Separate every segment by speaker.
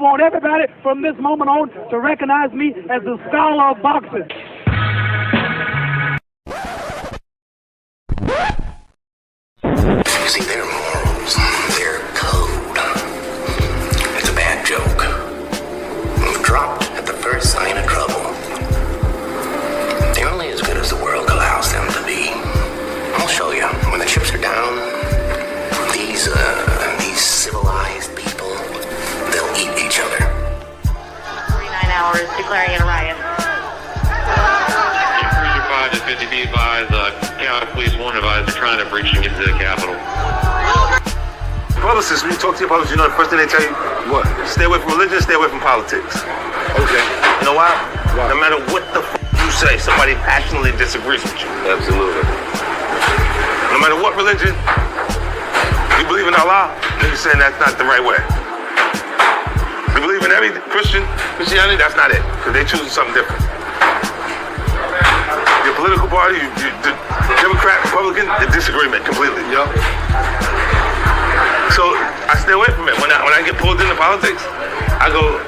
Speaker 1: I want everybody from this moment on to recognize me as the scholar of boxing.
Speaker 2: See, their morals, their code, it's a bad joke. Dropped at the first sign of trouble. They're only as good as the world allows them to be. I'll show you. When the chips are down, these civilized people, they'll eat each other.
Speaker 3: 49 hours declaring it a riot.
Speaker 4: 5 to 50 be advised, County Police 1 advised they're trying to breach and get to the Capitol.
Speaker 5: Publicists, when you talk to your publicists, you know the first thing they tell you? What? Stay away from religion, stay away from politics. Okay. You know why? No matter what the you say, somebody passionately disagrees with you. Absolutely. No matter what religion, you believe in Allah, you're saying that's not the right way. You believe in every Christianity, that's not it, because they're choosing something different. Your political party, the Democrat, Republican, the disagreement completely. Yep. So I stay away from it. When I get pulled into politics, I go,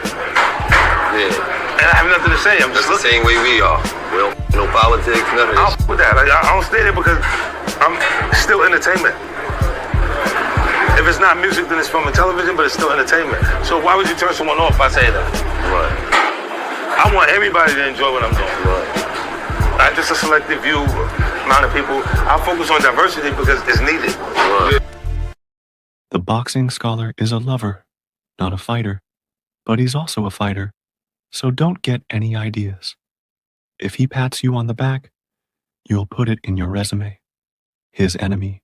Speaker 5: and I have nothing to say. I'm just the same way we are. Well, no politics, none of this. I'll with that. I don't stay there because I'm still entertainment. If it's not music, then it's from a television, but it's still entertainment. So why would you turn someone off by saying that? Right. I want everybody to enjoy what I'm doing. Right. Not just a selective few amount of people. I focus on diversity because it's needed. Right.
Speaker 6: The boxing scholar is a lover, not a fighter, but he's also a fighter, so don't get any ideas. If he pats you on the back, you'll put it in your resume. His enemy.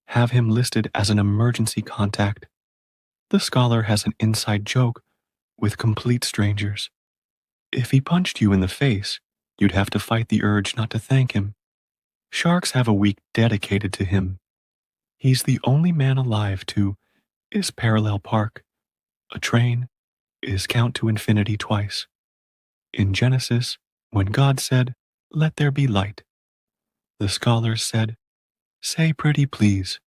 Speaker 6: Have him listed as an emergency contact. The scholar has an inside joke with complete strangers. If he punched you in the face, you'd have to fight the urge not to thank him. Sharks have a week dedicated to him. He's the only man alive to is parallel park. A train is count to infinity twice. In Genesis, when God said, "Let there be light," the scholars said, "Say pretty please."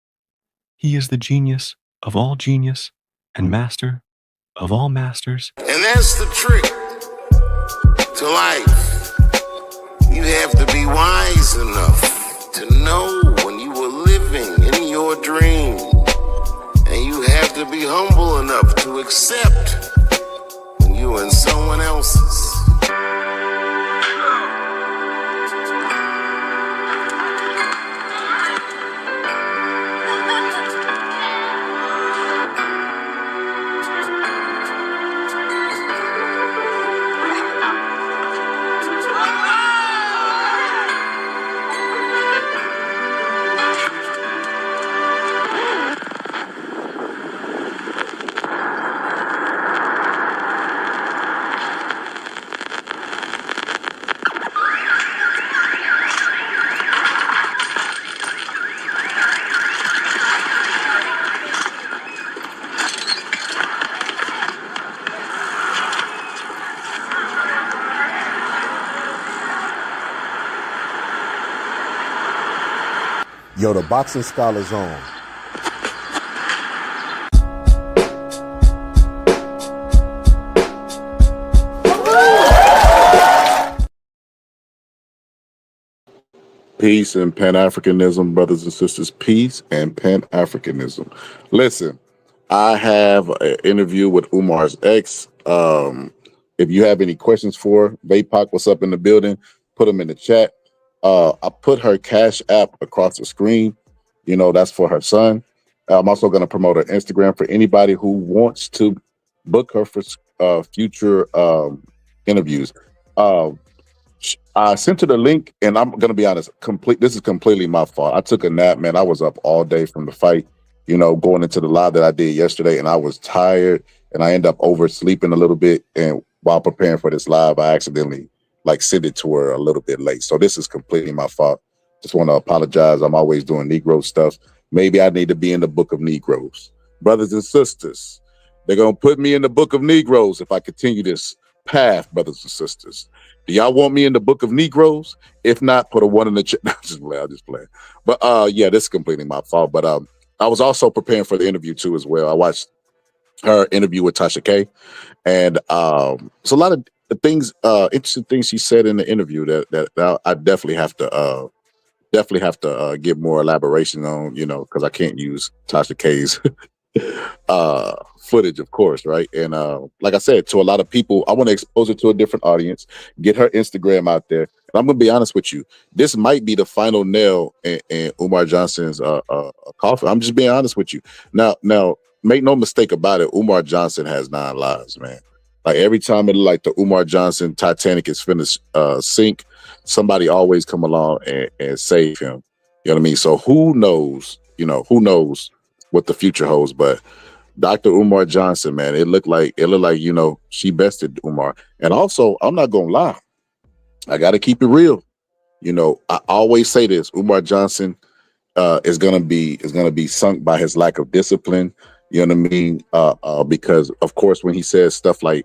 Speaker 6: He is the genius of all genius and master of all masters.
Speaker 7: And that's the trick to life. You have to be wise enough to know when you were living in your dream. And you have to be humble enough to accept when you're in someone else's.
Speaker 8: Yo, the Boxing Scholar's on. Peace and Pan-Africanism, brothers and sisters. Peace and Pan-Africanism. Listen, I have an interview with Umar's ex. If you have any questions for Vapak, what's up in the building, put them in the chat. I put her Cash App across the screen. You know, that's for her son. I'm also going to promote her Instagram for anybody who wants to book her for future interviews. I sent her the link, and I'm going to be honest, this is completely my fault. I took a nap, man. I was up all day from the fight, you know, going into the live that I did yesterday, and I was tired, and I ended up oversleeping a little bit. And while preparing for this live, I accidentally sent it to her a little bit late. So this is completely my fault. Just want to apologize. I'm always doing Negro stuff. Maybe I need to be in the book of Negroes. Brothers and sisters, they're going to put me in the book of Negroes if I continue this path, brothers and sisters. Do y'all want me in the book of Negroes? If not, put a 1 in the chat. I'm just playing. But yeah, this is completely my fault. But I was also preparing for the interview too as well. I watched her interview with Tasha K. And so a lot of things, interesting things she said in the interview that I definitely have to get more elaboration on, because I can't use Tasha K's footage, of course, right? And like I said, to a lot of people, I want to expose it to a different audience, get her Instagram out there. And I'm gonna be honest with you, this might be the final nail in Umar Johnson's coffin. I'm just being honest with you. Now, make no mistake about it, Umar Johnson has 9 lives, man. Like every time it like the Umar Johnson Titanic is finished sink, somebody always come along and save him. You know what I mean? So who knows? Who knows what the future holds? But Dr. Umar Johnson, man, it looked like she bested Umar. And also, I'm not gonna lie, I got to keep it real. I always say this: Umar Johnson is gonna be sunk by his lack of discipline. You know what I mean? Because of course, when he says stuff like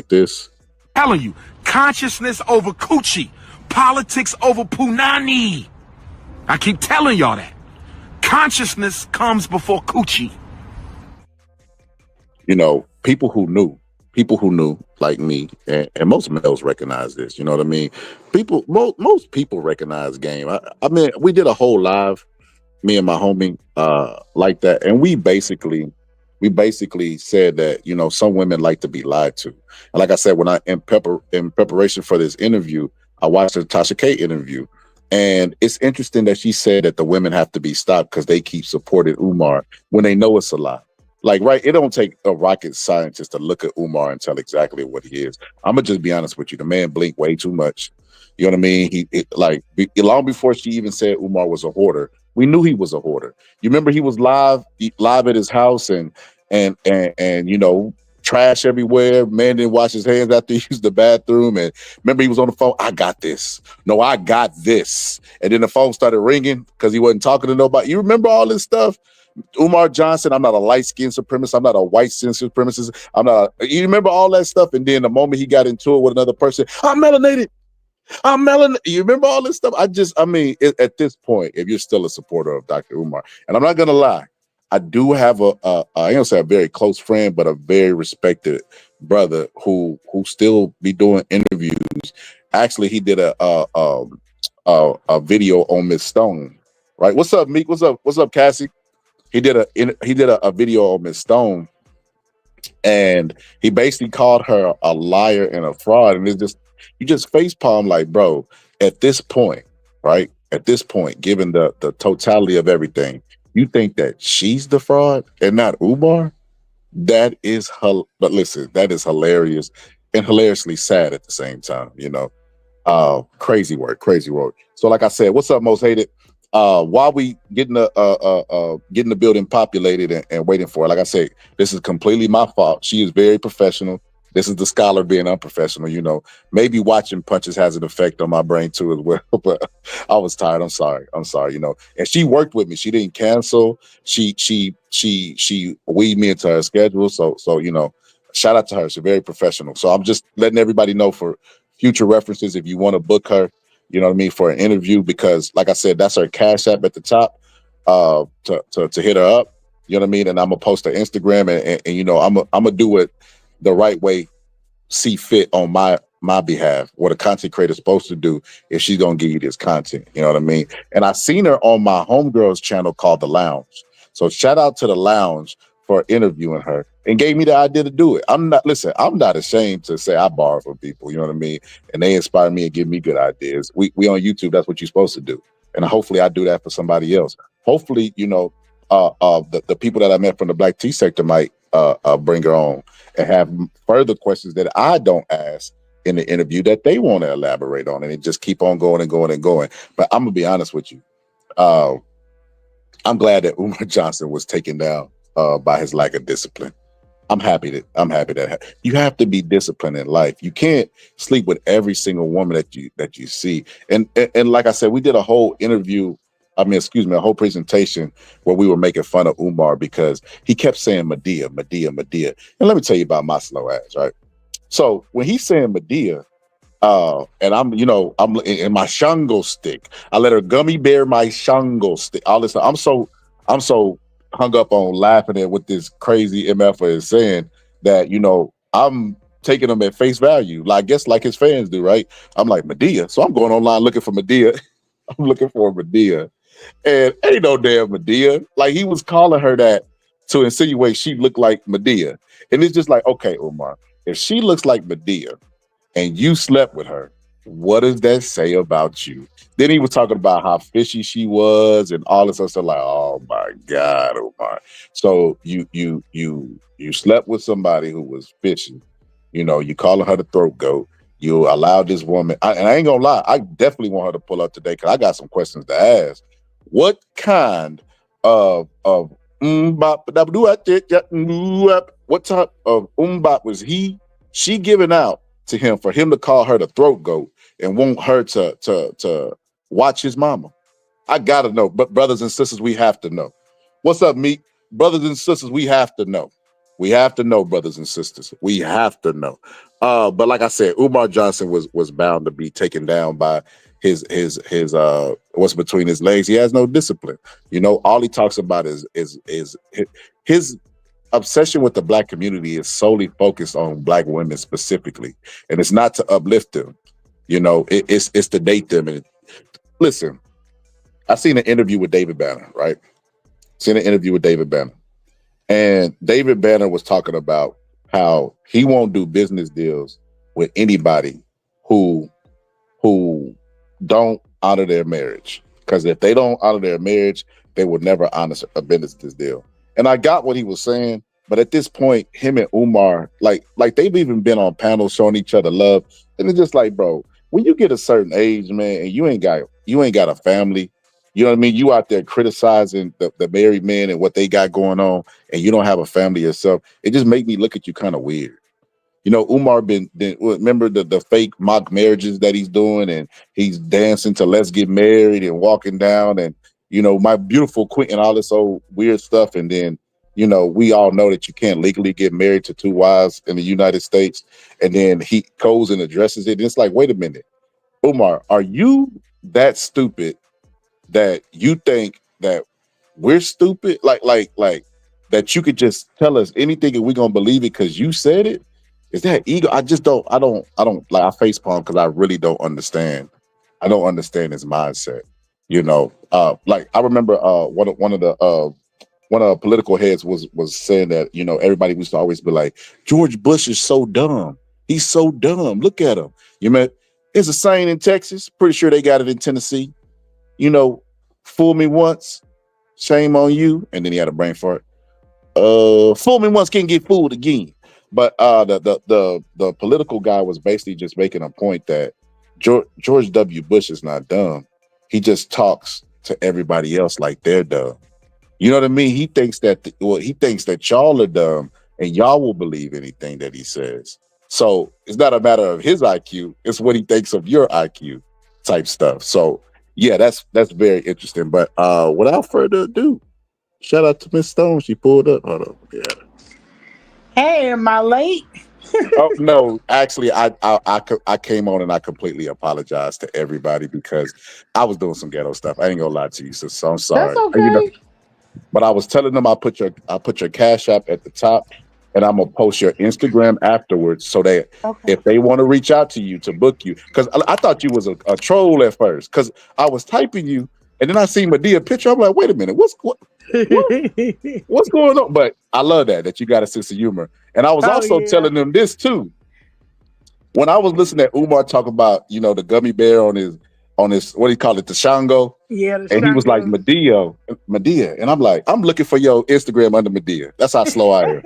Speaker 8: this,
Speaker 9: telling you, consciousness over coochie, politics over punani. I keep telling y'all that. Consciousness comes before coochie.
Speaker 8: People who knew, like me, and most males recognize this. You know what I mean? Most people recognize game. I mean, we did a whole live, me and my homie, like that, and we basically said that some women like to be lied to. And like I said, when in preparation for this interview, I watched the Tasha K interview, and it's interesting that she said that the women have to be stopped because they keep supporting Umar when they know it's a lie. Like, right, it don't take a rocket scientist to look at Umar and tell exactly what he is. I'm gonna just be honest with you. The man blinked way too much. You know what I mean? Long before she even said Umar was a hoarder, we knew he was a hoarder. You remember he was live at his house and trash everywhere. Man didn't wash his hands after he used the bathroom. And remember he was on the phone. I got this. No, I got this. And then the phone started ringing because he wasn't talking to nobody. You remember all this stuff? Umar Johnson, I'm not a light-skinned supremacist. I'm not a white-skinned supremacist. You remember all that stuff? And then the moment he got into it with another person, I'm melanated. You remember all this stuff? At this point, if you're still a supporter of Dr. Umar, and I'm not going to lie, I do have I don't say a very close friend, but a very respected brother who still be doing interviews. Actually, he did a video on Miss Stone. Right? What's up, Meek? What's up, Cassie? He did a video on Miss Stone, and he basically called her a liar and a fraud. And you just facepalm like, bro, at this point, right? At this point, given the totality of everything, you think that she's the fraud and not Umar? But listen, that is hilarious and hilariously sad at the same time, Crazy work. So like I said, what's up, Most Hated? While we getting the building populated and waiting for it, like I said, this is completely my fault. She is very professional. This is the scholar being unprofessional. Maybe watching punches has an effect on my brain too as well. But I was tired. I'm sorry. And she worked with me. She didn't cancel. She weaved me into her schedule. So shout out to her. She's very professional. So I'm just letting everybody know for future references if you want to book her. You know what I mean, for an interview, because like I said, that's her Cash App at the top, to hit her up. You know what I mean? And I'm gonna post her Instagram and I'm gonna do it the right way, see fit on my behalf. What a content creator is supposed to do if she's gonna give you this content. You know what I mean? And I seen her on my homegirl's channel called The Lounge. So shout out to The Lounge for interviewing her and gave me the idea to do it. I'm not ashamed to say I borrow from people, you know what I mean? And they inspire me and give me good ideas. We on YouTube, that's what you're supposed to do. And hopefully I do that for somebody else. Hopefully, the people that I met from the Black Tea sector might bring her on and have further questions that I don't ask in the interview that they want to elaborate on, and it just keep on going and going and going. But I'm gonna be honest with you. I'm glad that Umar Johnson was taken down by his lack of discipline. I'm happy that you have to be disciplined in life. You can't sleep with every single woman that you see. And like I said, we did a whole interview. A whole presentation where we were making fun of Umar because he kept saying Medea. And let me tell you about my slow ass, right? So when he's saying Medea, and I'm in my Shango stick. I let her gummy bear my Shango stick. All this. I'm so hung up on laughing at what this crazy MF is saying, that, I'm taking him at face value. Like, I guess like his fans do, right? I'm like, Medea. So I'm going online looking for Medea. I'm looking for Medea. And ain't no damn Medea. Like, he was calling her that to insinuate she looked like Medea. And it's just like, okay, Umar, if she looks like Medea and you slept with her, what does that say about you? Then he was talking about how fishy she was and all this other stuff. Like, oh my God, Umar. So you slept with somebody who was fishy. You calling her the throat goat. You allowed this woman, and I ain't gonna lie, I definitely want her to pull up today because I got some questions to ask. What kind of what type of was she giving out to him for him to call her the throat goat and want her to watch his mama? I gotta know. But brothers and sisters, we have to know. What's up, Meek? Brothers and sisters, we have to know. We have to know, brothers and sisters. We have to know. But like I said, Umar Johnson was bound to be taken down by his what's between his legs. He has no discipline. All he talks about is his obsession with the black community is solely focused on black women specifically, and it's not to uplift them. It's to date them. And listen, I seen an interview with David Banner, right? And David Banner was talking about how he won't do business deals with anybody who don't honor their marriage. Because if they don't honor their marriage, they will never honor a business deal. And I got what he was saying, but at this point, him and Umar, like they've even been on panels showing each other love. And it's just like, bro, when you get a certain age, man, and you ain't got a family, you know what I mean? You out there criticizing the married men and what they got going on, and you don't have a family yourself. It just make me look at you kind of weird. Umar been remember the fake mock marriages that he's doing, and he's dancing to "Let's Get Married" and walking down, and my beautiful queen and all this old weird stuff. And then we all know that you can't legally get married to two wives in the United States. And then he goes and addresses it. And it's like, wait a minute, Umar, are you that stupid that you think that we're stupid? Like that you could just tell us anything and we're gonna believe it because you said it? Is that ego? I don't like, I facepalm because I really don't understand. I don't understand his mindset. Like I remember one of the political heads was saying that, everybody used to always be like, George Bush is so dumb. He's so dumb. Look at him. It's a saying in Texas. Pretty sure they got it in Tennessee. Fool me once, shame on you. And then he had a brain fart. Fool me once, can't get fooled again. But the political guy was basically just making a point that George W. Bush is not dumb. He just talks to everybody else like they're dumb. You know what I mean? He thinks that y'all are dumb and y'all will believe anything that he says. So it's not a matter of his IQ, it's what he thinks of your IQ type stuff. So yeah, that's very interesting. But without further ado, shout out to Miss Stone. She pulled up. Hold on. Yeah.
Speaker 10: Hey, am I late?
Speaker 8: Oh no, actually, I came on and I completely apologized to everybody because I was doing some ghetto stuff. I ain't gonna lie to you, so I'm sorry.
Speaker 10: That's okay.
Speaker 8: But I was telling them I put your Cash App at the top, and I'm gonna post your Instagram afterwards so that if they want to reach out to you to book you, because I thought you was a troll at first, because I was typing you and then I seen Medea picture. I'm like, wait a minute, what's going on? But I love that you got a sense of humor. And I was telling them this too. When I was listening to Umar talk about, the gummy bear on his what do you call it, the Shango?
Speaker 10: Yeah,
Speaker 8: and he was like Medea. And I'm like, I'm looking for your Instagram under Medea. That's how slow I am.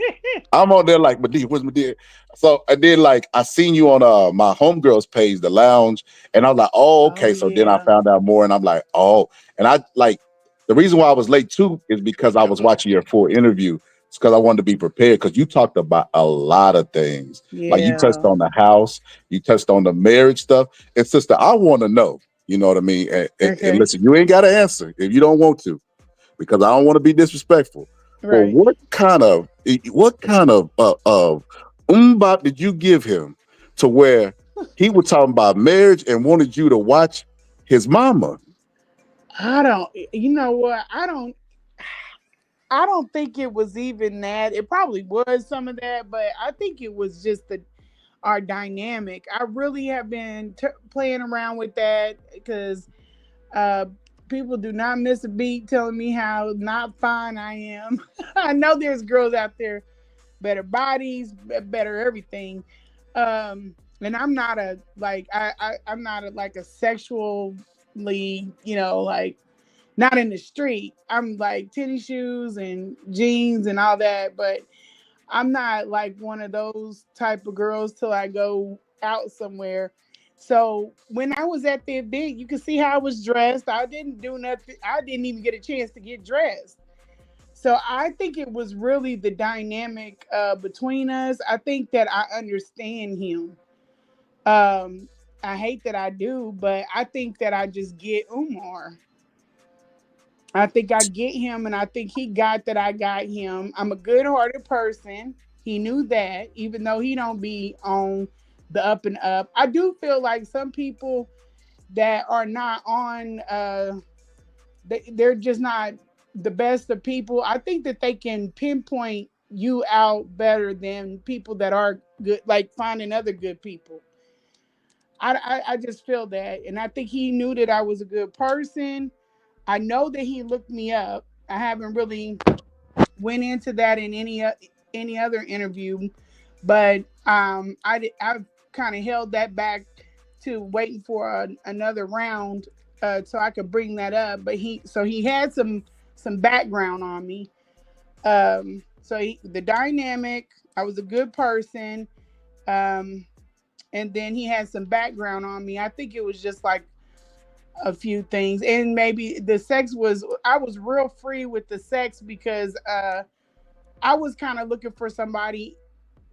Speaker 8: I'm on there like, Medea, where's Medea? So and then like I seen you on my homegirls page, the lounge, and I was like, oh, okay. So then I found out more, and I'm like, oh, and I like the reason why I was late too is because I was watching your full interview. It's because I wanted to be prepared because you talked about a lot of things. Yeah. Like you touched on the house, you touched on the marriage stuff. And sister, I want to know, you know what I mean? And listen, you ain't got to answer if you don't want to, because I don't want to be disrespectful. Right. But what kind of umbop did you give him to where he was talking about marriage and wanted you to watch his mama?
Speaker 10: You know what? I don't think it was even that. It probably was some of that, but I think it was just our dynamic. I really have been playing around with that because uh, people do not miss a beat telling me how not fine I am. I know there's girls out there better bodies, better everything. And I'm not a like I'm not a, like a sexually, like not in the street. I'm like tennis shoes and jeans and all that, but I'm not like one of those type of girls till I go out somewhere. So when I was at the event, you can see how I was dressed. I didn't do nothing. I didn't even get a chance to get dressed. So I think it was really the dynamic between us. I think that I understand him. Um, I hate that I do, but I think that I just get Umar. I think I get him, and I think he got that I got him. I'm a good-hearted person. He knew that, even though he don't be on the up and up. I do feel like some people that are not on, they're just not the best of people. I think that they can pinpoint you out better than people that are good, like finding other good people. I just feel that, and I think he knew that I was a good person. I know that he looked me up. I haven't really went into that in any other interview, but I've kind of held that back to waiting for another round so I could bring that up. But he had some background on me. The dynamic. I was a good person. Um, and then he had some background on me. I think it was just like a few things, and maybe the sex was. I was real free with the sex because I was kind of looking for somebody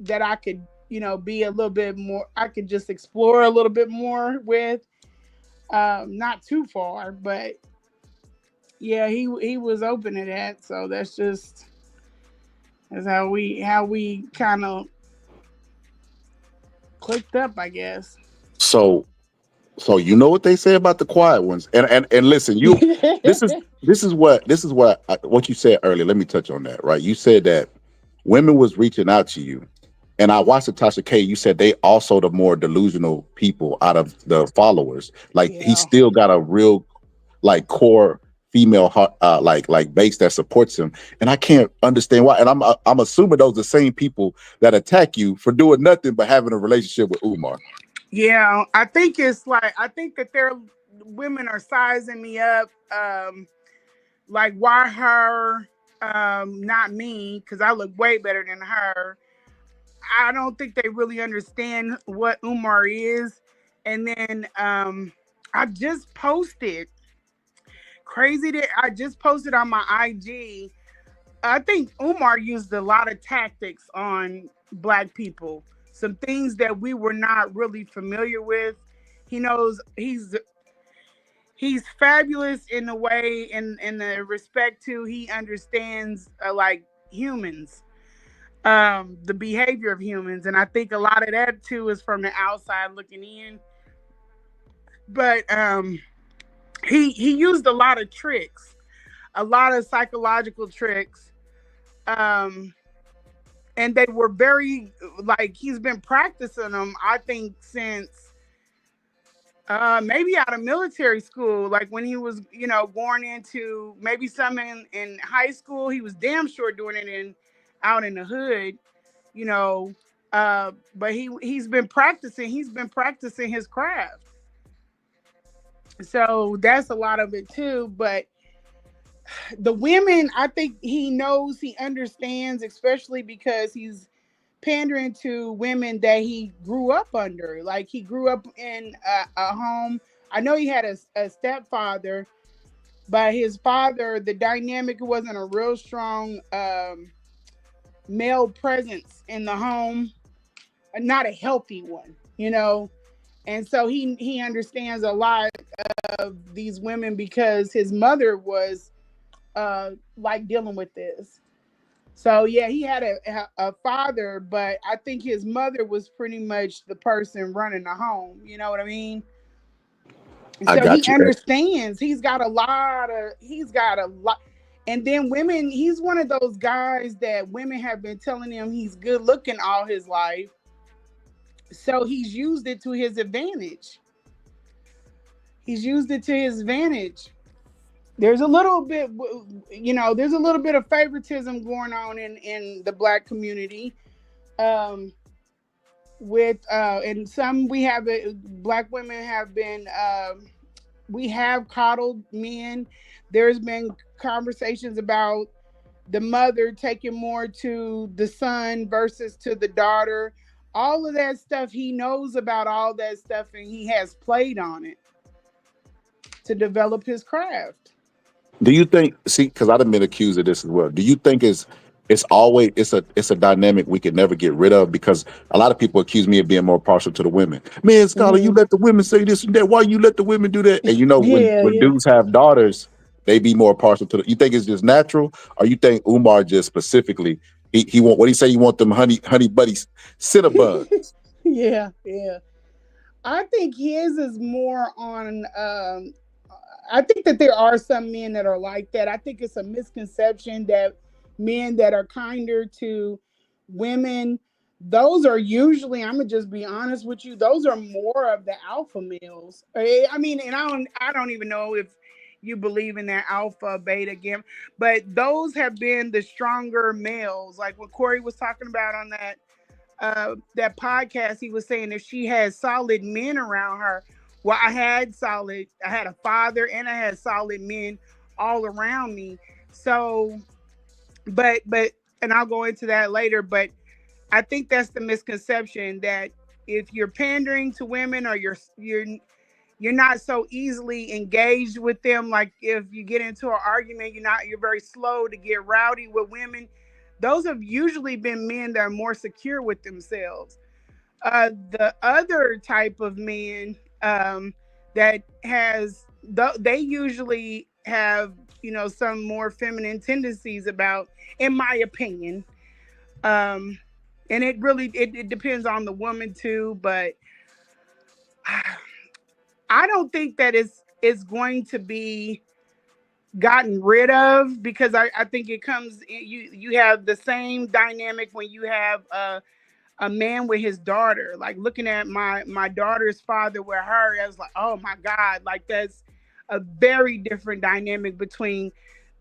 Speaker 10: that I could, be a little bit more. I could just explore a little bit more with, not too far, but yeah, he was open to that. So that's how we kind of clicked up, I guess.
Speaker 8: So so you know what they say about the quiet ones, and listen, you this is what you said earlier. Let me touch on that. Right, you said that women was reaching out to you, and I watched the Tasha K. You said they also the more delusional people out of the followers. Like he
Speaker 10: Yeah.
Speaker 8: still got a real like core female like base that supports him, and I can't understand why. And I'm assuming those the same people that attack you for doing nothing but having a relationship with Umar.
Speaker 10: Yeah, I think it's like I think that their women are sizing me up. Like why her, not me, because I look way better than her. I don't think they really understand what Umar is. And then I just posted crazy that I just posted on my IG. I think Umar used a lot of tactics on black people. Some things that we were not really familiar with. He knows he's fabulous in the way in the respect to he understands like humans, the behavior of humans, and I think a lot of that too is from the outside looking in. But he used a lot of tricks, a lot of psychological tricks, um and they were very, like, he's been practicing them, I think, since maybe out of military school, like when he was, going into maybe some in high school. He was damn sure doing it in out in the hood, you know. But he's been practicing his craft. So that's a lot of it too. But the women, I think he knows, he understands, especially because he's pandering to women that he grew up under. Like he grew up in a home. I know he had a stepfather, but his father, the dynamic wasn't a real strong male presence in the home, not a healthy one. And so he understands a lot of these women because his mother was like dealing with this. So yeah, he had a father, but I think his mother was pretty much the person running the home. You know what I mean?
Speaker 8: I
Speaker 10: So he
Speaker 8: got you.
Speaker 10: understands. He's got a lot. And then women, he's one of those guys that women have been telling him he's good looking all his life. So he's used it to his advantage. He's used it to his advantage. There's a little bit, there's a little bit of favoritism going on in the black community. With and some we have black women have been we have coddled men. There's been conversations about the mother taking more to the son versus to the daughter. All of that stuff, he knows about all that stuff, and he has played on it to develop his craft.
Speaker 8: Do you think? See, because I've been accused of this as well. Do you think it's always it's a dynamic we can never get rid of? Because a lot of people accuse me of being more partial to the women. Man, Scholar, you let the women say this and that. Why you let the women do that? And when dudes have daughters, they be more partial to the. You think it's just natural, or you think Umar just specifically he want what he say? He want them honey buddies cinnabuns.
Speaker 10: Yeah. I think his is more on. I think that there are some men that are like that. I think it's a misconception that men that are kinder to women, those are usually, I'm gonna just be honest with you, those are more of the alpha males. I mean, and I don't even know if you believe in that alpha beta game, but those have been the stronger males. Like what Corey was talking about on that podcast, he was saying if she has solid men around her. Well, I had a father and I had solid men all around me. So, but, and I'll go into that later, but I think that's the misconception that if you're pandering to women or you're not so easily engaged with them, like if you get into an argument, you're very slow to get rowdy with women. Those have usually been men that are more secure with themselves. The other type of men that they usually have some more feminine tendencies about, in my opinion. And it really it depends on the woman too, but I don't think that it's going to be gotten rid of, because I think it comes, you have the same dynamic when you have a man with his daughter. Like looking at my daughter's father with her, I was like, oh my God, like that's a very different dynamic between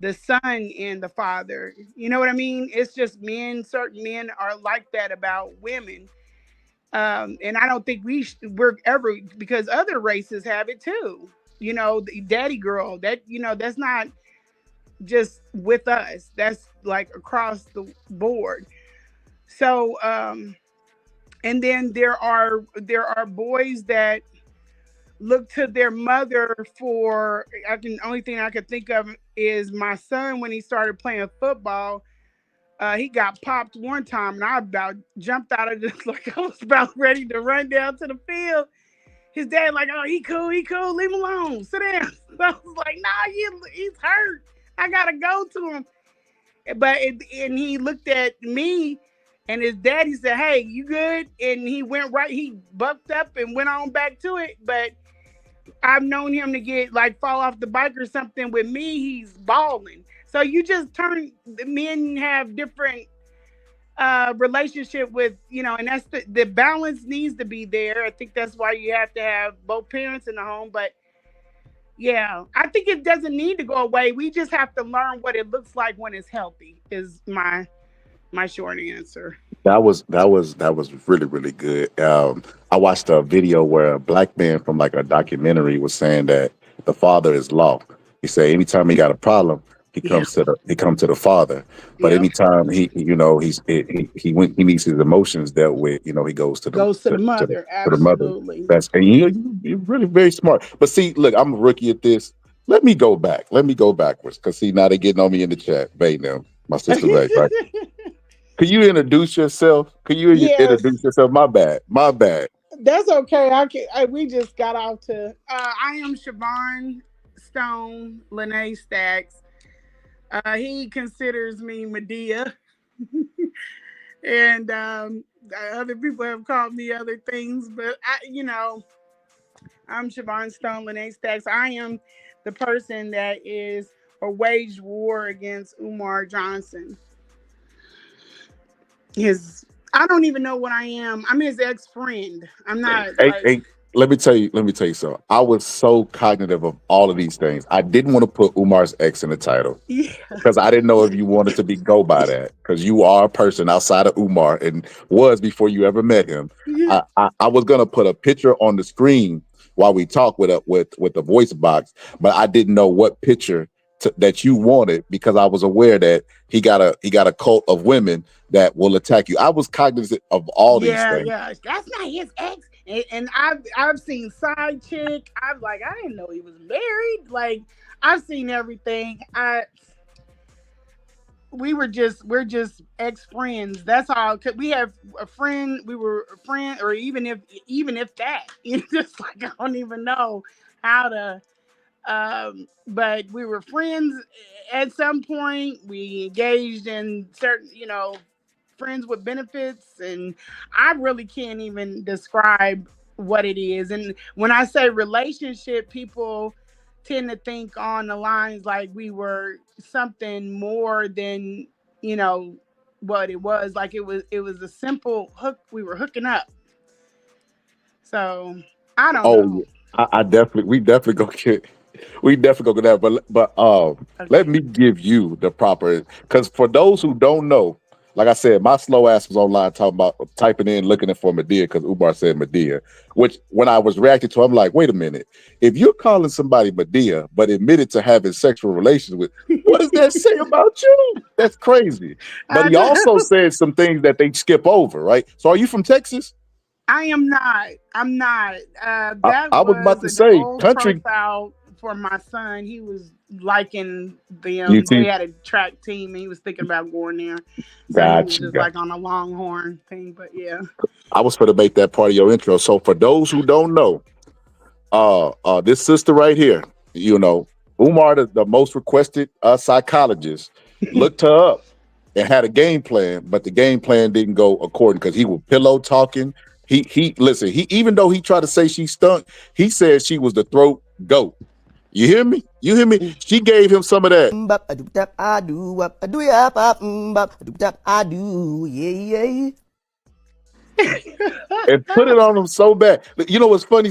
Speaker 10: the son and the father. You know what I mean? It's just certain men are like that about women. And I don't think we're ever, because other races have it too. The daddy girl, that's not just with us. That's like across the board. So, and then there are boys that look to their mother for. Only thing I could think of is my son when he started playing football. He got popped one time, and I about jumped out of this like I was about ready to run down to the field. His dad like, oh, he cool, leave him alone, sit down. I was like, nah, he's hurt. I gotta go to him. And he looked at me, and his daddy said, hey, you good? And he he bucked up and went on back to it. But I've known him to get like fall off the bike or something. With me, he's balling. So you just the men have different relationship with, and that's the balance needs to be there. I think that's why you have to have both parents in the home. But yeah, I think it doesn't need to go away. We just have to learn what it looks like when it's healthy, is my short answer.
Speaker 8: That was really really good. I watched a video where a black man from like a documentary was saying that the father is law. He said anytime he got a problem,
Speaker 10: Yeah.
Speaker 8: he comes to the father. But
Speaker 10: Yep.
Speaker 8: anytime he needs his emotions dealt with, he goes to the
Speaker 10: Goes to the mother.
Speaker 8: to the mother.
Speaker 10: Absolutely.
Speaker 8: That's and you're really very smart. But see, look, I'm a rookie at this. Let me go back. Let me go backwards. Cause see, now they're getting on me in the chat. Bay now. My sister Bay, right? Could you introduce yourself? Could you
Speaker 10: Yes,
Speaker 8: introduce yourself? My bad. My bad.
Speaker 10: that's okay. We just got off to. I am Shavonne Stone Lene Stacks. He considers me Medea, and other people have called me other things, but I'm Shavonne Stone Lene Stacks. I am the person that is or waged war against Umar Johnson. I don't even know what I am. I'm his ex-friend. I'm not like.
Speaker 8: Hey, let me tell you something. I was so cognitive of all of these things. I didn't want to put Umar's ex in the title
Speaker 10: Yeah.
Speaker 8: because I didn't know if you wanted to go by that, because you are a person outside of Umar and was before you ever met him.
Speaker 10: Yeah.
Speaker 8: I was gonna put a picture on the screen while we talk with the voice box, but I didn't know what picture that you wanted, because I was aware that he got a cult of women that will attack you. I was cognizant of all these things.
Speaker 10: Yeah. That's not his ex. And I've seen side chick. I'm like, I didn't know he was married. Like, I've seen everything. We're just ex friends. That's all. We have a friend. We were a friend, or even if that, it's just like, I don't even know how to. But we were friends at some point. We engaged in certain, friends with benefits, and I really can't even describe what it is. And when I say relationship, people tend to think on the lines like we were something more than, what it was. Like it was a simple hook. We were hooking up. So I don't
Speaker 8: Oh,
Speaker 10: know.
Speaker 8: yeah. We definitely go get we definitely go get that. But let
Speaker 10: Okay.
Speaker 8: me give you the proper, because for those who don't know, like I said, my slow ass was online talking about typing in looking for Medea because Umar said Medea. Which when I was reacting to, I'm like, wait a minute, if you're calling somebody Medea but admitted to having sexual relations with, what does that say about you? That's crazy. But
Speaker 10: I
Speaker 8: he also
Speaker 10: know.
Speaker 8: said some things that they skip over, right? So are you from Texas?
Speaker 10: I am not. I'm not. That
Speaker 8: I was about
Speaker 10: was
Speaker 8: to
Speaker 10: an
Speaker 8: say
Speaker 10: old
Speaker 8: country.
Speaker 10: profile for my son. He was liking
Speaker 8: You
Speaker 10: them. They
Speaker 8: see,
Speaker 10: had a track team, and he was thinking about going there. So he was
Speaker 8: got you.
Speaker 10: just like on a Longhorn thing. But yeah.
Speaker 8: I was going to make that part of your intro. So for those who don't know, this sister right here, Umar, the most requested psychologist, looked her up and had a game plan, but the game plan didn't go according, because he was pillow talking. He listen. He, even though he tried to say she stunk, he said she was the throat goat. You hear me? You hear me? She gave him some of that and put it on him so bad. You know what's funny?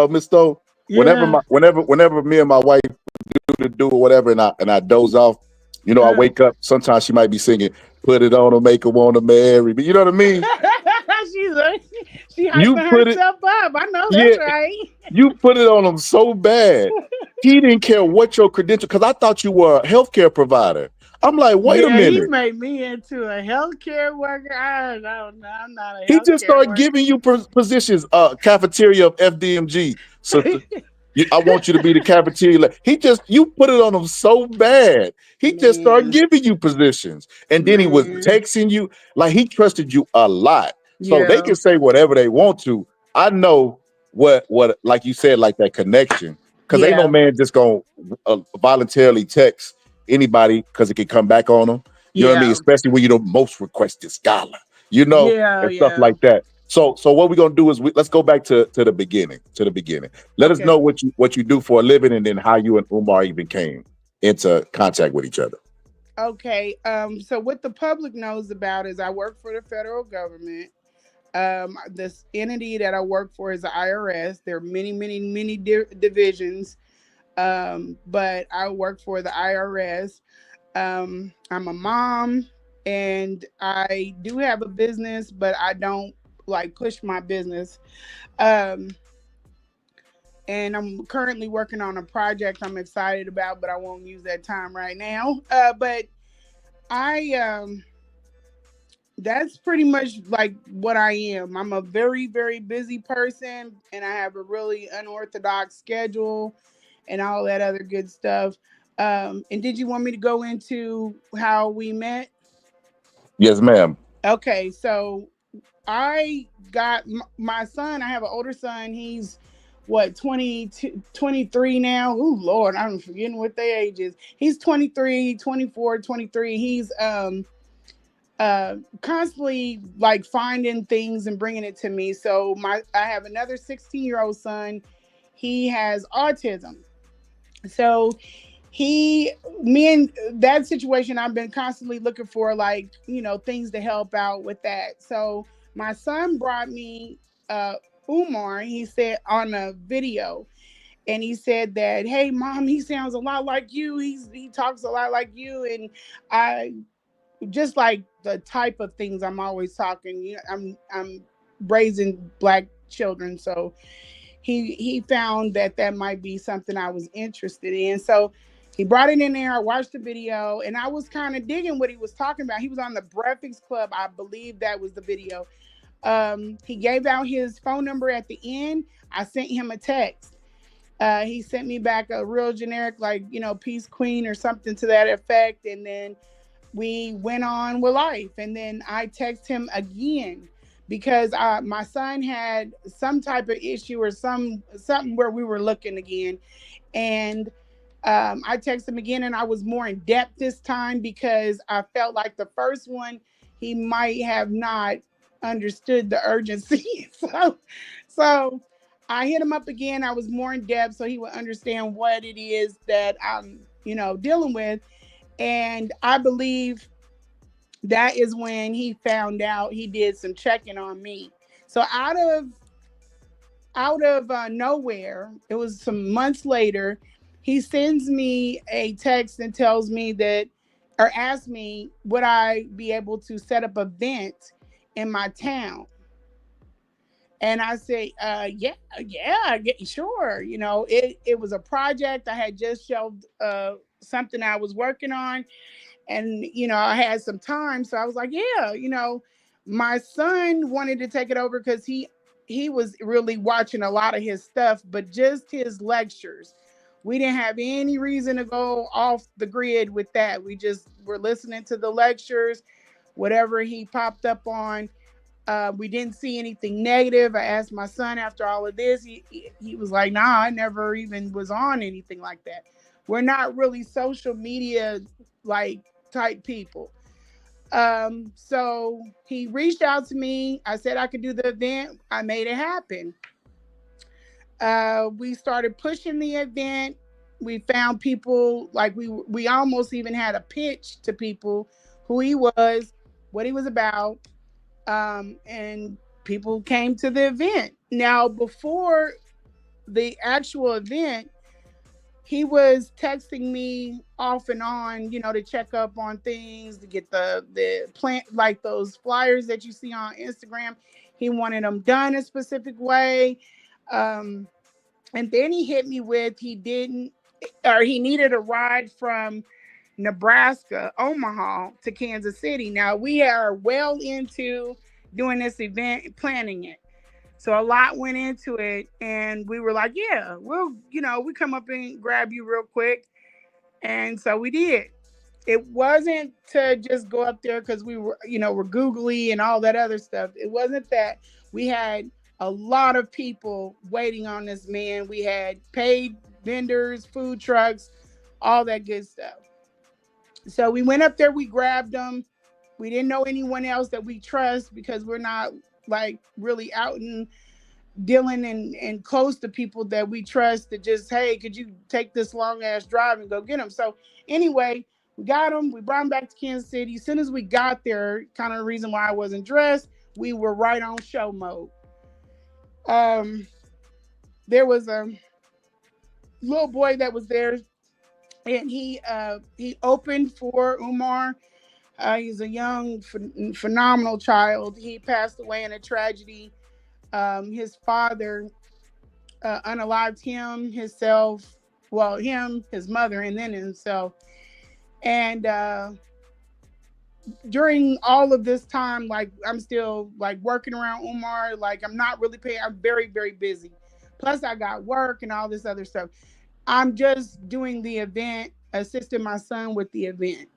Speaker 8: Miss Stowe?
Speaker 10: Yeah.
Speaker 8: Whenever me and my wife do or whatever, and I doze off, I
Speaker 10: Uh.
Speaker 8: wake up. Sometimes she might be singing, "Put it on her, make her want to marry me." You know what I mean?
Speaker 10: She's like, she
Speaker 8: You
Speaker 10: hyping
Speaker 8: put it,
Speaker 10: herself up. I know
Speaker 8: yeah,
Speaker 10: that's right.
Speaker 8: you put it on him so bad. He didn't care what your credential, because I thought you were a healthcare provider. I'm like, wait a
Speaker 10: Yeah, he
Speaker 8: minute.
Speaker 10: made me into a healthcare worker. I don't know. I'm not a
Speaker 8: He just
Speaker 10: healthcare
Speaker 8: started
Speaker 10: worker.
Speaker 8: giving you positions, cafeteria of FDMG, sister. I want you to be the cafeteria. You put it on him so bad. He just started
Speaker 10: Man,
Speaker 8: giving you positions. And then he was
Speaker 10: man.
Speaker 8: texting you. Like, he trusted you a lot. So they
Speaker 10: Yeah,
Speaker 8: can say whatever they want to. I know what, like you said, like that connection. Because ain't no
Speaker 10: yeah,
Speaker 8: man just going to voluntarily text anybody because it can come back on them. You know what I mean?
Speaker 10: yeah,
Speaker 8: Especially when you're the most requested scholar,
Speaker 10: yeah,
Speaker 8: and stuff
Speaker 10: yeah.
Speaker 8: like that. So what we're gonna do is let's go back to the beginning. To the beginning. Let us know
Speaker 10: Okay,
Speaker 8: what you do for a living, and then how you and Umar even came into contact with each other.
Speaker 10: okay. So what the public knows about is I work for the federal government. This entity that I work for is the IRS. There are many, many, many divisions. But I work for the IRS. I'm a mom, and I do have a business, but I don't like push my business. Um, and I'm currently working on a project I'm excited about, but I won't use that time right now. But I that's pretty much like what I am. I'm a very, very busy person, and I have a really unorthodox schedule and all that other good stuff. And did you want me to go into how we met?
Speaker 8: Yes, ma'am.
Speaker 10: Okay, so I got my son. I have an older son. He's what, 22, 23 now. Oh Lord, I'm forgetting what their age is. He's 23, 24, 23. He's constantly like finding things and bringing it to me. So I have another 16-year-old son. He has autism. So me and that situation, I've been constantly looking for like, things to help out with that. So my son brought me Umar. He said on a video, and he said that, hey mom, he sounds a lot like you. He talks a lot like you. And I just like the type of things I'm always talking. I'm raising Black children, so he found that might be something I was interested in. So he brought it in there. I watched the video, and I was kind of digging what he was talking about. He was on the Breakfast Club, I believe that was the video. He gave out his phone number at the end. I sent him a text. He sent me back a real generic, like, peace queen or something to that effect. And then we went on with life. And then I texted him again because my son had some type of issue or something where we were looking again. And I texted him again, and I was more in depth this time because I felt like the first one, he might have not understood the urgency. So I hit him up again. I was more in depth so he would understand what it is that I'm, dealing with. And I believe that is when he found out. He did some checking on me. So out of nowhere, it was some months later, he sends me a text and tells me that, or asks me, would I be able to set up an event in my town? And I say, yeah, sure. It was a project. I had just shelved something I was working on, and I had some time, so I was like, yeah. My son wanted to take it over because he was really watching a lot of his stuff, but just his lectures. We didn't have any reason to go off the grid with that. We just were listening to the lectures, whatever he popped up on. We didn't see anything negative. I asked my son after all of this. He was like, nah, I never even was on anything like that. We're not really social media like type people. So he reached out to me. I said I could do the event. I made it happen. We started pushing the event. We found people, like we almost even had a pitch to people, who he was, what he was about. And people came to the event. Now, before the actual event, he was texting me off and on, to check up on things, to get the plant, like those flyers that you see on Instagram. He wanted them done a specific way. And then he hit me with, he needed a ride from Nebraska, Omaha to Kansas City. Now we are well into doing this event, planning it. So a lot went into it, and we were like, yeah, we come up and grab you real quick. And so we did. It wasn't to just go up there because we were, we're googly and all that other stuff. It wasn't that. We had a lot of people waiting on this man. We had paid vendors, food trucks, all that good stuff. So we went up there, we grabbed them. We didn't know anyone else that we trust because we're not like really out and dealing and close to people that we trust to just, hey, could you take this long ass drive and go get them? So anyway, we got them. We brought them back to Kansas City. As soon as we got there, kind of the reason why I wasn't dressed, we were right on show mode. There was a little boy that was there, and he opened for Umar. He's a young, phenomenal child. He passed away in a tragedy. His father unalived him, his mother, and then himself. And during all of this time, like, I'm still like working around Umar. Like, I'm not really paying. I'm very, very busy. Plus, I got work and all this other stuff. I'm just doing the event, assisting my son with the event.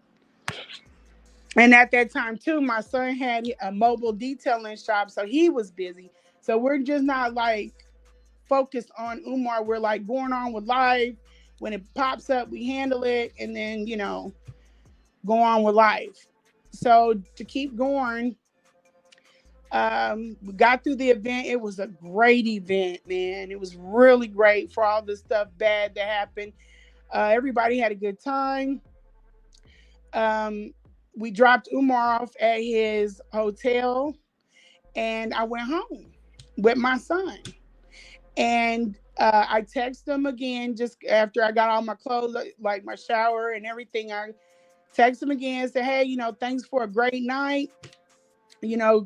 Speaker 10: And at that time, too, my son had a mobile detailing shop, so he was busy. So we're just not like focused on Umar. We're like going on with life. When it pops up, we handle it, and then, go on with life. So to keep going, we got through the event. It was a great event, man. It was really great for all the stuff bad that happened. Everybody had a good time. We dropped Umar off at his hotel, and I went home with my son. And I texted him again just after I got all my clothes, like my shower and everything. I texted him again and said, hey, thanks for a great night.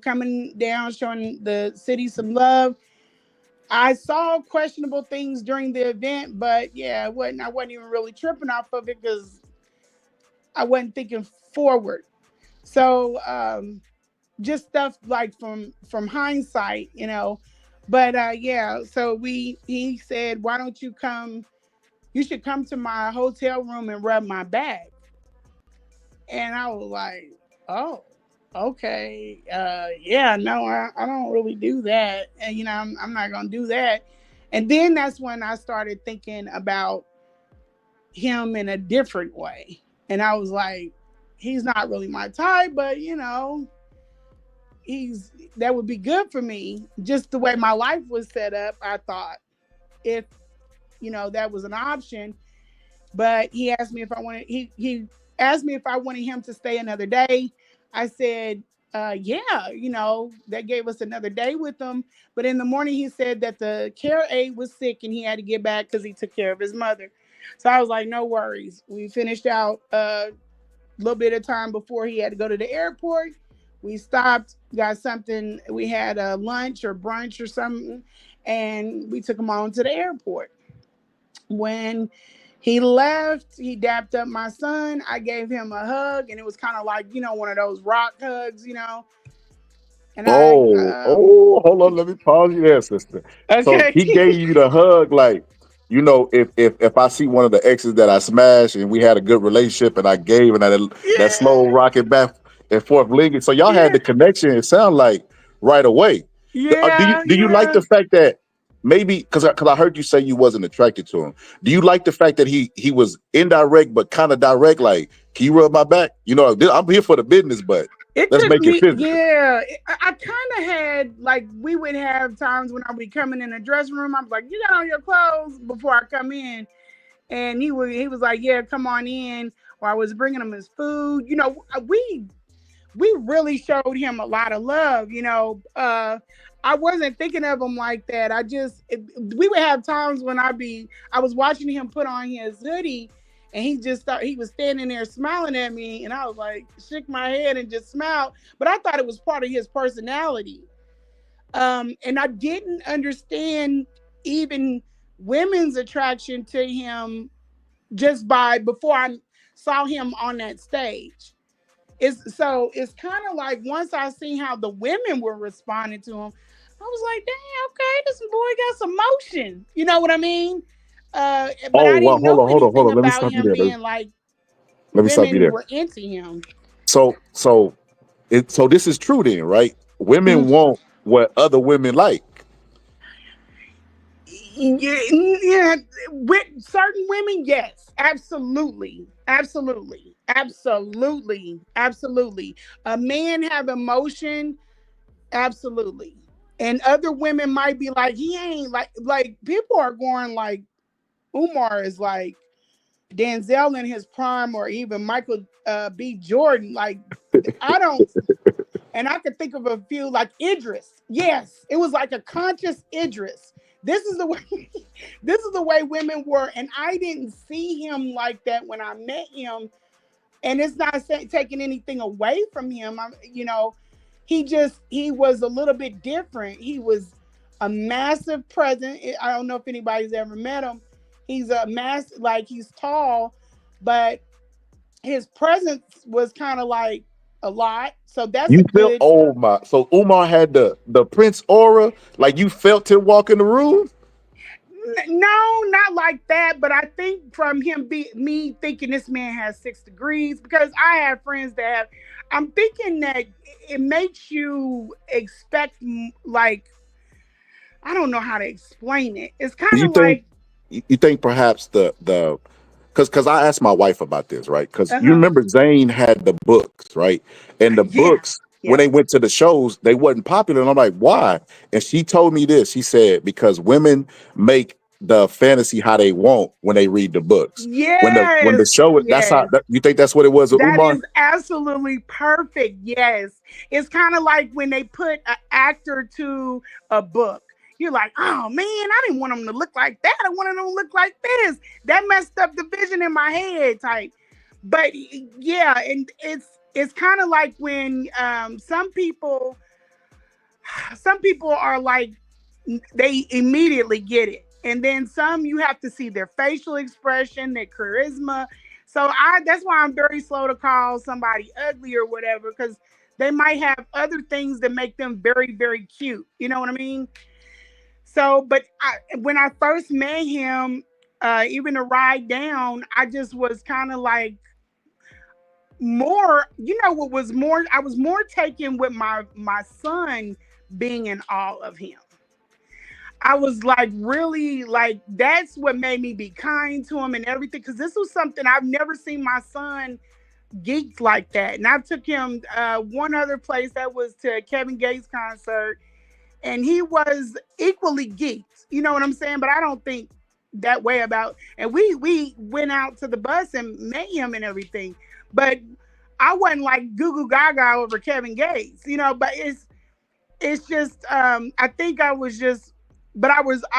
Speaker 10: Coming down, showing the city some love. I saw questionable things during the event, but yeah, I wasn't even really tripping off of it because I wasn't thinking forward. So just stuff like from hindsight, But yeah, so he said, why don't you come? You should come to my hotel room and rub my back. And I was like, oh, okay. Yeah, no, I don't really do that. And, I'm not going to do that. And then that's when I started thinking about him in a different way. And I was like, he's not really my type, but, that would be good for me. Just the way my life was set up, I thought if, that was an option. But he asked me if I wanted, he asked me if I wanted him to stay another day. I said, yeah, that gave us another day with him. But in the morning, he said that the care aide was sick and he had to get back because he took care of his mother. So I was like, no worries. We finished out a little bit of time before he had to go to the airport. We stopped, got something. We had a lunch or brunch or something, and we took him on to the airport. When he left, he dapped up my son. I gave him a hug, and it was kind of like, one of those rock hugs, And
Speaker 8: hold on, let me pause you there, sister. So
Speaker 10: Okay.
Speaker 8: he gave you the hug, like, if I see one of the exes that I smashed and we had a good relationship and I gave and that slow rocket back and forth linking. So y'all had the connection, it sounded like right away. Do you like the fact that maybe because I heard you say you wasn't attracted to him? Do you like the fact that he was indirect but kind of direct? Like, can you rub my back? I'm here for the business, but let's make it physical.
Speaker 10: Yeah. I kind of had, like, we would have times when I would be coming in the dressing room. I was like, you got on your clothes before I come in. And he was like, yeah, come on in. Or I was bringing him his food. We really showed him a lot of love. I wasn't thinking of him like that. We would have times when I was watching him put on his hoodie, and he just thought he was standing there smiling at me, and I was like, shook my head and just smiled. But I thought it was part of his personality. And I didn't understand even women's attraction to him just before I saw him on that stage. It's kind of like once I seen how the women were responding to him, I was like, dang, okay, this boy got some motion. You know what I mean? But I didn't know anything
Speaker 8: Let me
Speaker 10: about
Speaker 8: stop you
Speaker 10: him
Speaker 8: there.
Speaker 10: being like
Speaker 8: Let me stop you
Speaker 10: women
Speaker 8: there.
Speaker 10: were into him.
Speaker 8: So this is true then, right? Women want what other women like.
Speaker 10: Yeah, with certain women, yes, absolutely. A man have emotion, absolutely. And other women might be like, he ain't like people are going like Umar is like Denzel in his prime, or even Michael B. Jordan. Like, I don't. And I could think of a few like Idris. Yes, it was like a conscious Idris. This is the way this is the way women were. And I didn't see him like that when I met him. And it's not taking anything away from him. He was a little bit different. He was a massive presence. I don't know if anybody's ever met him. He's he's tall, but his presence was kind of like a lot. So that's
Speaker 8: You felt, oh my, so Umar had the Prince aura, like you felt him walk in the room?
Speaker 10: No, not like that. But I think from me thinking this man has 6 degrees, because I have friends that have, I'm thinking that it makes you expect, like, I don't know how to explain it. It's kind of like,
Speaker 8: you think perhaps because I asked my wife about this, right? Because you remember Zayn had the books, right? And the books, when they went to the shows, they wasn't popular. And I'm like, why? And she told me this. She said, because women make the fantasy how they want when they read the books. When the
Speaker 10: Yes,
Speaker 8: show, that's how
Speaker 10: yes.
Speaker 8: you think that's what it was with
Speaker 10: That
Speaker 8: Umar?
Speaker 10: is absolutely perfect. Yes. It's kind of like when they put an actor to a book. You're like, oh man, I didn't want them to look like that. I wanted them to look like this. That messed up the vision in my head type. But yeah, and it's kind of like when some people are like they immediately get it. And then some you have to see their facial expression, their charisma. So that's why I'm very slow to call somebody ugly or whatever, because they might have other things that make them very, very cute. You know what I mean? So, but when I first met him, even the ride down, I just was kind of like more, what was more, I was more taken with my son being in awe of him. I was like, really, like, that's what made me be kind to him and everything. Cause this was something I've never seen my son geeked like that. And I took him one other place, that was to a Kevin Gates concert, and he was equally geeked. You know what I'm saying? But I don't think that way about, and we went out to the bus and met him and everything. But I wasn't like goo goo gaga over Kevin Gates, but it's just I think I was just, but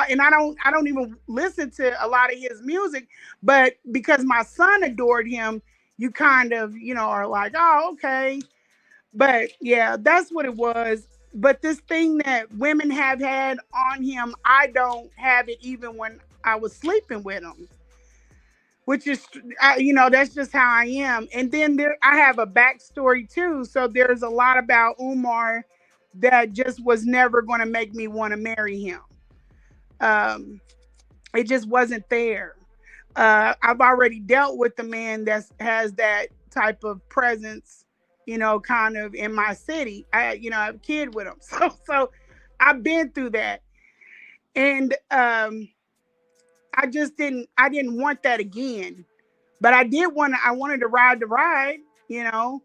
Speaker 10: and I don't even listen to a lot of his music, but because my son adored him, you kind of are like, oh, okay. But yeah, that's what it was. But this thing that women have had on him, I don't have it even when I was sleeping with him, which is, that's just how I am. And then I have a backstory too. So there's a lot about Umar that just was never going to make me want to marry him. Um, it just wasn't there. I've already dealt with the man that has that type of presence, kind of in my city. I have a kid with him, so I've been through that, and I didn't want that again. But I wanted to ride the ride, you know,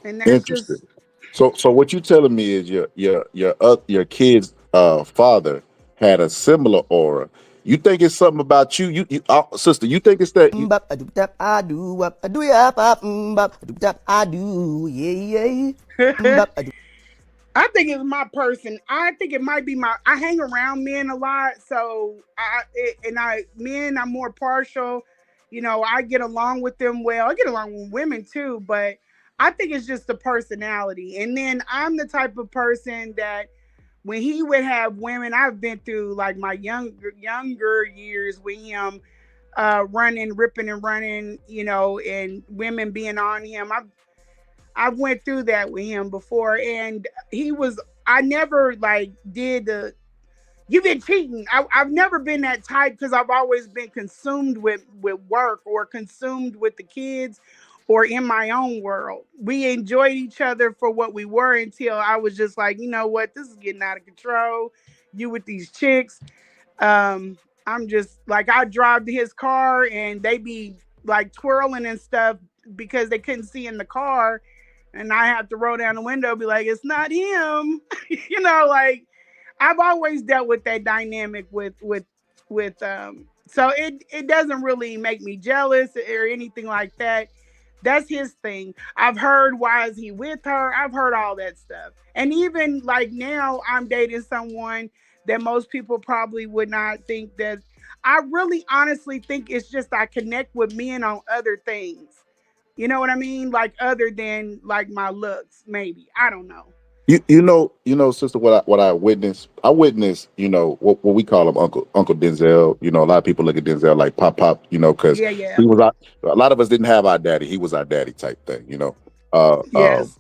Speaker 10: and that's
Speaker 8: Interesting.
Speaker 10: just,
Speaker 8: So what you telling me is your kid's father had a similar aura. You think it's something about you? You sister, you think it's that you
Speaker 11: I do I do ya pop I do yeah yeah
Speaker 10: I think it's my person. I think it might be I hang around men a lot. So men, I'm more partial. I get along with them well. I get along with women too, but I think it's just the personality. And then I'm the type of person that when he would have women, I've been through like my younger years with him, running, ripping and running, and women being on him. I went through that with him before, and I never like did you've been cheating. I've never been that type, because I've always been consumed with work, or consumed with the kids, or in my own world. We enjoyed each other for what we were, until I was just like, you know what, this is getting out of control. You with these chicks. I'm just like, I drive to his car and they be like twirling and stuff because they couldn't see in the car, and I have to roll down the window and be like, it's not him. Like, I've always dealt with that dynamic with so it doesn't really make me jealous or anything like that. That's his thing. I've heard, why is he with her? I've heard all that stuff. And even like now I'm dating someone that most people probably would not think that. I really honestly think it's just I connect with men on other things. You know what I mean? Like, other than like my looks, maybe. I don't know.
Speaker 8: sister, what I witnessed. I witnessed, what we call him Uncle Denzel. A lot of people look at Denzel like pop, because
Speaker 10: Yeah, yeah.
Speaker 8: he was a lot of us didn't have our daddy. He was our daddy type thing. Uh, uh,
Speaker 10: Yes.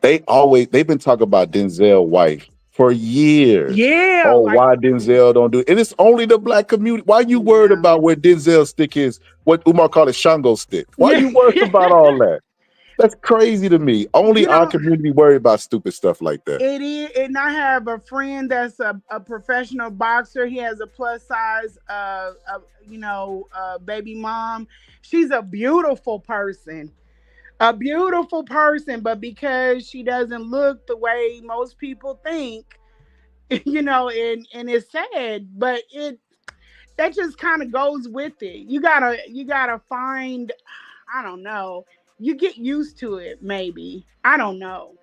Speaker 8: they've been talking about Denzel wife for years.
Speaker 10: Yeah,
Speaker 8: Oh,
Speaker 10: like,
Speaker 8: why Denzel don't do it? And it's only the black community. Why you worried
Speaker 10: yeah.
Speaker 8: about where Denzel stick is? What Umar called a Shango stick. Why
Speaker 10: Yeah.
Speaker 8: you worried about all that? That's crazy to me. Only
Speaker 10: You
Speaker 8: our
Speaker 10: know,
Speaker 8: community worry about stupid stuff like that.
Speaker 10: it is, and I have a friend that's a professional boxer. He has a plus size, baby mom. She's a beautiful person, but because she doesn't look the way most people think, you know, and it's sad, but that just kind of goes with it. You gotta find, I don't know. You get used to it, maybe. I don't know.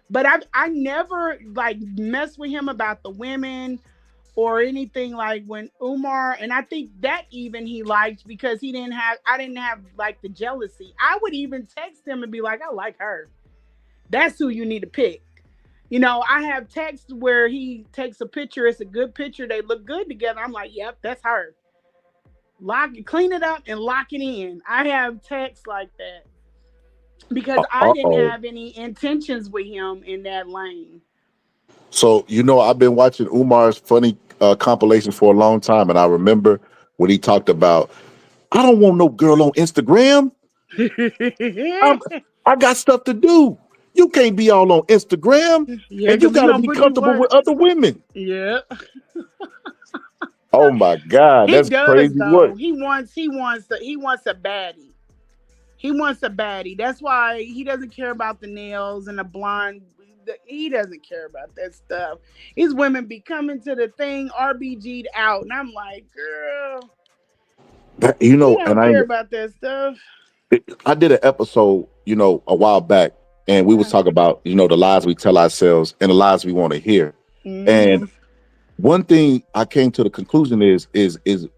Speaker 10: But I never like mess with him about the women or anything like when Umar, and I think that even he liked because I didn't have like the jealousy. I would even text him and be like, I like her. That's who you need to pick. You know, I have texts where he takes a picture, it's a good picture, they look good together. I'm like, yep, that's her. Clean it up and lock it in. I have texts like that because I didn't
Speaker 8: Uh-oh.
Speaker 10: have any intentions with him in that lane.
Speaker 8: So, I've been watching Umar's funny compilations for a long time, and I remember when he talked about, I don't want no girl on Instagram. I'm, I got stuff to do. You can't be all on Instagram,
Speaker 10: Yeah,
Speaker 8: and you
Speaker 10: because he
Speaker 8: got to
Speaker 10: gonna
Speaker 8: be
Speaker 10: put you
Speaker 8: comfortable
Speaker 10: work.
Speaker 8: with other women.
Speaker 10: Yeah.
Speaker 8: Oh my God,
Speaker 10: He
Speaker 8: that's
Speaker 10: does
Speaker 8: crazy work.
Speaker 10: though. He wants a baddie. He wants a baddie. That's why he doesn't care about the nails and the blonde. He doesn't care about that stuff. These women be coming to the thing RBG'd out, and I'm like, girl, he
Speaker 8: And
Speaker 10: don't care about that stuff.
Speaker 8: I did an episode, a while back, and we was talking about, the lies we tell ourselves and the lies we want to hear.
Speaker 10: Mm-hmm.
Speaker 8: And one thing I came to the conclusion is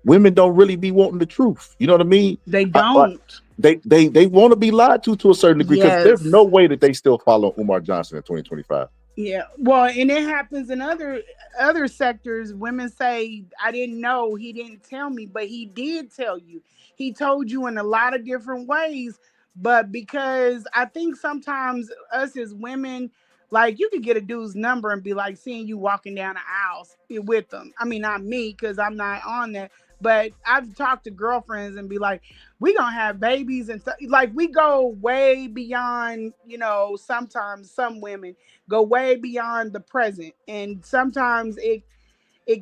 Speaker 8: women don't really be wanting the truth. You know what I mean?
Speaker 10: They don't.
Speaker 8: They want to be lied to a certain degree because there's
Speaker 10: Yes.
Speaker 8: no way that they still follow Umar Johnson in 2025.
Speaker 10: Yeah. Well, and it happens in other sectors. Women say, I didn't know, he didn't tell me, but he did tell you. He told you in a lot of different ways. But because I think sometimes us as women, like you could get a dude's number and be like seeing you walking down the aisle with them. I mean, not me, because I'm not on that. But I've talked to girlfriends and be like, we gonna have babies and stuff. Like we go way beyond, sometimes some women go way beyond the present, and sometimes it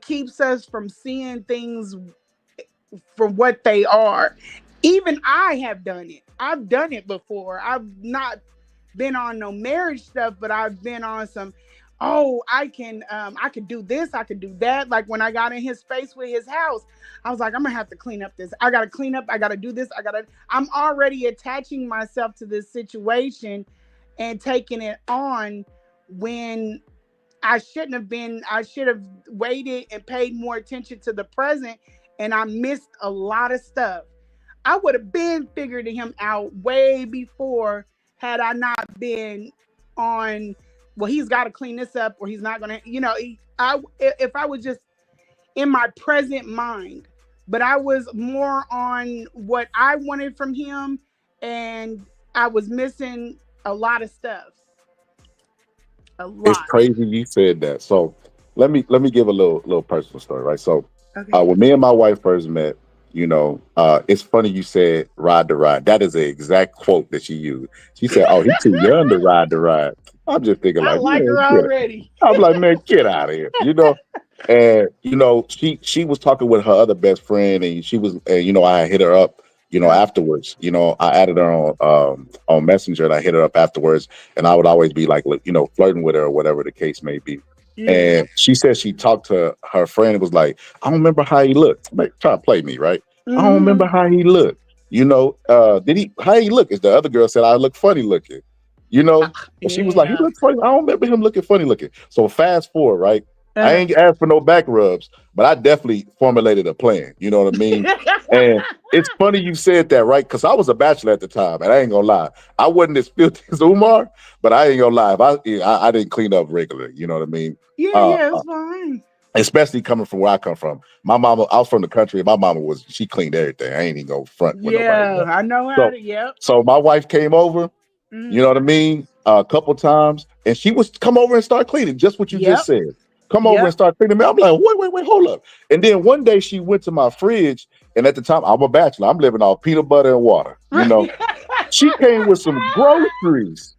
Speaker 10: keeps us from seeing things for what they are. Even I have done it. I've done it before. I've not been on no marriage stuff, but I've been on some, oh, I could do this, I could do that. Like when I got in his space with his house, I was like, I'm gonna have to clean up this. I gotta clean up, I gotta do this, I'm already attaching myself to this situation and taking it on when I should have waited and paid more attention to the present, and I missed a lot of stuff. I would have been figured him out way before had I not been on, well, he's got to clean this up or he's not going to, if I was just in my present mind, but I was more on what I wanted from him, and I was missing a lot of stuff. A
Speaker 8: It's
Speaker 10: lot.
Speaker 8: crazy you said that. So let me give a little personal story, right? So
Speaker 10: Okay.
Speaker 8: when me and my wife first met, it's funny you said ride to ride. That is the exact quote that she used. She said, "Oh, he's too young to ride to ride." I'm just thinking
Speaker 10: I
Speaker 8: like,
Speaker 10: like her
Speaker 8: man,
Speaker 10: already.
Speaker 8: I'm like, man, get out of here. And she was talking with her other best friend, and she was, and I hit her up, afterwards. I added her on Messenger, and I hit her up afterwards, and I would always be like, flirting with her or whatever the case may be.
Speaker 10: Yeah.
Speaker 8: And she said she talked to her friend and was like, I don't remember how he looked. Like, try to play me, right? I don't remember how he looked. How he look? Is the other girl said I look funny looking. And she was like, he
Speaker 10: Yeah.
Speaker 8: looked funny. I don't remember him looking funny looking. So fast forward, right? I
Speaker 10: Uh.
Speaker 8: ain't asked for no back rubs, but I definitely formulated a plan. You know what I mean? And it's funny you said that, right? Because I was a bachelor at the time, and I ain't gonna lie, I wasn't as filthy as Umar, but I ain't gonna lie, if I didn't clean up regularly. You know what I mean?
Speaker 10: Yeah, it's fine.
Speaker 8: Especially coming from where I come from. My mama, I was from the country. And my mama she cleaned everything. I ain't even go front with nobody.
Speaker 10: Yeah, I know how
Speaker 8: So,
Speaker 10: to. Yep.
Speaker 8: so my wife came over. You know what I mean? A couple times, and she was come over and start cleaning. Just what you just said. Come over and start cleaning me. I'm like, wait, hold up. And then one day she went to my fridge, and at the time I'm a bachelor. I'm living off peanut butter and water. She came with some groceries.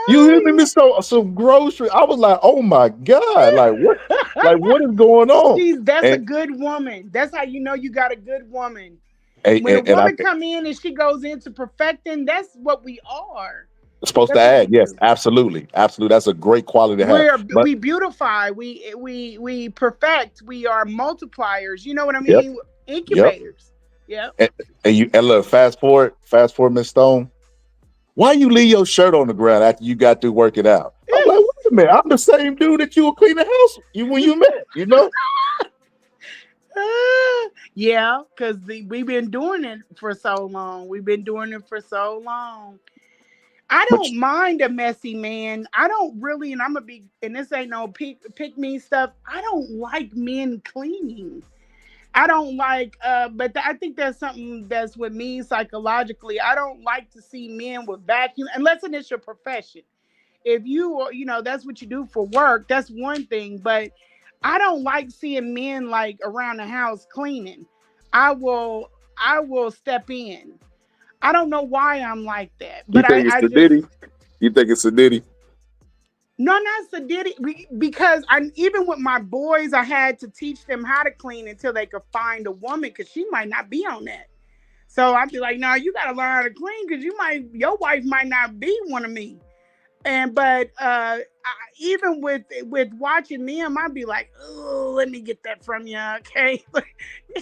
Speaker 8: You hear me? Some groceries. I was like, oh my God, like what? Like what is going on?
Speaker 10: That's a good woman. That's how you know you got a good woman.
Speaker 8: And
Speaker 10: When a woman
Speaker 8: I,
Speaker 10: come in and she goes into perfecting, that's what we are.
Speaker 8: It's supposed to
Speaker 10: That's what we
Speaker 8: add. Yes,
Speaker 10: do.
Speaker 8: absolutely, absolutely. That's a great quality to have. But
Speaker 10: We beautify, we perfect, we are multipliers. You know what I
Speaker 8: yep,
Speaker 10: mean?
Speaker 8: yep.
Speaker 10: Incubators. Yep.
Speaker 8: And you and look, fast forward, Miss Stone. Why you leave your shirt on the ground after you got through working out? I'm like, wait a minute, I'm the same dude that you were cleaning the house when you met, you know?
Speaker 10: Yeah, because we've been doing it for so long. We've been doing it for so long. I
Speaker 8: But
Speaker 10: don't mind a messy man. I don't really, and I'm gonna be, and this ain't no pick me stuff. I don't like men cleaning. I don't like, but I think that's something that's with me psychologically. I don't like to see men with vacuum unless it's your profession. If you are, that's what you do for work, that's one thing. But I don't like seeing men like around the house cleaning. I will, I will step in. I don't know why I'm like that,
Speaker 8: you
Speaker 10: but
Speaker 8: think it's
Speaker 10: I
Speaker 8: the
Speaker 10: just
Speaker 8: Diddy? You think it's the Diddy?
Speaker 10: no, not sadity. Because I even with my boys, I had to teach them how to clean until they could find a woman because she might not be on that. So I'd be like, no, you got to learn how to clean because your wife might not be one of me. And but even with watching them, I'd be like, oh, let me get that from you, okay?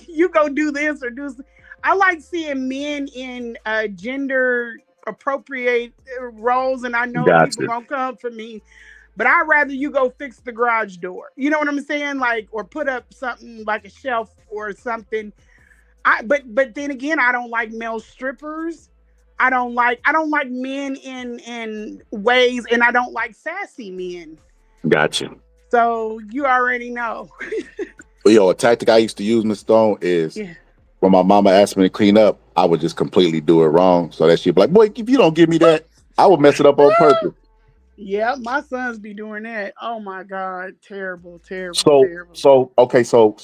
Speaker 10: You go do this or do. I like seeing men in gender appropriate roles, and I know people
Speaker 8: Gotcha.
Speaker 10: gonna come for me, but I'd rather you go fix the garage door. You know what I'm saying? Like, or put up something like a shelf or something. But then again, I don't like male strippers. I don't like men in ways, and I don't like sassy men.
Speaker 8: Gotcha.
Speaker 10: So you already know.
Speaker 8: But yo, a tactic I used to use, Miss Stone, is
Speaker 10: Yeah.
Speaker 8: when my mama asked me to clean up, I would just completely do it wrong. So that she'd be like, boy, if you don't give me that, I would mess it up on purpose.
Speaker 10: Yeah, my sons be doing that. Oh my God, terrible, terrible,
Speaker 8: So
Speaker 10: terrible.
Speaker 8: so okay, so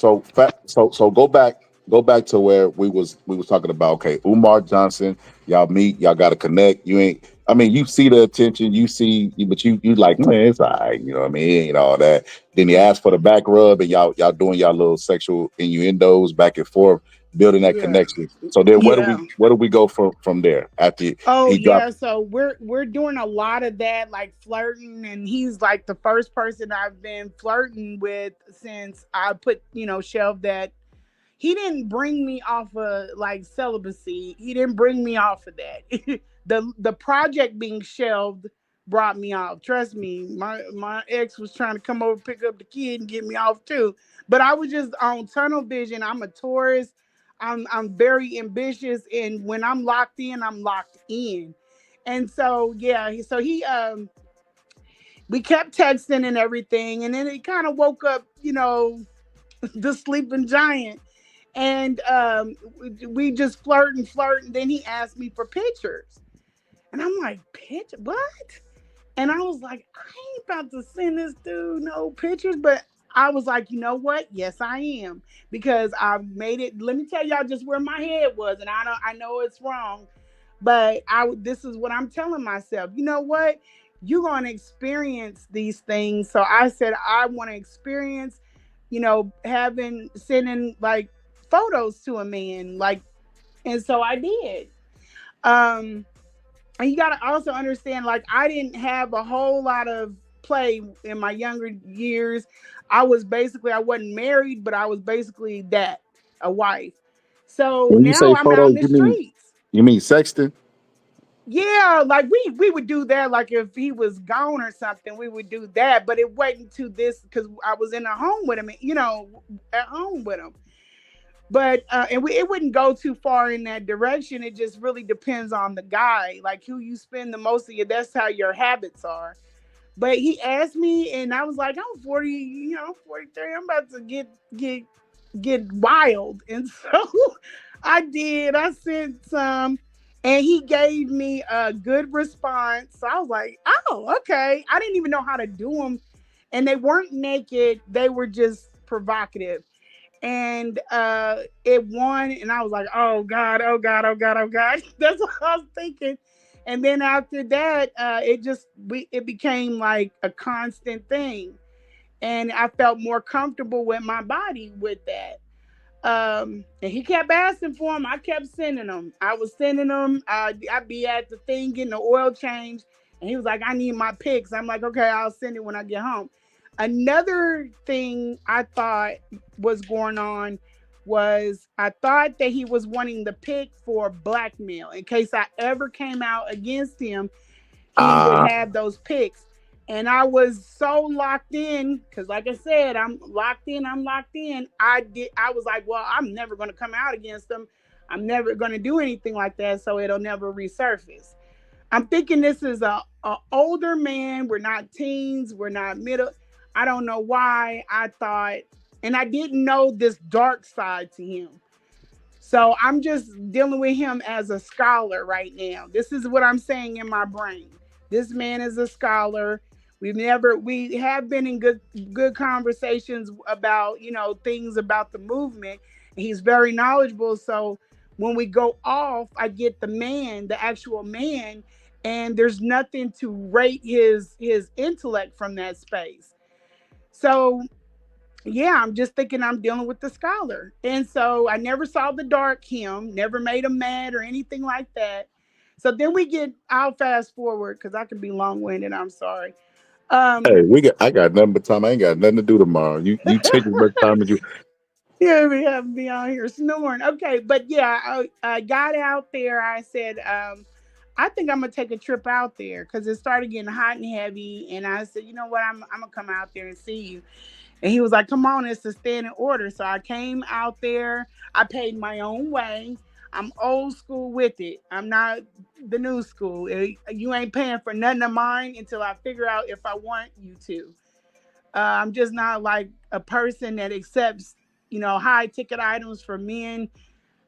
Speaker 8: go back to where we was talking about. Okay, Umar Johnson, y'all meet, y'all got to connect. You ain't. I mean, you see the attention, but you like, man, it's all right. You know what I mean? And all that. Then he
Speaker 10: Yeah,
Speaker 8: asked for the back rub, and y'all doing y'all little sexual innuendos back and forth, building that
Speaker 10: yeah,
Speaker 8: connection. So then
Speaker 10: yeah.
Speaker 8: where do we go from there after
Speaker 10: Oh
Speaker 8: he dropped?
Speaker 10: yeah, so we're doing a lot of that, like flirting, and he's like the first person I've been flirting with since I put, shelved that. He didn't bring me off of like celibacy. He didn't bring me off of that. The project being shelved brought me off. Trust me, my ex was trying to come over, pick up the kid, and get me off too. But I was just on tunnel vision. I'm a Taurus. I'm very ambitious, and when I'm locked in, I'm locked in. And so yeah, so he we kept texting and everything, and then it kind of woke up, the sleeping giant, and we just flirt, and then he asked me for pictures, and I'm like, picture what? And I was like, I ain't about to send this dude no pictures, but I was like, you know what? Yes, I am, because I made it. Let me tell y'all just where my head was, and I know it's wrong, but this is what I'm telling myself. You know what? You're going to experience these things. So I said I want to experience, having sending like photos to a man, like, and so I did. Um, and you got to also understand, like, I didn't have a whole lot of play in my younger years. I wasn't married, but I was basically that, a wife. So
Speaker 8: When you
Speaker 10: now
Speaker 8: say
Speaker 10: I'm out in
Speaker 8: photos,
Speaker 10: the streets.
Speaker 8: you mean sexting?
Speaker 10: Yeah, like we would do that. Like if he was gone or something, we would do that. But it wasn't to this because I was in a home with him, at home with him. But it wouldn't go too far in that direction. It just really depends on the guy, like who you spend the most of your. That's how your habits are. But he asked me, and I was like, I'm 40, 43. I'm about to get wild, and so I did. I sent some, and he gave me a good response. So I was like, oh, okay. I didn't even know how to do them, and they weren't naked. They were just provocative, and it won, and I was like, oh God, oh God, oh God, oh God. That's what I was thinking. And then after that, it became like a constant thing, and I felt more comfortable with my body with that. And he kept asking for them. I kept sending them. I was sending them. I'd be at the thing getting the oil change, And he was like, I need my pics. I'm like, okay, I'll send it when I get home. Another thing I thought was going on was I thought that he was wanting the pic for blackmail. In case I ever came out against him, he would have those pics. And I was so locked in, because like I said, I'm locked in. I was like, well, I'm never going to come out against him. I'm never going to do anything like that, so it'll never resurface. I'm thinking this is a older man. We're not teens. We're not middle. I don't know why I thought, and I didn't know this dark side to him. So I'm just dealing with him as a scholar right now. This is what I'm saying in my brain. This man is a scholar. We have been in good conversations about, things about the movement. He's very knowledgeable. So when we go off, I get the actual man, and there's nothing to rate his intellect from that space. So yeah, I'm just thinking I'm dealing with the scholar. And so I never saw the dark him, never made him mad or anything like that. So then I'll fast forward because I can be long winded. I'm sorry.
Speaker 8: Hey, I got nothing but time. I ain't got nothing to do tomorrow. You take as much time as you.
Speaker 10: Yeah, we have me out here snoring. Okay, but yeah, I got out there. I said, I think I'm gonna take a trip out there because it started getting hot and heavy. And I said, you know what, I'm gonna come out there and see you. And he was like, come on, it's a standing order. So I came out there. I paid my own way. I'm old school with it. I'm not the new school. You ain't paying for nothing of mine until I figure out if I want you to. I'm just not like a person that accepts, high ticket items for men.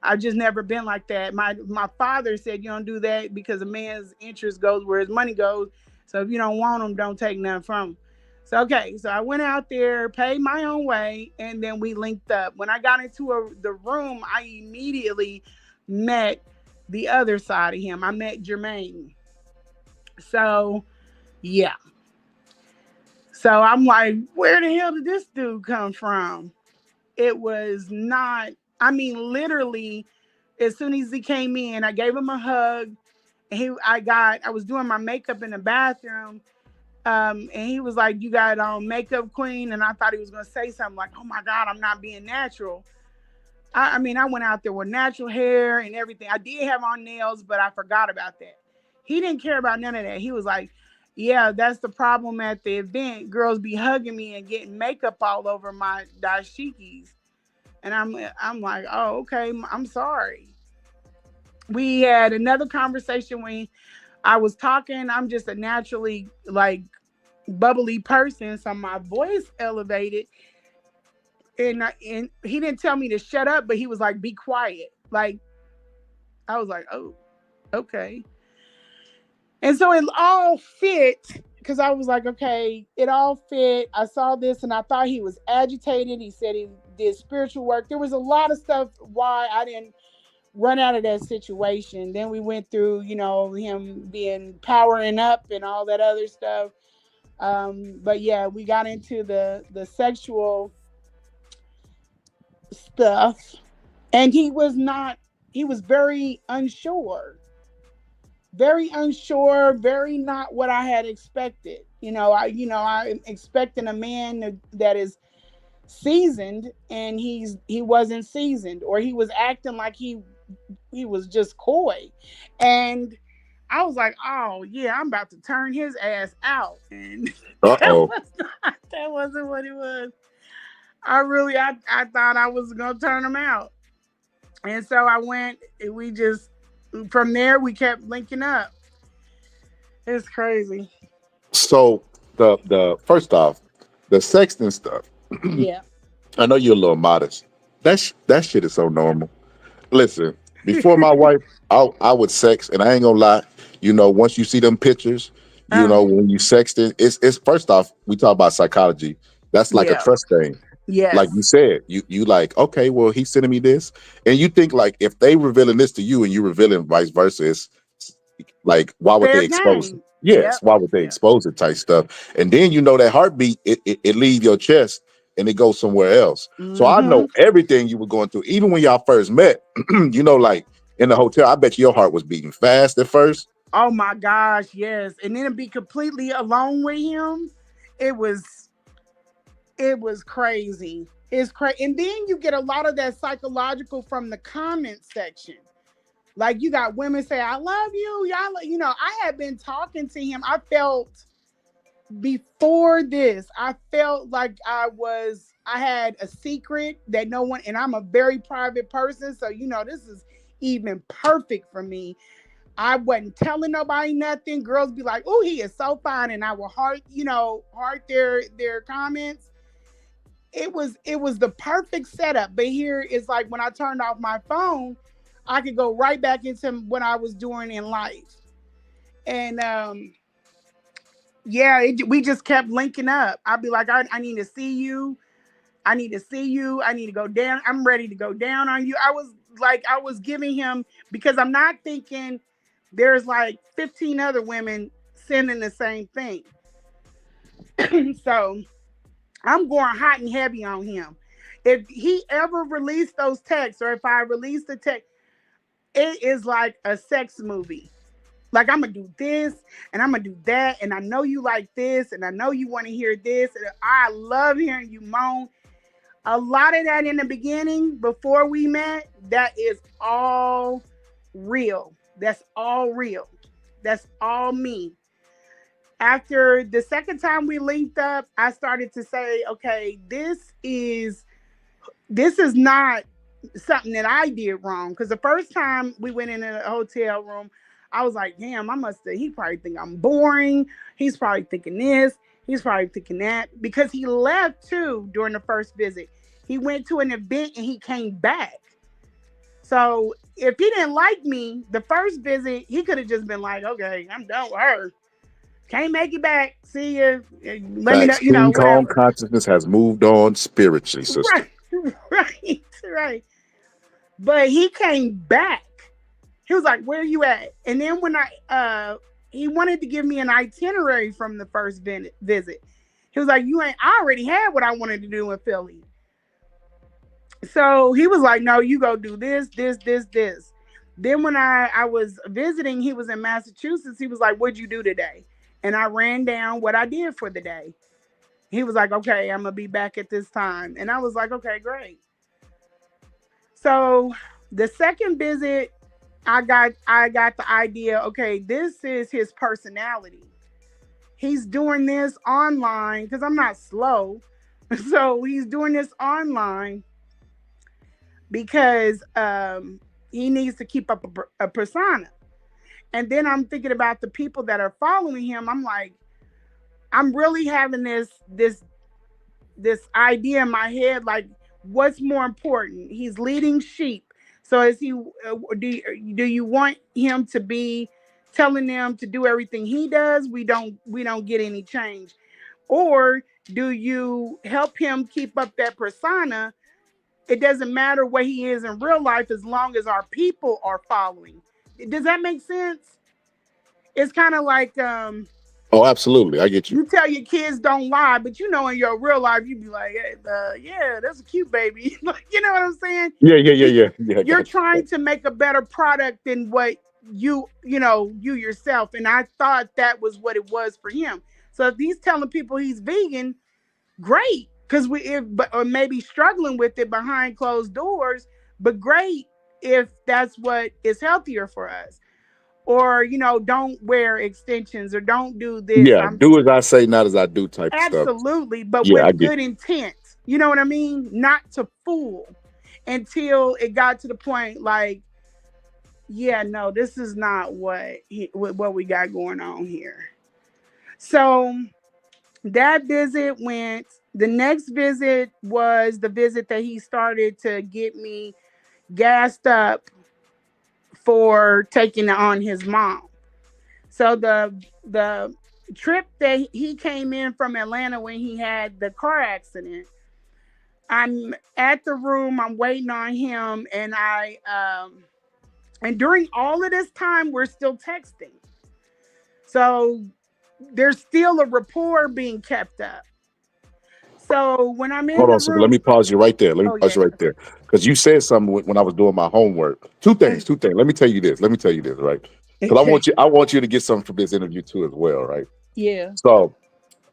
Speaker 10: I've just never been like that. My father said you don't do that because a man's interest goes where his money goes. So if you don't want them, don't take nothing from them. So okay, so I went out there, paid my own way, and then we linked up. When I got into the room, I immediately met the other side of him. I met Jermaine. So yeah. So I'm like, where the hell did this dude come from? It was not, literally, as soon as he came in, I gave him a hug. And I was doing my makeup in the bathroom. And he was like, you got on makeup, queen. And I thought he was going to say something like, oh my God, I'm not being natural. I went out there with natural hair and everything. I did have on nails, but I forgot about that. He didn't care about none of that. He was like, yeah, that's the problem at the event. Girls be hugging me and getting makeup all over my dashikis. And I'm like, oh, okay, I'm sorry. We had another conversation when I was talking. I'm just a naturally like bubbly person, so my voice elevated. And he didn't tell me to shut up, but he was like, be quiet. Like, I was like, oh, okay. And so it all fit because I was like, okay, it all fit. I saw this and I thought he was agitated. He said he did spiritual work. There was a lot of stuff why I didn't run out of that situation. Then we went through, him being powering up and all that other stuff. But yeah, we got into the sexual stuff, and he was very unsure, very not what I had expected. I'm expecting a man that is seasoned, and he wasn't seasoned, or he was acting like he was just coy. And I was like, oh yeah, I'm about to turn his ass out. And that wasn't what it was. I thought I was gonna turn him out. And so I went, and from there we kept linking up. It's crazy.
Speaker 8: So the first off, the sexting stuff.
Speaker 10: Yeah.
Speaker 8: I know you're a little modest. That shit is so normal. Listen, before my wife, I would sex, and I ain't gonna lie. Once you see them pictures, when you sexting, it's first off, we talk about psychology. That's like a trust thing.
Speaker 10: Yes.
Speaker 8: Like you said, you like, okay, well, he's sending me this, and you think like if they revealing this to you and you revealing vice versa, it's like why would they expose it? Yes, why would they expose it type stuff? And then that heartbeat, it leave your chest and it goes somewhere else.
Speaker 10: Mm-hmm.
Speaker 8: So I know everything you were going through, even when y'all first met. Like in the hotel, I bet your heart was beating fast at first.
Speaker 10: Oh my gosh, yes. And then to be completely alone with him, it was crazy. It's crazy. And then you get a lot of that psychological from the comment section. Like you got women say, I love you. Y'all, I had been talking to him. I felt before this, I felt like I had a secret that no one, and I'm a very private person. So, this is even perfect for me. I wasn't telling nobody nothing. Girls be like, "Oh, he is so fine," and I will heart their comments. It was the perfect setup. But here it's like when I turned off my phone, I could go right back into what I was doing in life. And we just kept linking up. I'd be like, I need to see you. I need to see you. I need to go down. I'm ready to go down on you. I was giving him, because I'm not thinking there's like 15 other women sending the same thing. So I'm going hot and heavy on him. If he ever released those texts, or if I release the text, it is like a sex movie. Like, I'm going to do this and I'm going to do that. And I know you like this. And I know you want to hear this. And I love hearing you moan. A lot of that in the beginning, before we met, that is all real. That's all real. That's all me. After the second time we linked up, I started to say, okay, this is not something that I did wrong. Because the first time we went in a hotel room, I was like, damn, he probably think I'm boring. He's probably thinking this. He's probably thinking that. Because he left too during the first visit. He went to an event and he came back. So if he didn't like me the first visit, he could have just been like, okay, I'm done with her. Can't make it back. See you. Let me know,
Speaker 8: King Kong
Speaker 10: whatever.
Speaker 8: consciousness has moved on spiritually, sister.
Speaker 10: Right. But he came back. He was like, where are you at? And then when he wanted to give me an itinerary from the first visit. He was like, I already had what I wanted to do in Philly. So he was like, no, you go do this. Then when I was visiting, he was in Massachusetts. He was like, what'd you do today? And I ran down what I did for the day. He was like, okay, I'm going to be back at this time. And I was like, okay, great. So the second visit, I got the idea, okay, this is his personality. He's doing this online because I'm not slow. So he's doing this online because he needs to keep up a persona. And then I'm thinking about the people that are following him. I'm like, I'm really having this idea in my head, like, what's more important? He's leading sheep. So is he? Do you want him to be telling them to do everything he does? We don't get any change. Or do you help him keep up that persona? It doesn't matter what he is in real life as long as our people are following. Does that make sense? It's kind of like
Speaker 8: oh, absolutely, I get you.
Speaker 10: You tell your kids don't lie, but in your real life you be like, hey, yeah, that's a cute baby. Like, you know what I'm saying?
Speaker 8: Yeah.
Speaker 10: You're trying to make a better product than what you yourself. And I thought that was what it was for him. So if he's telling people he's vegan, great, because or maybe struggling with it behind closed doors, but great if that's what is healthier for us. Or, don't wear extensions or don't do this.
Speaker 8: Yeah, do as I say, not as I do type stuff.
Speaker 10: Absolutely, but with good intent. You know what I mean? Not to fool, until it got to the point like, yeah, no, this is not what we got going on here. So that visit went. The next visit was the visit that he started to get me gassed up for taking on his mom. So the trip that he came in from Atlanta when he had the car accident, I'm at the room, I'm waiting on him, and and during all of this time, we're still texting. So there's still a rapport being kept up. So when I'm in
Speaker 8: Hold on,
Speaker 10: the room,
Speaker 8: let me pause you right there. Because you said something when I was doing my homework. Two things. Let me tell you this. Right? because I want you to get something from this interview too as well, right?
Speaker 10: Yeah.
Speaker 8: So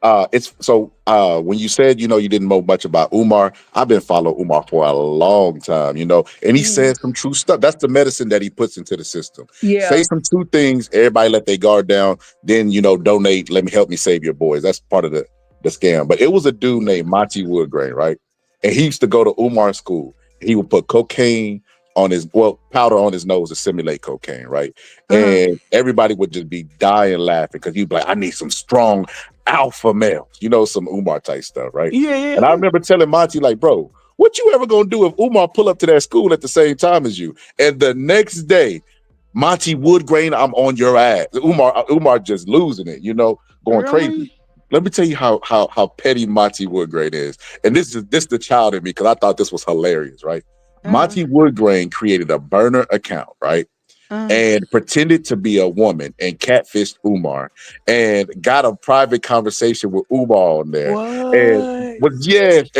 Speaker 8: when you said you didn't know much about Umar, I've been following Umar for a long time, and he says some true stuff. That's the medicine that he puts into the system. Say
Speaker 10: Yeah.
Speaker 8: some true things, everybody let their guard down, then donate, help me save your boys. That's part of the scam. But it was a dude named Monty Woodgrain, right? And he used to go to Umar's school. He would put cocaine on powder on his nose to simulate cocaine, right? And everybody would just be dying laughing because he'd be like, I need some strong alpha males, some Umar type stuff, right?
Speaker 10: Yeah.
Speaker 8: And I remember telling Monty, like, bro, what you ever gonna do if Umar pull up to that school at the same time as you? And the next day, Monty Woodgrain, I'm on your ass. Umar just losing it, going crazy. Let me tell you how petty Monty Woodgrain is. And this the child in me, because I thought this was hilarious, right? Monty Woodgrain created a burner account, right? And pretended to be a woman and catfished Umar and got a private conversation with Umar on there.
Speaker 10: What?
Speaker 8: And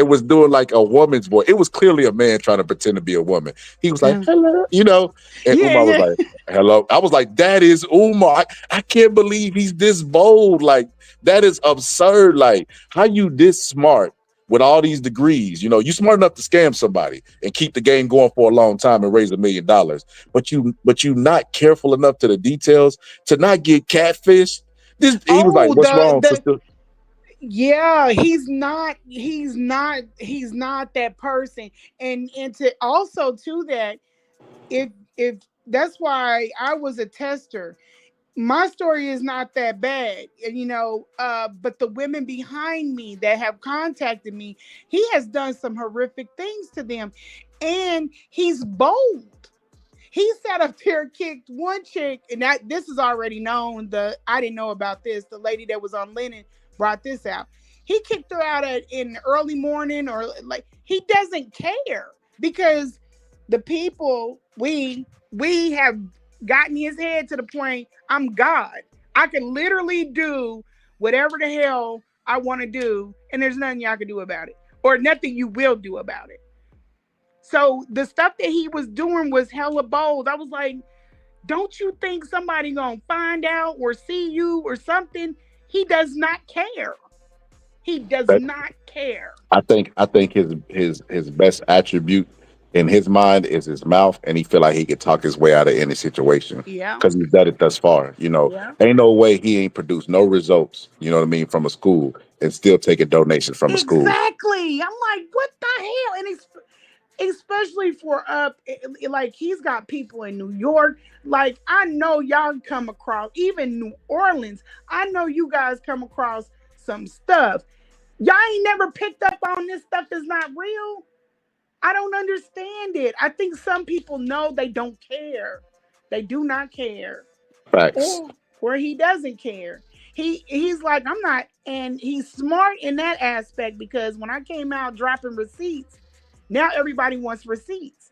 Speaker 8: was doing like a woman's voice. It was clearly a man trying to pretend to be a woman. He was like, hello, and Umar was like, hello. I was like, that is Umar. I can't believe he's this bold. Like, that is absurd. Like, how you this smart with all these degrees? You smart enough to scam somebody and keep the game going for a long time and raise $1 million. But you not careful enough to the details to not get catfished. He was like, what's wrong, sister?
Speaker 10: Yeah, he's not that person. And to also to that, if that's why I was a tester. My story is not that bad, but the women behind me that have contacted me, he has done some horrific things to them. And he's bold. He sat up there, kicked one chick, and this is already known. I didn't know about this. The lady that was on Lennon brought this out. He kicked her out in the early morning, or like, he doesn't care, because the people, we have gotten his head to the point, I'm God. I can literally do whatever the hell I want to do, and there's nothing y'all can do about it, or nothing you will do about it. So the stuff that he was doing was hella bold. I was like, don't you think somebody gonna find out or see you or something? He does not care. He does not care.
Speaker 8: I think his best attribute in his mind is his mouth, and he feel like he could talk his way out of any situation.
Speaker 10: Yeah.
Speaker 8: Because he's done it thus far. Ain't no way he ain't produced no results, from a school, and still taking donations from a school.
Speaker 10: Exactly. I'm like, what the hell? And especially for like, he's got people in New York. Like, I know y'all come across, even New Orleans, I know you guys come across some stuff. Y'all ain't never picked up on this stuff is not real. I don't understand it. I think some people know, they don't care. They do not care.
Speaker 8: Facts.
Speaker 10: Or he doesn't care. He's like, I'm not, and he's smart in that aspect, because when I came out dropping receipts, now everybody wants receipts.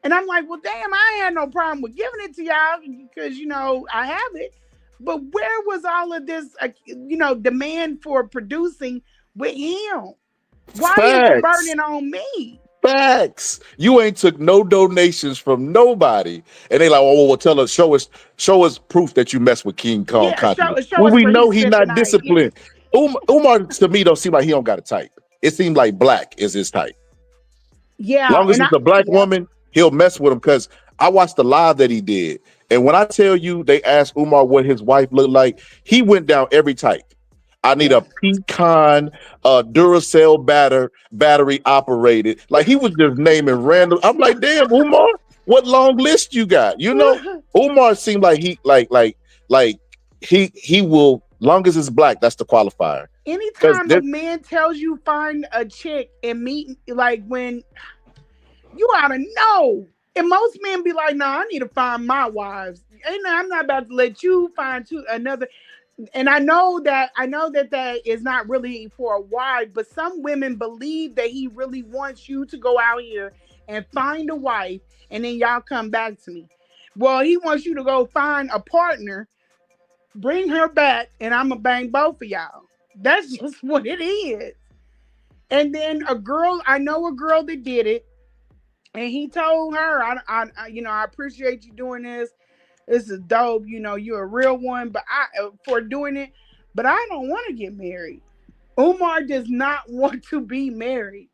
Speaker 10: And I'm like, well, damn, I ain't had no problem with giving it to y'all, because, I have it. But where was all of this, demand for producing with him? Why is it burning on me?
Speaker 8: Facts. You ain't took no donations from nobody, and they like, oh, well, tell us, show us proof that you mess with King Kong content. Well, we know he's not disciplined. Umar to me don't seem like he don't got a type. It seems like black is his type.
Speaker 10: Yeah.
Speaker 8: Long as it's a black woman, he'll mess with him. Because I watched the live that he did, and when I tell you, they asked Umar what his wife looked like, he went down every type. I need a pecan, Duracell battery operated. Like, he was just naming random. I'm like, damn, Umar, what long list you got? Umar seemed like he he will, long as it's black, that's the qualifier.
Speaker 10: Anytime a man tells you find a chick and meet, like, when you ought to know. And most men be like, nah, I need to find my wives. And I'm not about to let you find another. And I know that is not really for a wife, but some women believe that he really wants you to go out here and find a wife, and then y'all come back to me. Well, he wants you to go find a partner, bring her back, and I'm gonna bang both of y'all. That's just what it is. And then I know a girl that did it, and he told her, I appreciate you doing this. This is dope. You know, you're a real one, but for doing it, but I don't want to get married. Umar does not want to be married.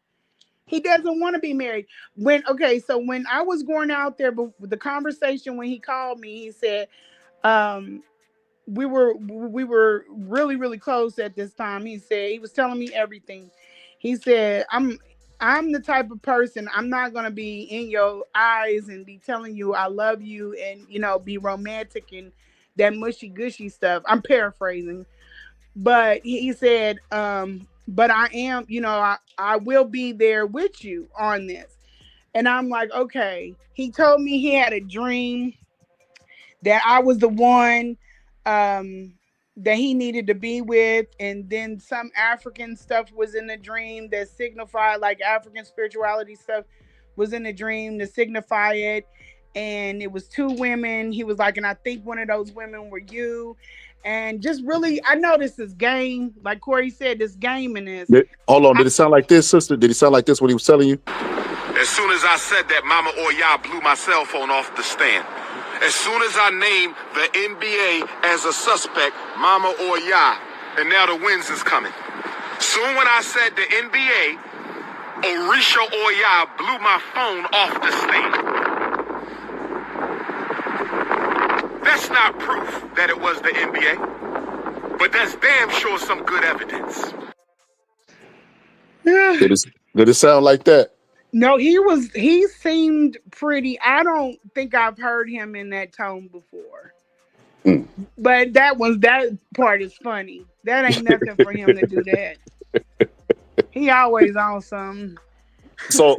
Speaker 10: He doesn't want to be married. So when I was going out there, but the conversation when he called me, he said, um, we were really, really close at this time. He said he was telling me everything. He said, I'm the type of person, I'm not gonna be in your eyes and be telling you I love you and be romantic and that mushy gushy stuff. I'm paraphrasing. But he said, but I am, I will be there with you on this. And I'm like, okay. He told me he had a dream that I was the one that he needed to be with. And then some African stuff was in the dream that signified, like African spirituality stuff was in the dream to signify it. And it was 2 women. He was like, and I think one of those women were you. And just really, I know this is game. Like Corey said, this game in this.
Speaker 8: Hold on. Did it sound like this, sister? Did it sound like this when he was telling you?
Speaker 9: As soon as I said that, Mama Oya blew my cell phone off the stand. As soon as I named the NBA as a suspect, Mama Oya, and now the wins is coming. Soon when I said the NBA, Orisha Oya blew my phone off the stand. That's not proof that it was the NBA, but that's damn sure some good evidence.
Speaker 8: Did it sound like that?
Speaker 10: No, he seemed pretty. I don't think I've heard him in that tone before. But that part is funny. That ain't nothing for him to do that. He always on something.
Speaker 8: So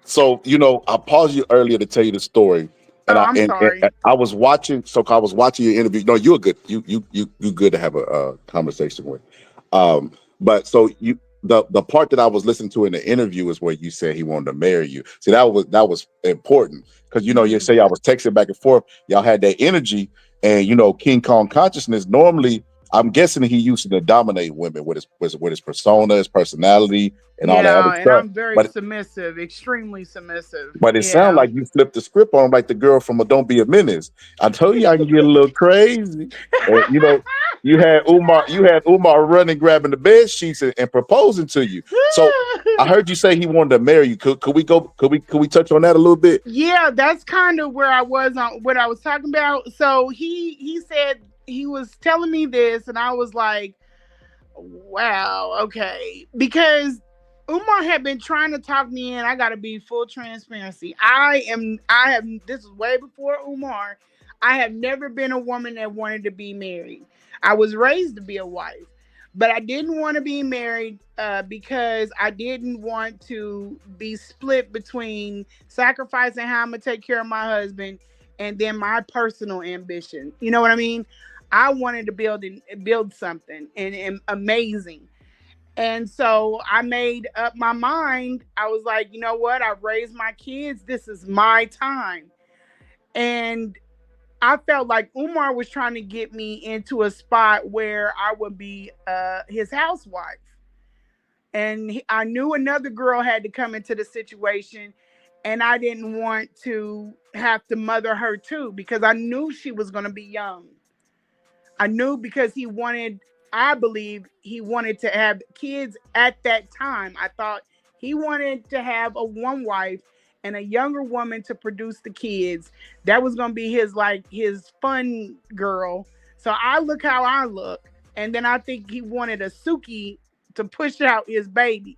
Speaker 8: I paused you earlier to tell you the story. And
Speaker 10: I'm sorry.
Speaker 8: And I was watching your interview. No, you're good. You good to have a conversation with. But so the part that I was listening to in the interview is where you said he wanted to marry you. See, that was important because you say y'all was texting back and forth. Y'all had that energy, and King Kong consciousness. Normally, I'm guessing he used to dominate women with his persona, his personality, and all that other stuff.
Speaker 10: And I'm very submissive, extremely submissive.
Speaker 8: But it sounds like you flipped the script on him, like the girl from Don't Be a Menace. I told you I can get a little crazy. And, you had Umar running, grabbing the bed sheets and proposing to you. So I heard you say he wanted to marry you. Could we touch on that a little bit?
Speaker 10: Yeah, that's kind of where I was on what I was talking about. So he said he was telling me this, and I was like, wow, okay. Because Umar had been trying to talk me in. I gotta be full transparency. This is way before Umar. I have never been a woman that wanted to be married. I was raised to be a wife, but I didn't want to be married because I didn't want to be split between sacrificing how I'm gonna take care of my husband and then my personal ambition. You know what I mean? I wanted to build something and amazing. And so I made up my mind. I was like, you know what? I've raised my kids. This is my time. And I felt like Umar was trying to get me into a spot where I would be his housewife. And I knew another girl had to come into the situation, and I didn't want to have to mother her too, because I knew she was going to be young. I knew because I believe he wanted to have kids at that time. I thought he wanted to have one wife and a younger woman to produce the kids. That was going to be his fun girl. So I look how I look. And then I think he wanted a Suki to push out his babies.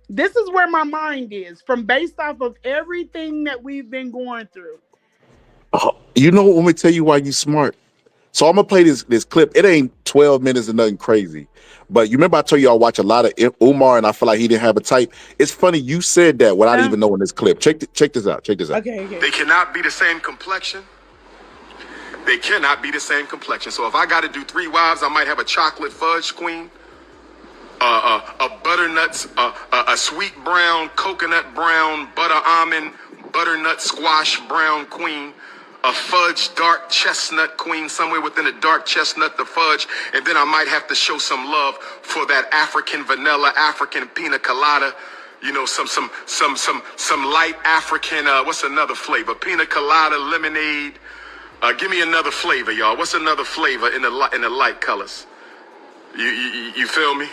Speaker 10: This is where my mind is based off of everything that we've been going through.
Speaker 8: Let me tell you why you smart. So I'm gonna play this clip. It ain't 12 minutes or nothing crazy, but you remember I told you I watch a lot of Umar, and I feel like he didn't have a type. It's funny you said that without even knowing this clip. Check this out.
Speaker 10: Okay.
Speaker 9: They cannot be the same complexion. They cannot be the same complexion. So if I got to do 3 wives, I might have a chocolate fudge queen, a butternut, a sweet brown, coconut brown, butter almond, butternut squash brown queen, a fudge dark chestnut queen, somewhere within a dark chestnut, the fudge, and then I might have to show some love for that African vanilla, African pina colada, some light African, what's another flavor? Pina colada, lemonade, Give me another flavor, y'all. What's another flavor in the light colors? You feel me?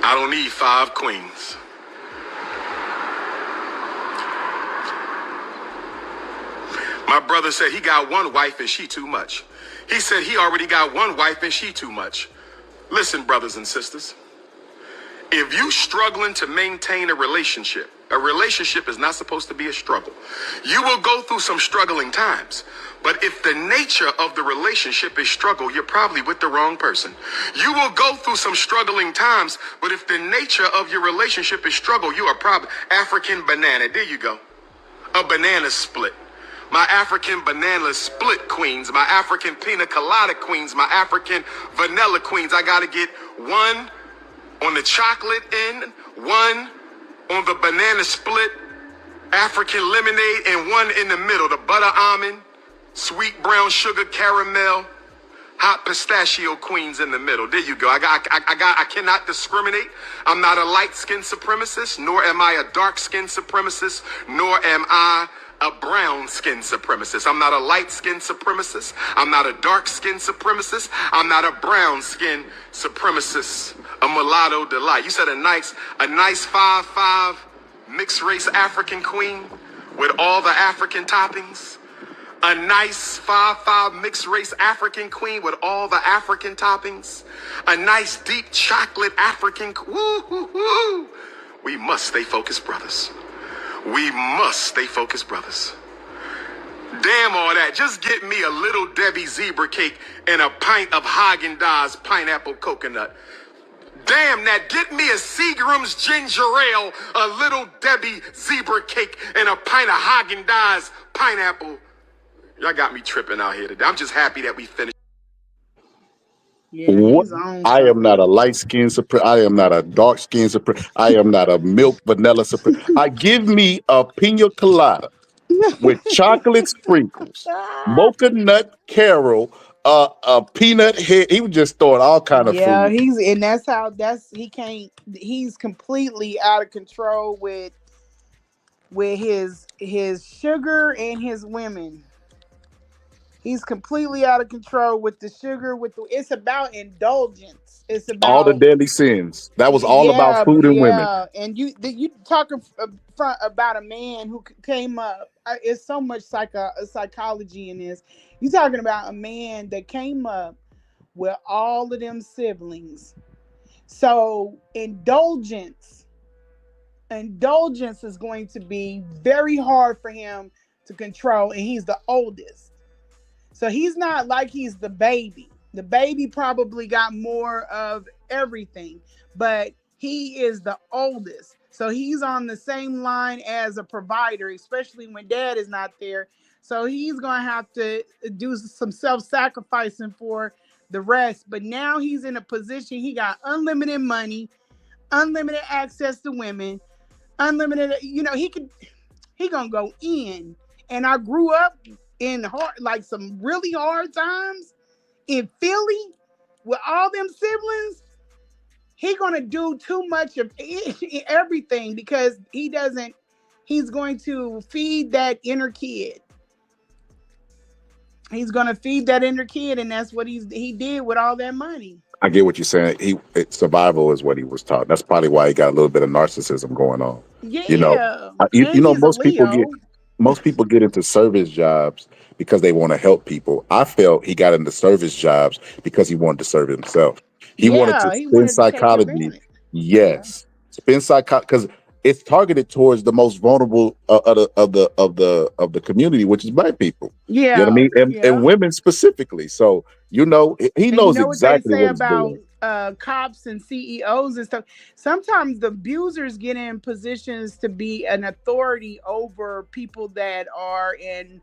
Speaker 9: I don't need 5 queens. My brother said he got 1 wife and she too much. He said he already got 1 wife and she too much. Listen, brothers and sisters, if you struggling to maintain a relationship is not supposed to be a struggle. You will go through some struggling times. But if the nature of the relationship is struggle, you're probably with the wrong person. You will go through some struggling times, but if the nature of your relationship is struggle, you are probably African banana. There you go. A banana split. My African banana split queens, my African pina colada queens, my African vanilla queens. I got to get 1 on the chocolate end, 1 on the banana split, African lemonade, and 1 in the middle, the butter almond, sweet brown sugar caramel, hot pistachio queens in the middle. There you go. I cannot discriminate. I'm not a light-skinned supremacist, nor am I a dark-skinned supremacist, nor am I a brown-skinned supremacist. I'm not a light-skinned supremacist. I'm not a dark-skinned supremacist. I'm not a brown-skinned supremacist. A mulatto delight. You said a nice 5'5" mixed-race African queen with all the African toppings. A nice 5'5" mixed-race African queen with all the African toppings. A nice deep chocolate African. Woo, woo, woo. We must stay focused, brothers. We must stay focused, brothers. Damn all that. Just get me a little Debbie zebra cake and a pint of Haagen-Dazs pineapple coconut. Damn that. Get me a Seagram's ginger ale, a little Debbie zebra cake, and a pint of Haagen-Dazs pineapple. Y'all got me tripping out here today. I'm just happy that we finished.
Speaker 10: Yeah, he's on.
Speaker 8: I am not a light-skinned supreme. I am not a dark-skinned supreme. I am not a milk vanilla supreme. I give me a pina colada with chocolate sprinkles, mocha nut caramel, a peanut head. He was just throwing all kind of
Speaker 10: Yeah,
Speaker 8: food.
Speaker 10: he's completely out of control with his sugar and his women. He's completely out of control with the sugar. It's about indulgence. It's
Speaker 8: All the
Speaker 10: about
Speaker 8: deadly sins. That was all about
Speaker 10: yeah,
Speaker 8: food and women.
Speaker 10: yeah. And you talking about a man who came up. It's so much psychology in this. You talking about a man that came up with all of them siblings. So indulgence is going to be very hard for him to control, and he's the oldest. So he's not like he's the baby. The baby probably got more of everything, but he is the oldest. So he's on the same line as a provider, especially when dad is not there. So he's going to have to do some self-sacrificing for the rest. But now he's in a position, he got unlimited money, unlimited access to women, unlimited, he gonna go in. And I grew up in some really hard times in Philly with all them siblings. He gonna do too much of everything because he's going to feed that inner kid. He's gonna feed that inner kid, and that's what he did with all that money.
Speaker 8: I get what you're saying. Survival is what he was taught. That's probably why he got a little bit of narcissism going on.
Speaker 10: Yeah,
Speaker 8: Most people get into service jobs because they want to help people. I felt he got into service jobs because he wanted to serve himself. He wanted to spend psychology. Yes, spend psychology because it's targeted towards the most vulnerable of the community, which is Black people.
Speaker 10: Yeah,
Speaker 8: you know what I mean, and women specifically. So he knows exactly what he's doing.
Speaker 10: Cops and CEOs and stuff. Sometimes the abusers get in positions to be an authority over people that are in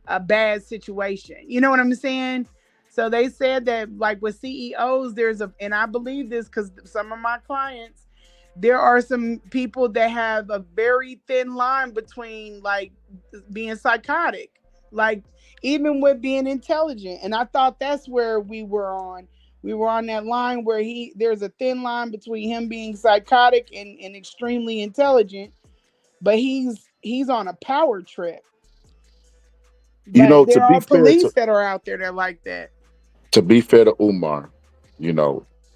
Speaker 10: a bad situation. You know what I'm saying? So they said that, like with CEOs, and I believe this because some of my clients, there are some people that have a very thin line between like being psychotic, like even with being intelligent. And I thought that's where we were on. We were on that line where there's a thin line between him being psychotic and extremely intelligent, but he's on a power trip. But
Speaker 8: To
Speaker 10: there
Speaker 8: be
Speaker 10: are
Speaker 8: fair
Speaker 10: police that are out there that like that.
Speaker 8: to Umar,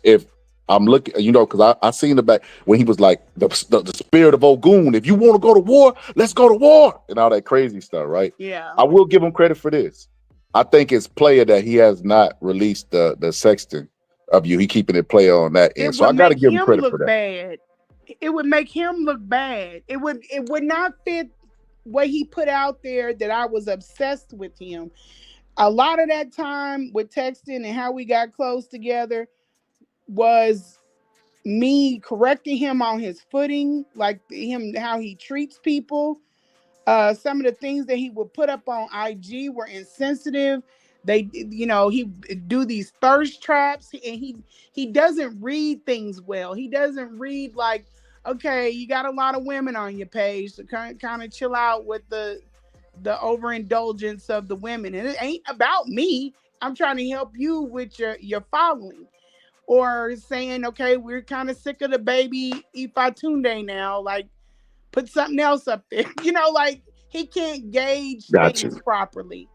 Speaker 8: if I'm looking, because I seen the back when he was like the spirit of Ogun. If you want to go to war, let's go to war and all that crazy stuff, right?
Speaker 10: Yeah.
Speaker 8: I will give him credit for this. I think it's player that he has not released the sexting of you. He keeping it player on that
Speaker 10: It
Speaker 8: end, so
Speaker 10: would
Speaker 8: I got to
Speaker 10: make
Speaker 8: give him
Speaker 10: him
Speaker 8: credit for
Speaker 10: look
Speaker 8: that.
Speaker 10: bad. It would make him look bad. It would not fit what he put out there that I was obsessed with him. A lot of that time with texting and how we got close together was me correcting him on his footing, like him how he treats people. Some of the things that he would put up on IG were insensitive. He do these thirst traps, and he doesn't read things well. He doesn't read like, okay, you got a lot of women on your page, so kind of chill out with the overindulgence of the women, and it ain't about me. I'm trying to help you with your following. Or saying, okay, we're kind of sick of the baby Ifatunde now. Like, put something else up there. Like he can't gauge
Speaker 8: Got
Speaker 10: things
Speaker 8: you.
Speaker 10: properly.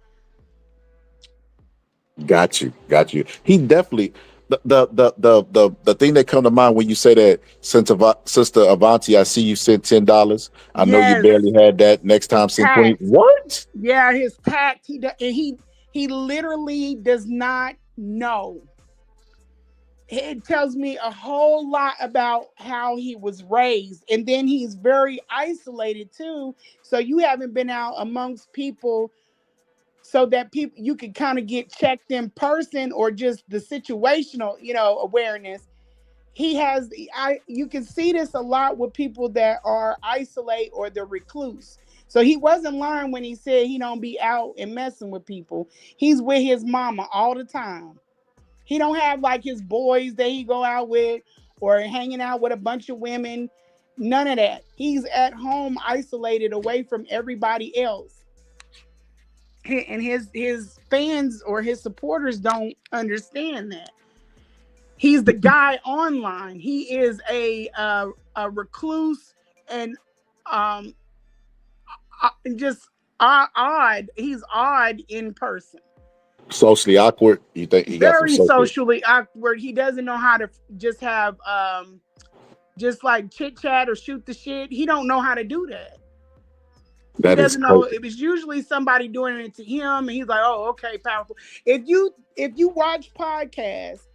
Speaker 8: Got you. Got you. He definitely the thing that come to mind when you say that, Sister Avanti, I see you sent $10. I know you
Speaker 10: Yes,
Speaker 8: barely had that. Next
Speaker 10: his
Speaker 8: time send 20.
Speaker 10: tact.
Speaker 8: What?
Speaker 10: Yeah, his tact. He literally does not know. It tells me a whole lot about how he was raised, and then he's very isolated too. So you haven't been out amongst people so that people you can kind of get checked in person or just the situational, awareness. He has you can see this a lot with people that are isolate or the recluse. So he wasn't lying when he said he don't be out and messing with people. He's with his mama all the time. He don't have like his boys that he go out with or hanging out with a bunch of women. None of that. He's at home isolated away from everybody else. And his fans or his supporters don't understand that. He's the guy online. He is a recluse and um just odd. He's odd in person.
Speaker 8: Socially awkward. You think he got some
Speaker 10: Very
Speaker 8: social?
Speaker 10: socially awkward. He doesn't know how to just have just like chit chat or shoot the shit. He don't know how to do that. He
Speaker 8: That is
Speaker 10: doesn't know.
Speaker 8: crazy.
Speaker 10: It was usually somebody doing it to him, and he's like, "Oh, okay, powerful." If you watch podcasts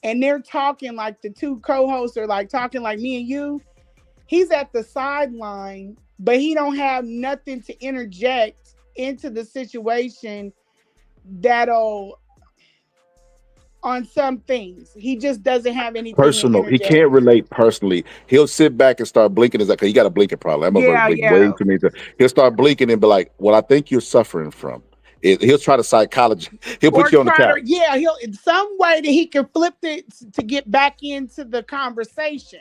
Speaker 10: and they're talking like the two co-hosts are like talking like me and you, he's at the sideline, but he don't have nothing to interject into the situation that'll on some things. He just doesn't have anything to
Speaker 8: Personal. He
Speaker 10: interject.
Speaker 8: can't relate personally. He'll sit back and start blinking his eye because he got a blinking problem. That motherfucker
Speaker 10: Yeah,
Speaker 8: blink way
Speaker 10: yeah.
Speaker 8: too many times. He'll start blinking and be like, "Well, I think you're suffering from." He'll try to psychology. He'll put
Speaker 10: Or
Speaker 8: you on the
Speaker 10: try
Speaker 8: couch.
Speaker 10: to, yeah, he'll in some way that he can flip it to get back into the conversation.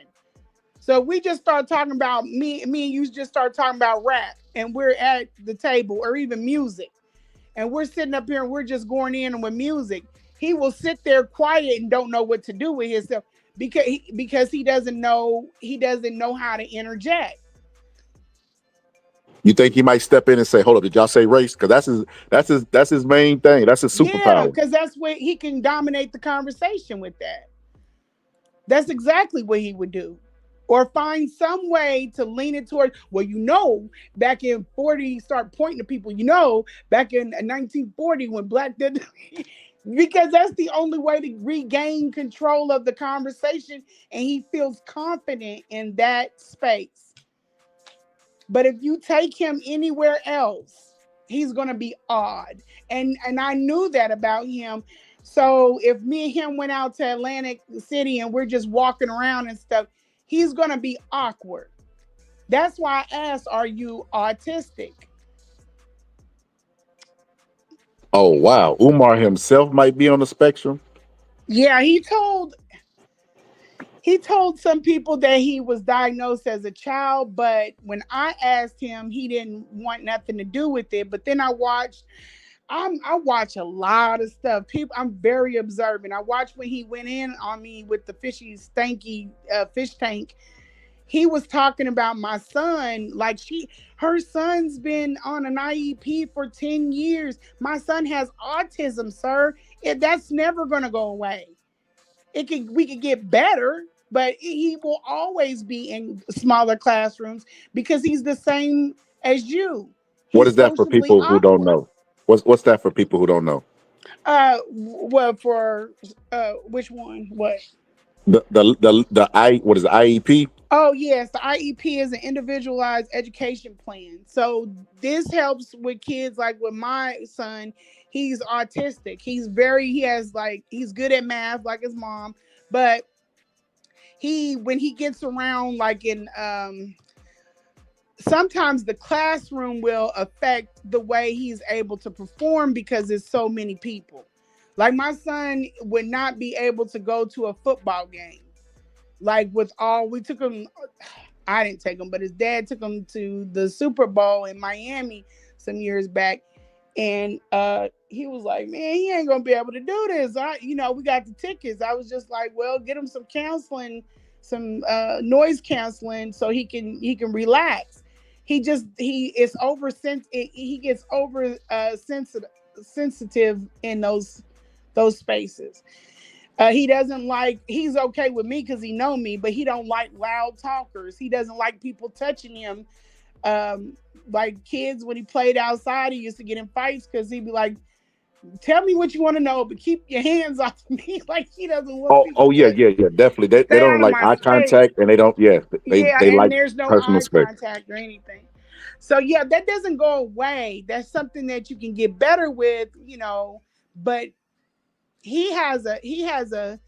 Speaker 10: So we just start talking about me and you just start talking about rap and we're at the table or even music. And we're sitting up here and we're just going in with music. He will sit there quiet and don't know what to do with himself because he doesn't know how to interject.
Speaker 8: You think he might step in and say, "Hold up, did y'all say race?" Because that's his main thing. That's his
Speaker 10: Yeah,
Speaker 8: superpower.
Speaker 10: because that's where he can dominate the conversation with that. That's exactly what he would do. Or find some way to lean it toward, well, back in 40, start pointing to people, back in 1940 when black did, because that's the only way to regain control of the conversation. And he feels confident in that space. But if you take him anywhere else, he's gonna be odd. And I knew that about him. So if me and him went out to Atlantic City and we're just walking around and stuff, he's gonna be awkward. That's why I asked, are you autistic?
Speaker 8: Oh wow, Umar himself might be on the spectrum.
Speaker 10: Yeah, he told some people that he was diagnosed as a child, but when I asked him, he didn't want nothing to do with it. But then I watch a lot of stuff. I'm very observant. I watched when he went in on me with the fishy, stanky fish tank. he was talking about my son, like her son's been on an IEP for 10 years. My son has autism, sir. That's never going to go away. We could get better, but he will always be in smaller classrooms because he's the same as you.
Speaker 8: What
Speaker 10: He's
Speaker 8: is that for
Speaker 10: socially
Speaker 8: people who don't
Speaker 10: awkward.
Speaker 8: know? What's that for people who don't know?
Speaker 10: Well, for which one? What?
Speaker 8: What is the IEP?
Speaker 10: Oh, yes, the IEP is an individualized education plan. So this helps with kids like with my son. He's autistic. He's good at math like his mom, but when he gets around like in sometimes the classroom will affect the way he's able to perform because there's so many people. Like my son would not be able to go to a football game. Like we took him, I didn't take him, but his dad took him to the Super Bowl in Miami some years back. And he was like, man, he ain't gonna be able to do this. We got the tickets. I was just like, well, get him some counseling, some noise counseling so he can relax. He gets over sensitive in those spaces. He's okay with me because he know me, but he don't like loud talkers. He doesn't like people touching him. Like kids, when he played outside, he used to get in fights because he'd be like, tell me what you want to know, but keep your hands off me. Like he doesn't want people
Speaker 8: Yeah,
Speaker 10: to
Speaker 8: definitely. They
Speaker 10: stay
Speaker 8: don't
Speaker 10: out of
Speaker 8: like
Speaker 10: my
Speaker 8: eye
Speaker 10: space.
Speaker 8: contact, and they don't. Yeah, they
Speaker 10: And
Speaker 8: like
Speaker 10: there's no
Speaker 8: personal
Speaker 10: eye
Speaker 8: space.
Speaker 10: contact or anything. So yeah, that doesn't go away. That's something that you can get better with, but he has an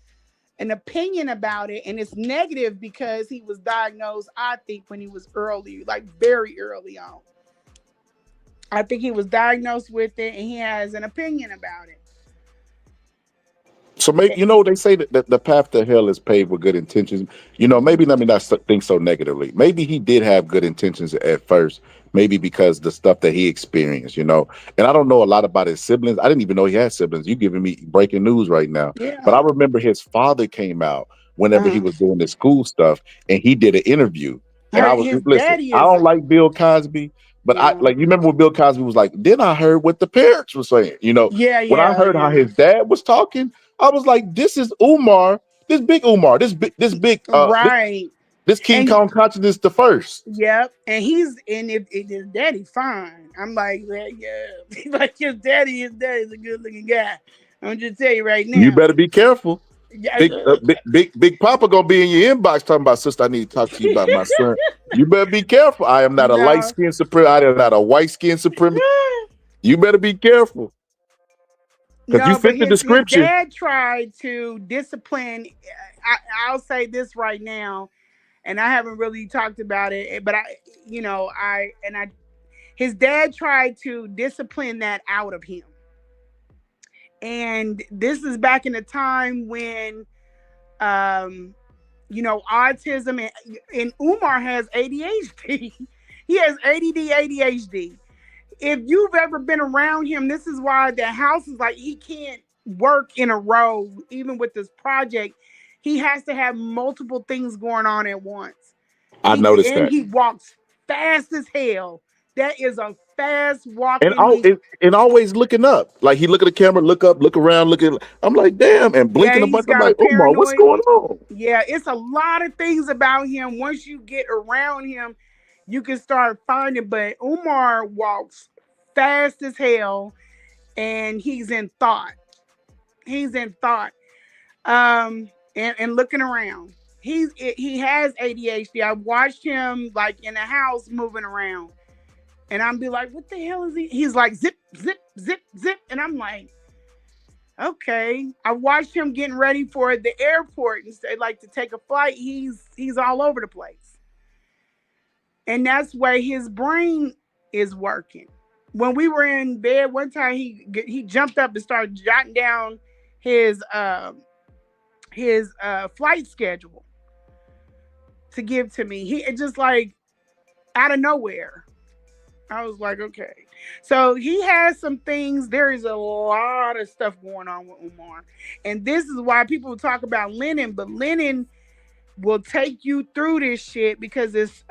Speaker 10: opinion about it, and it's negative because he was diagnosed, I think, when he was very early on. I think he was diagnosed with it, and he has an opinion about it.
Speaker 8: So maybe they say that the path to hell is paved with good intentions. Maybe let me not think so negatively. Maybe he did have good intentions at first. Maybe because the stuff that he experienced. And I don't know a lot about his siblings. I didn't even know he had siblings. You giving me breaking news right now.
Speaker 10: Yeah.
Speaker 8: But I remember his father came out whenever he was doing the school stuff, and he did an interview. And I was listen. I don't like Bill Cosby. But you remember when Bill Cosby was like, then I heard what the parents were saying. When I heard how his dad was talking, I was like, this is Umar, this big Umar, this big
Speaker 10: right.
Speaker 8: This King Kong consciousness the first.
Speaker 10: Yep. And if his daddy fine. I'm like, yeah. Like his daddy's a good looking guy. I'm just tell you right now.
Speaker 8: You better be careful.
Speaker 10: Yeah.
Speaker 8: Big Papa gonna be in your inbox talking about, sister, I need to talk to you about my son. You better be careful. I am not a light skin supremacist. I am not a white skin supremacist. You better be careful. Because you fit the description.
Speaker 10: His dad tried to discipline. I'll say this right now, and I haven't really talked about it, but his dad tried to discipline that out of him. And this is back in the time when, autism and Umar has ADHD. He has ADD, ADHD. If you've ever been around him, this is why the house is like, he can't work in a row, even with this project. He has to have multiple things going on at once.
Speaker 8: I noticed that.
Speaker 10: And he walks fast as hell. That is a fast walking.
Speaker 8: And always looking up. Like he look at the camera, look up, look around, I'm like, damn, and blinking a bunch. I'm like, Umar, what's going on?
Speaker 10: Yeah, it's a lot of things about him. Once you get around him, you can start finding, but Umar walks fast as hell, and he's in thought. And looking around. He has ADHD. I watched him like in the house moving around, and I'd be like, "What the hell is he?" He's like, "Zip, zip, zip, zip," and I'm like, "Okay." I watched him getting ready for the airport and say, like, to take a flight. He's all over the place. And that's where his brain is working. When we were in bed one time, he jumped up and started jotting down his flight schedule to give to me. He just like out of nowhere. I was like, okay. So he has some things. There is a lot of stuff going on with Umar. And this is why people talk about Lennon, but Lennon will take you through this shit because it's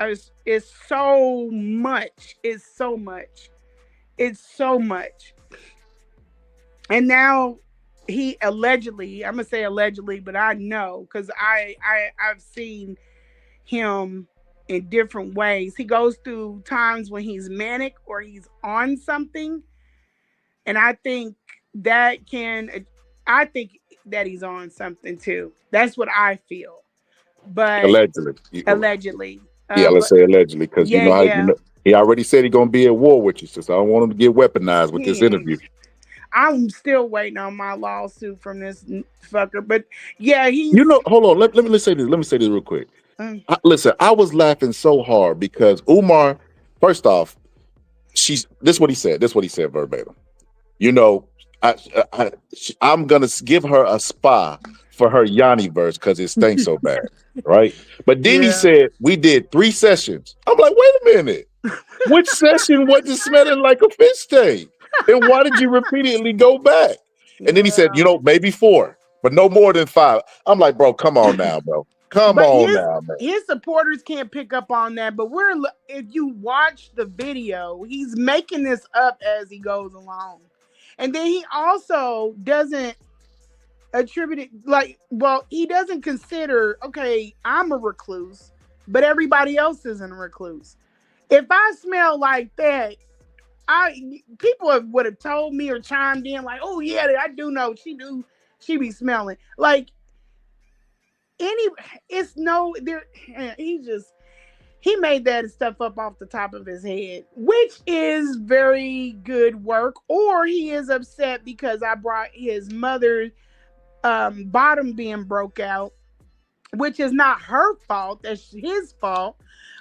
Speaker 10: so much. It's so much. It's so much. And now he allegedly, I'm gonna say allegedly, but I know because I've seen him in different ways. He goes through times when he's manic or he's on something, and I think that he's on something too. That's what I feel. But
Speaker 8: Allegedly.
Speaker 10: allegedly,
Speaker 8: Yeah, let's
Speaker 10: but
Speaker 8: say allegedly, because you
Speaker 10: yeah,
Speaker 8: know how
Speaker 10: yeah,
Speaker 8: he already said he's gonna be at war with you, so I don't want him to get weaponized with this
Speaker 10: he ain't.
Speaker 8: interview.
Speaker 10: I'm still waiting on my lawsuit from this fucker. But yeah,
Speaker 8: You know, hold on. Let me say this. Let me say this real quick.
Speaker 10: mm.
Speaker 8: Listen, I was laughing so hard because Umar, first off, this is what he said. This is what he said verbatim. You know, I'm gonna give her a spa for her Yanni verse because it stinks so bad, right? But then he
Speaker 10: Yeah.
Speaker 8: said we did 3 sessions. I'm like, wait a minute. Which session wasn't smelling like a fish tank? And why did you repeatedly go back? And then he said,
Speaker 10: Yeah.
Speaker 8: you know, maybe 4, but no more than 5. I'm like, bro, come on now, bro. Come
Speaker 10: But
Speaker 8: on now, man.
Speaker 10: his supporters can't pick up on that. But if you watch the video, he's making this up as he goes along, and then he also doesn't attribute it he doesn't consider, okay, I'm a recluse, but everybody else isn't a recluse. If I smell like that, people would have told me or chimed in like, oh yeah, I do know she be smelling like any. It's no there. He made that stuff up off the top of his head, which is very good work. Or he is upset because I brought his mother's bottom being broke out, which is not her fault. That's his fault.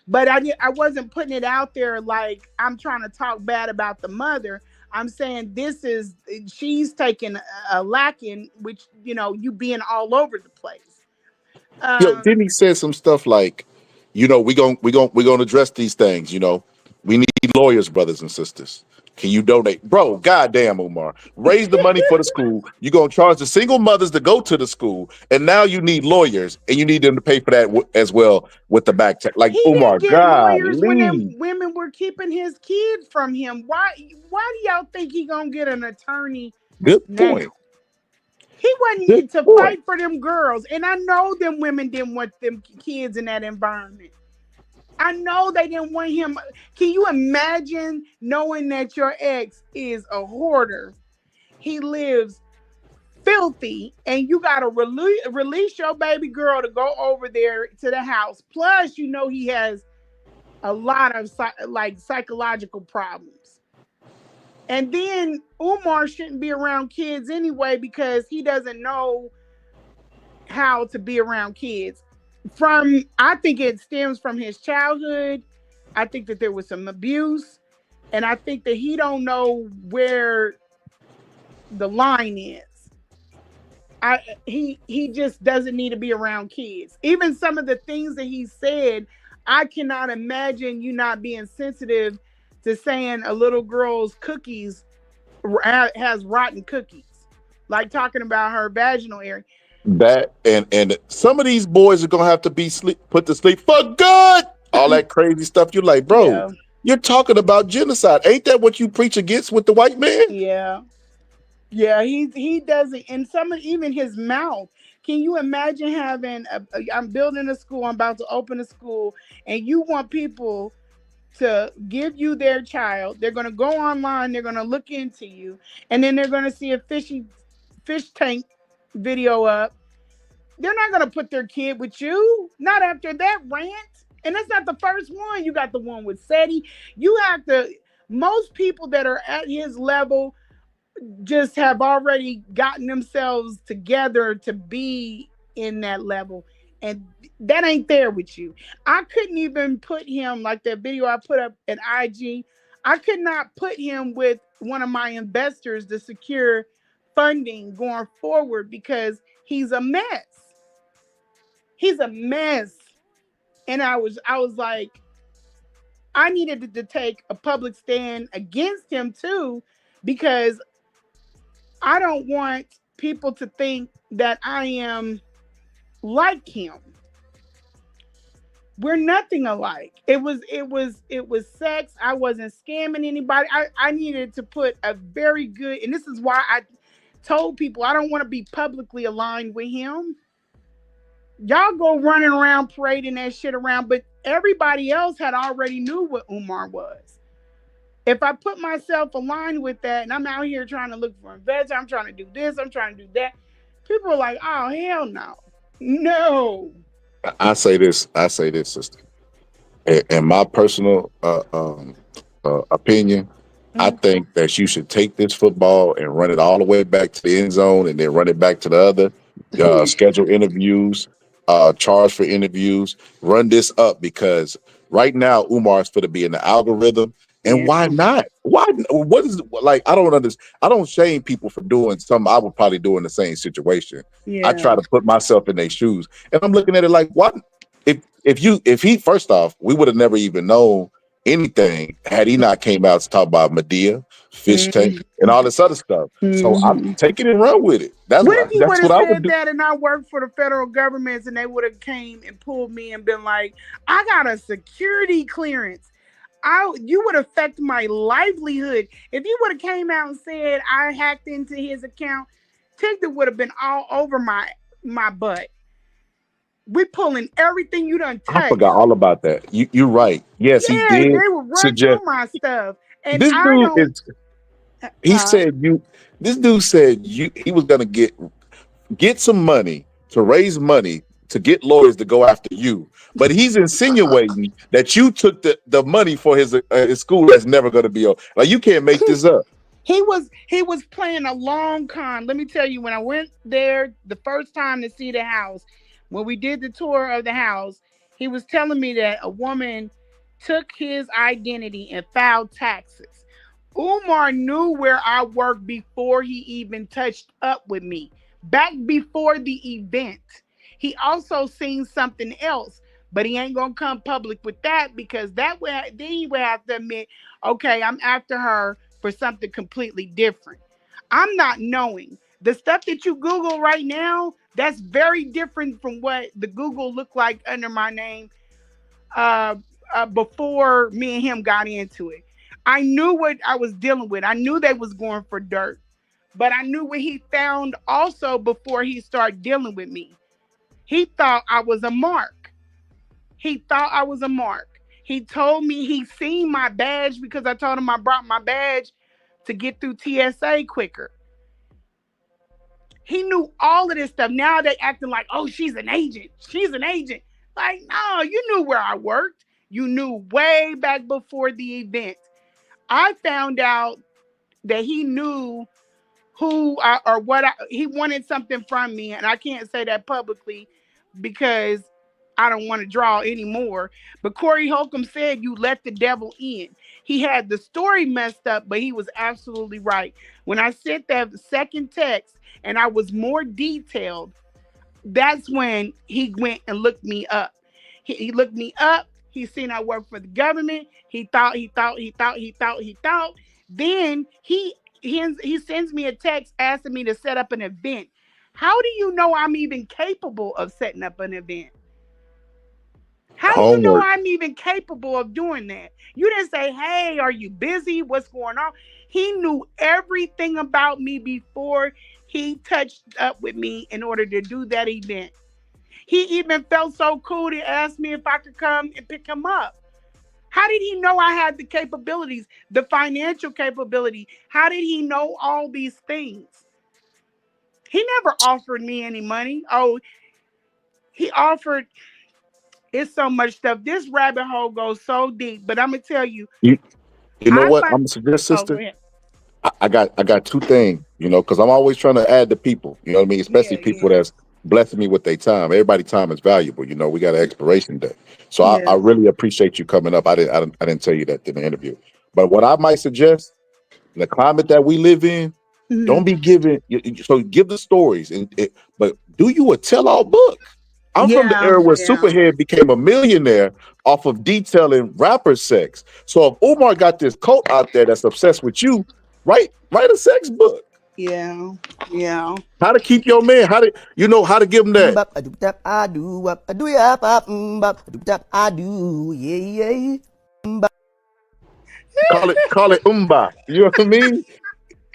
Speaker 10: But I wasn't putting it out there like I'm trying to talk bad about the mother. I'm saying she's taking a lacking, which, you being all over the place.
Speaker 8: Yo, didn't he say some stuff like, you know, we gonna address these things, you know. We need lawyers, brothers and sisters. Can you donate? Bro, goddamn, Umar. Raise the money for the school. You're gonna charge the single mothers to go to the school, and now you need lawyers, and you need them to pay for that as well with the back check. Like,
Speaker 10: He
Speaker 8: Umar,
Speaker 10: didn't get lawyers when them
Speaker 8: golly.
Speaker 10: women were keeping his kid from him. Why do y'all think he gonna get an attorney
Speaker 8: Good
Speaker 10: now?
Speaker 8: point.
Speaker 10: He wasn't
Speaker 8: Good
Speaker 10: to
Speaker 8: point.
Speaker 10: fight for them girls. And I know them women didn't want them kids in that environment. I know they didn't want him. Can you imagine knowing that your ex is a hoarder? He lives filthy, and you got to release your baby girl to go over there to the house. Plus, he has a lot of psychological problems. And then Umar shouldn't be around kids anyway because he doesn't know how to be around kids. I think it stems from his childhood. I think that there was some abuse, and I think that he don't know where the line is. He just doesn't need to be around kids. Even some of the things that he said, I cannot imagine you not being sensitive to saying a little girl's cookies has rotten cookies, like talking about her vaginal area.
Speaker 8: That and some of these boys are gonna have to be put to sleep for good. All that crazy stuff. You're like, bro,
Speaker 10: Yeah.
Speaker 8: you're talking about genocide. Ain't that what you preach against with the white man?
Speaker 10: Yeah. Yeah, he doesn't, and even his mouth. Can you imagine having I'm building a school, I'm about to open a school, and you want people to give you their child. They're going to go online, they're going to look into you, and then they're going to see a fish tank video up. They're not going to put their kid with you, not after that rant. And that's not the first one. You got the one with SETI. Most people that are at his level just have already gotten themselves together to be in that level, and that ain't there with you. I couldn't even put him, like that video I put up at IG, I could not put him with one of my investors to secure funding going forward because he's a mess. He's a mess. And I was like, I needed to take a public stand against him too, because I don't want people to think that I am like him. We're nothing alike. It was sex. I wasn't scamming anybody. I needed to put a very good, and this is why I told people I don't want to be publicly aligned with him. Y'all go running around parading that shit around, but everybody else had already knew what Umar was. If I put myself aligned with that and I'm out here trying to look for investors, I'm trying to do this, I'm trying to do that, people are like, oh hell no. No.
Speaker 8: I say this, sister. In my personal opinion, I think that you should take this football and run it all the way back to the end zone and then run it back to the other, schedule interviews, charge for interviews, run this up because right now Umar's going to be in the algorithm. And why not? Why? What is like? I don't understand. I don't shame people for doing something I would probably do in the same situation.
Speaker 10: Yeah.
Speaker 8: I try to put myself in their shoes, and I'm looking at it like, what? If he first off, we would have never even known anything had he not came out to talk about Medea, fish tank, and all this other stuff. So I'm taking it and run with it. That's
Speaker 10: what if he would have
Speaker 8: I would
Speaker 10: said
Speaker 8: do.
Speaker 10: that and I worked for the federal government and they would have came and pulled me and been like, I got a security clearance. You would affect my livelihood. If you would have came out and said I hacked into his account, TikTok would have been all over my butt. We pulling everything you done touched.
Speaker 8: I forgot all about that. You're right. Yes, he did.
Speaker 10: They would run through my stuff. And
Speaker 8: this dude This dude said he was gonna get some money to raise money to get lawyers to go after you, but he's insinuating that you took the money for his school that's never going to be over. Like, you can't make this up.
Speaker 10: He was playing a long con. Let me tell you, when I went there the first time to see the house, when we did the tour of the house, he was telling me that a woman took his identity and filed taxes. Umar knew where I worked before he even touched up with me, back before the event. He also seen something else, but he ain't gonna come public with that because that way then he would have to admit, okay, I'm after her for something completely different. I'm not knowing. The stuff that you Google right now, that's very different from what the Google looked like under my name before me and him got into it. I knew what I was dealing with. I knew they was going for dirt, but I knew what he found also before he started dealing with me. He thought I was a mark. He told me he seen my badge because I told him I brought my badge to get through TSA quicker. He knew all of this stuff. Now they acting like, oh, she's an agent. Like, no, you knew where I worked. You knew way back before the event. I found out that he knew who or what he wanted something from me, and I can't say that publicly because I don't want to draw anymore. But Corey Holcomb said you let the devil in. He had the story messed up, but he was absolutely right. When I sent that second text and I was more detailed, that's when he went and looked me up. He looked me up. He seen I worked for the government. He thought. Then he sends me a text asking me to set up an event. How do you know I'm even capable of setting up an event? How do you know I'm even capable of doing that? You didn't say, hey, are you busy? What's going on? He knew everything about me before he touched up with me in order to do that event. He even felt so cool to ask me if I could come and pick him up. How did he know I had the capabilities, the financial capability? How did he know all these things? He never offered me any money. Oh, he offered. It's so much stuff. This rabbit hole goes so deep, but I'm gonna tell you.
Speaker 8: You know what? I'm gonna suggest, sister. I got two things, because I'm always trying to add to people. You know what I mean? Especially people that's blessing me with their time. Everybody's time is valuable. We got an expiration date. So I really appreciate you coming up. I didn't tell you that in the interview. But what I might suggest, in the climate that we live in, don't be giving. So give the stories, but do you a tell-all book? I'm from the era where Superhead became a millionaire off of detailing rapper sex. So if Umar got this cult out there that's obsessed with you, write a sex book.
Speaker 10: Yeah. Yeah.
Speaker 8: How to keep your man? How to how to give him that?
Speaker 11: Bop a doop tap I do wop a do ya pop bop a doop tap I do yeah.
Speaker 8: Call it umba. You know what I mean?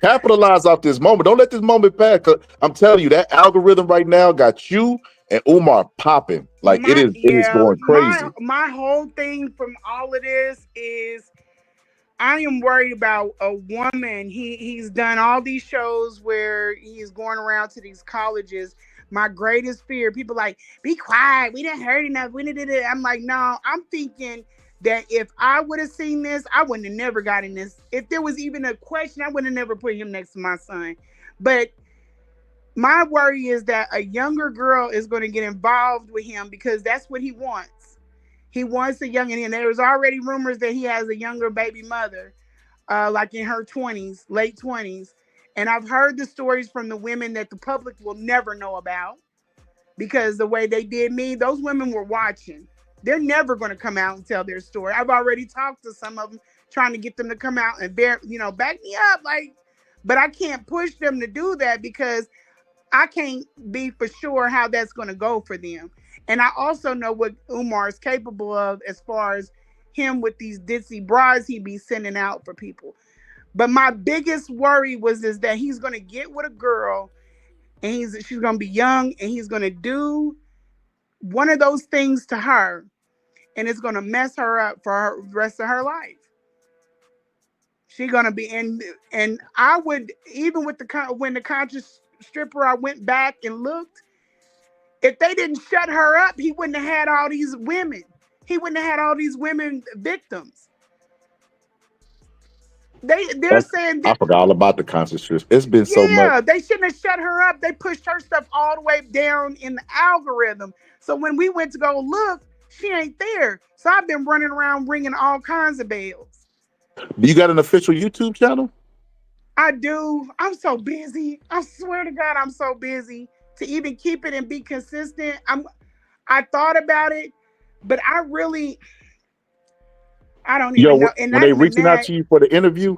Speaker 8: Capitalize off this moment. Don't let this moment pass. 'Cause I'm telling you, that algorithm right now got you and Umar popping. Like it is going crazy.
Speaker 10: My whole thing from all of this is I am worried about a woman. He's done all these shows where he's going around to these colleges. My greatest fear, people like, be quiet. We didn't heard enough. We didn't. I'm like, no. I'm thinking that if I would have seen this, I wouldn't have never gotten this. If there was even a question, I would have never put him next to my son. But my worry is that a younger girl is going to get involved with him because that's what he wants. He wants a young, and there was already rumors that he has a younger baby mother, like in her 20s, late 20s. And I've heard the stories from the women that the public will never know about because the way they did me, those women were watching. They're never going to come out and tell their story. I've already talked to some of them trying to get them to come out and back me up. But I can't push them to do that because I can't be for sure how that's going to go for them. And I also know what Umar is capable of as far as him with these ditzy bras he be sending out for people. But my biggest worry is that he's going to get with a girl and she's going to be young and he's going to do one of those things to her and it's going to mess her up for the rest of her life. She's going to be and I would, even with when the conscious stripper, I went back and looked. If they didn't shut her up, he wouldn't have had all these women. He wouldn't have had all these women victims. They're saying that,
Speaker 8: I forgot all about the concert. It's been so much.
Speaker 10: Yeah, they shouldn't have shut her up. They pushed her stuff all the way down in the algorithm. So when we went to go look, she ain't there. So I've been running around ringing all kinds of bells.
Speaker 8: Do you got an official YouTube channel?
Speaker 10: I do. I'm so busy. I swear to God, I'm so busy to even keep it and be consistent. I thought about it, but I don't even know. And
Speaker 8: when they reaching out to you for the interview,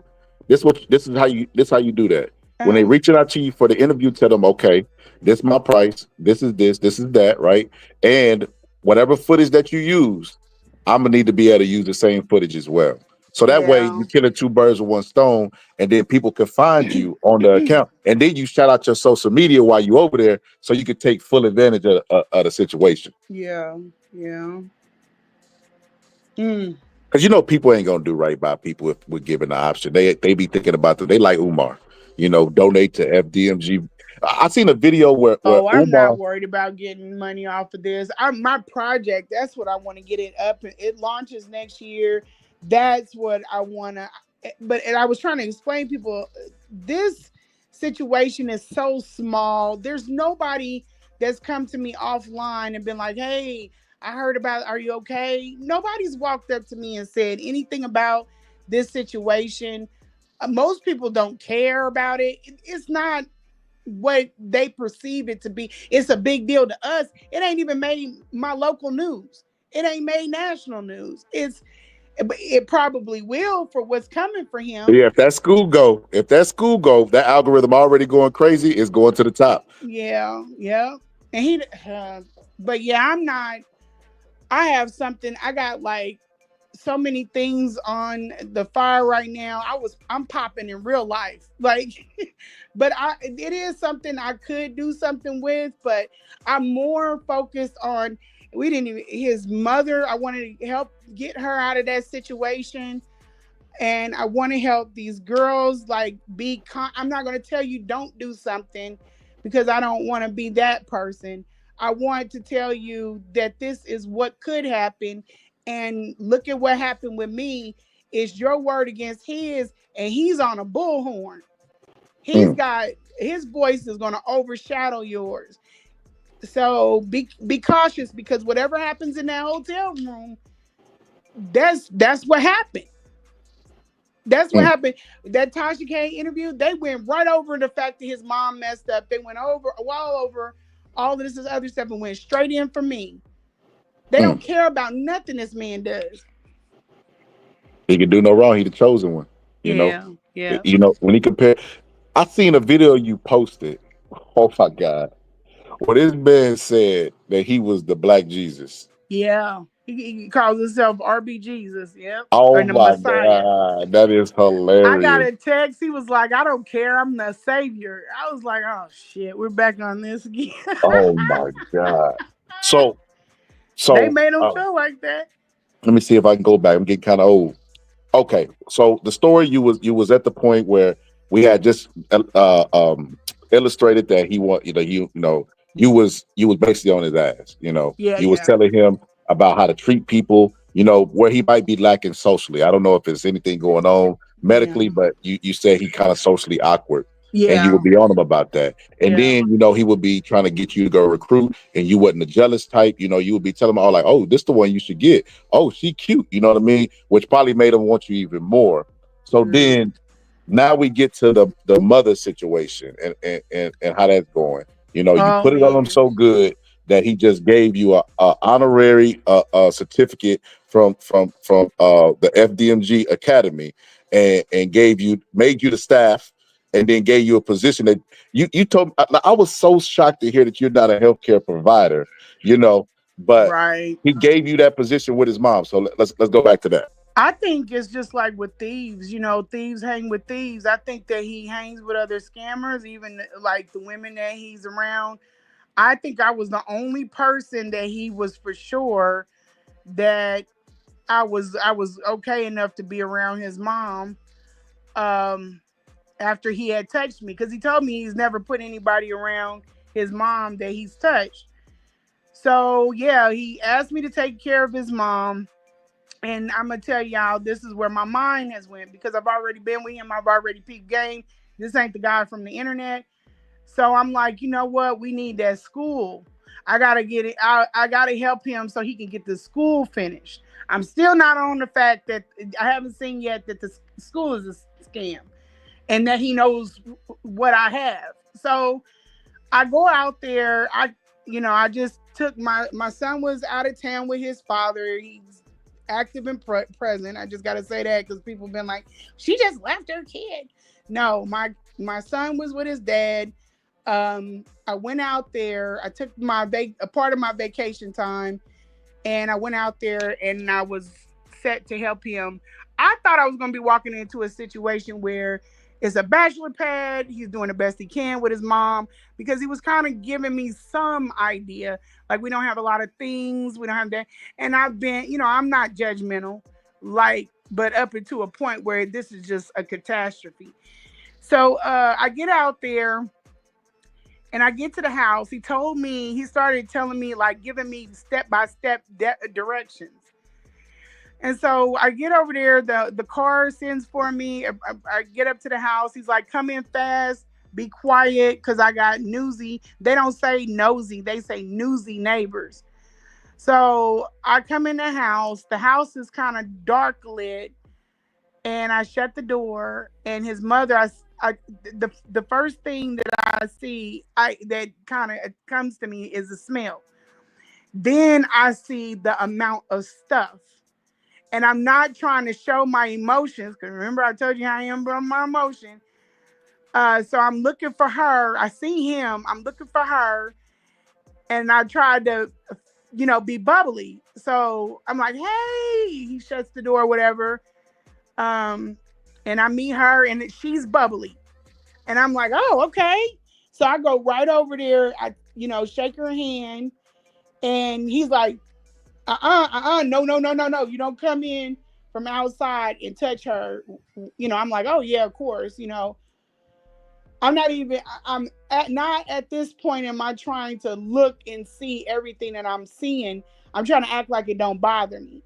Speaker 8: this is how you do that. When they reaching out to you for the interview, tell them, okay, this is my price, this is that, right? And whatever footage that you use, I'm gonna need to be able to use the same footage as well. So that way you killing two birds with one stone, and then people can find you on the account, and then you shout out your social media while you over there, so you can take full advantage of the situation.
Speaker 10: Yeah.
Speaker 8: Because people ain't gonna do right by people if we're given the option. They be thinking about they like Umar, donate to FDMG. I seen a video where
Speaker 10: I'm
Speaker 8: Umar,
Speaker 10: not worried about getting money off of this. My project, that's what I want to get it up. It launches next year. That's what I want to. And I was trying to explain to people, this situation is so small. There's nobody that's come to me offline and been like, hey, I heard about, are you okay? Nobody's walked up to me and said anything about this situation. Most people don't care about it. It's not what they perceive it to be. It's a big deal to us. It ain't even made my local news. It ain't made national news. It probably will for what's coming for him.
Speaker 8: Yeah, if that school go, that algorithm already going crazy is going to the top.
Speaker 10: Yeah. And but yeah, I'm not. I have something. I got like so many things on the fire right now. I'm popping in real life, but it is something I could do something with, but I'm more focused on. His mother, I wanted to help get her out of that situation. And I want to help these girls I'm not going to tell you don't do something because I don't want to be that person. I want to tell you that this is what could happen. And look at what happened with me. It's your word against his, and he's on a bullhorn. He's got, his voice is going to overshadow yours. So be cautious, because whatever happens in that hotel room, that's what happened. That's what happened. That Tasha K interview, they went right over the fact that his mom messed up. They went over all of this other stuff and went straight in for me. They don't care about nothing this man does.
Speaker 8: He can do no wrong. He the chosen one.
Speaker 10: Yeah.
Speaker 8: When he compare, I seen a video you posted. Oh my God. Well, this man said that he was the Black Jesus.
Speaker 10: Yeah. He calls himself RB Jesus. Yep. Or
Speaker 8: Oh
Speaker 10: the
Speaker 8: my
Speaker 10: Messiah.
Speaker 8: God. That is
Speaker 10: I got
Speaker 8: hilarious.
Speaker 10: a text. He was like, I don't care. I'm the savior. I was like, oh shit, we're back on this again.
Speaker 8: Oh my God. So,
Speaker 10: They
Speaker 8: so
Speaker 10: made him feel like that.
Speaker 8: let me see if I can go back. I'm getting kind of old. Okay, so the story you was at the point where we had just illustrated that you was basically on his ass.
Speaker 10: Yeah,
Speaker 8: You was
Speaker 10: yeah.
Speaker 8: telling him about how to treat people. Where he might be lacking socially. I don't know if there's anything going on
Speaker 10: Yeah.
Speaker 8: medically, but you said he kind of socially awkward. And you
Speaker 10: Yeah.
Speaker 8: would be on him about that. And
Speaker 10: Yeah.
Speaker 8: then, he would be trying to get you to go recruit, and you wasn't a jealous type. You would be telling him all like, oh, this the one you should get. Oh, she cute. You know what I mean? Which probably made him want you even more. So then now we get to the mother situation and how that's going. You
Speaker 10: Oh
Speaker 8: put it on him
Speaker 10: man.
Speaker 8: so good that he just gave you a honorary certificate from the FDMG Academy and made you the staff and then gave you a position that you told. I was so shocked to hear that you're not a healthcare provider, but
Speaker 10: Right.
Speaker 8: he gave you that position with his mom. So let's go back to that.
Speaker 10: I think it's just like with thieves, thieves hang with thieves. I think that he hangs with other scammers, even like the women that he's around. I think I was the only person that he was for sure that I was okay enough to be around his mom um after he had touched me, because he told me he's never put anybody around his mom that he's touched. So yeah, he asked me to take care of his mom. And I'm gonna tell y'all, this is where my mind has went, because I've already been with him. I've already peeped game. This ain't the guy from the internet. So I'm like, you know what? We need that school. I gotta get it. I gotta help him so he can get the school finished. I'm still not on the fact that I haven't seen yet that the school is a scam and that he knows what I have. So I go out there. I just took my son was out of town with his father. He's active and present. I just got to say that because people have been like, she just left her kid. No, my son was with his dad. I went out there. I took a part of my vacation time, and I went out there and I was set to help him. I thought I was going to be walking into a situation where it's a bachelor pad. He's doing the best he can with his mom, because he was kind of giving me some idea. Like, we don't have a lot of things. We don't have that. And I've been, I'm not judgmental, but up into a point where this is just a catastrophe. So I get out there and I get to the house. He started telling me, like, giving me step-by-step directions. And so I get over there, the car sends for me. I get up to the house. He's like, come in fast, be quiet, because I got newsy. They don't say nosy, they say newsy neighbors. So I come in the house. The house is kind of dark lit, and I shut the door. And his mother, the first thing that I see, that kind of comes to me is the smell. Then I see the amount of stuff. And I'm not trying to show my emotions, because remember I told you how I am about my emotion. So I'm looking for her. I see him. I'm looking for her, and I tried to, be bubbly. So I'm like, "Hey!" He shuts the door, whatever. And I meet her, and she's bubbly, and I'm like, "Oh, okay." So I go right over there. I, shake her hand, and he's like, no, no, no, no, no. You don't come in from outside and touch her. I'm like, oh yeah, of course. Not at this point am I trying to look and see everything that I'm seeing. I'm trying to act like it don't bother me.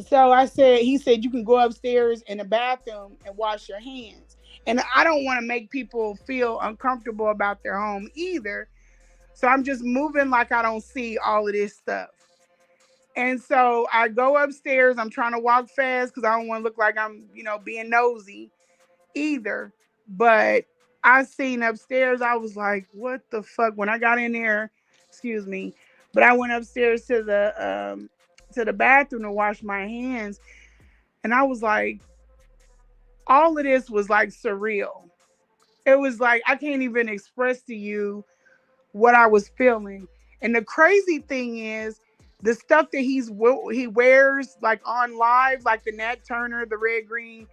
Speaker 10: So he said, you can go upstairs in the bathroom and wash your hands. And I don't want to make people feel uncomfortable about their home either. So I'm just moving like I don't see all of this stuff. And so I go upstairs. I'm trying to walk fast because I don't want to look like I'm, being nosy either. But I seen upstairs, I was like, what the fuck? When I got in there, excuse me, but I went upstairs to the bathroom to wash my hands. And I was like, all of this was like surreal. It was like, I can't even express to you what I was feeling. And the crazy thing is, the stuff that he wears like on live, like the Nat Turner, the red, green,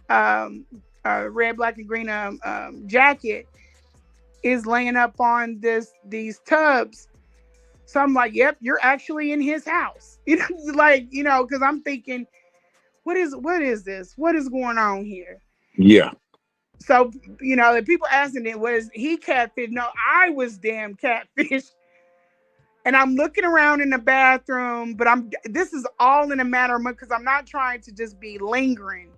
Speaker 10: red, black, and green jacket is laying up on these tubs. So I'm like, yep, you're actually in his house. Because I'm thinking, what is this? What is going on here?
Speaker 8: Yeah.
Speaker 10: So, the people asking it, was he catfish? No, I was damn catfish. And I'm looking around in the bathroom, but this is all in a matter of months, because I'm not trying to just be lingering.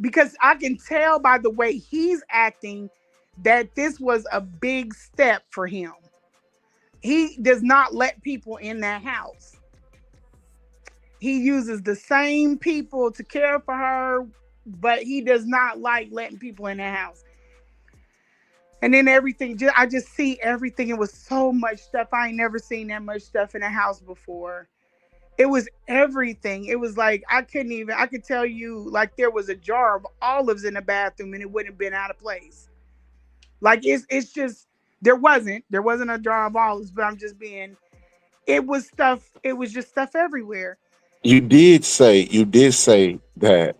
Speaker 10: Because I can tell by the way he's acting that this was a big step for him. He does not let people in that house. He uses the same people to care for her, but he does not like letting people in the house. And then everything, I just see everything. It was so much stuff. I ain't never seen that much stuff in a house before. It was everything. It was like, I could tell you, like, there was a jar of olives in the bathroom and it wouldn't have been out of place. Like, it's just, there wasn't a jar of olives, but it was just stuff everywhere.
Speaker 8: You did say that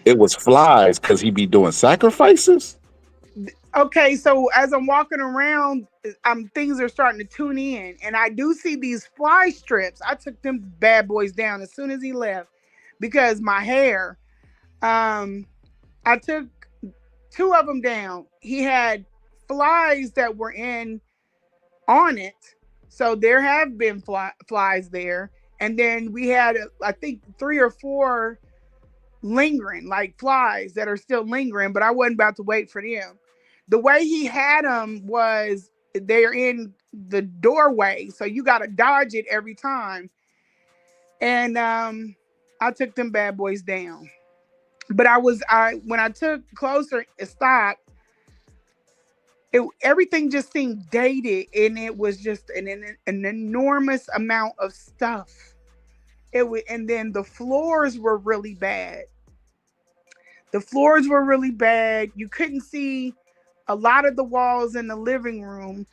Speaker 8: it was flies because he be doing sacrifices.
Speaker 10: Okay, so as I'm walking around, things are starting to tune in, and I do see these fly strips. I took them bad boys down as soon as he left, because my hair, I took 2 of them down. He had flies that were on it, so there have been flies there, and then we had, I think, 3 or 4 lingering, like flies that are still lingering, but I wasn't about to wait for them. The way he had them was, they're in the doorway, so you got to dodge it every time. And I took them bad boys down. But when I took closer, it stopped. Everything just seemed dated, and it was just an enormous amount of stuff. And then the floors were really bad. You couldn't see a lot of the walls in the living room,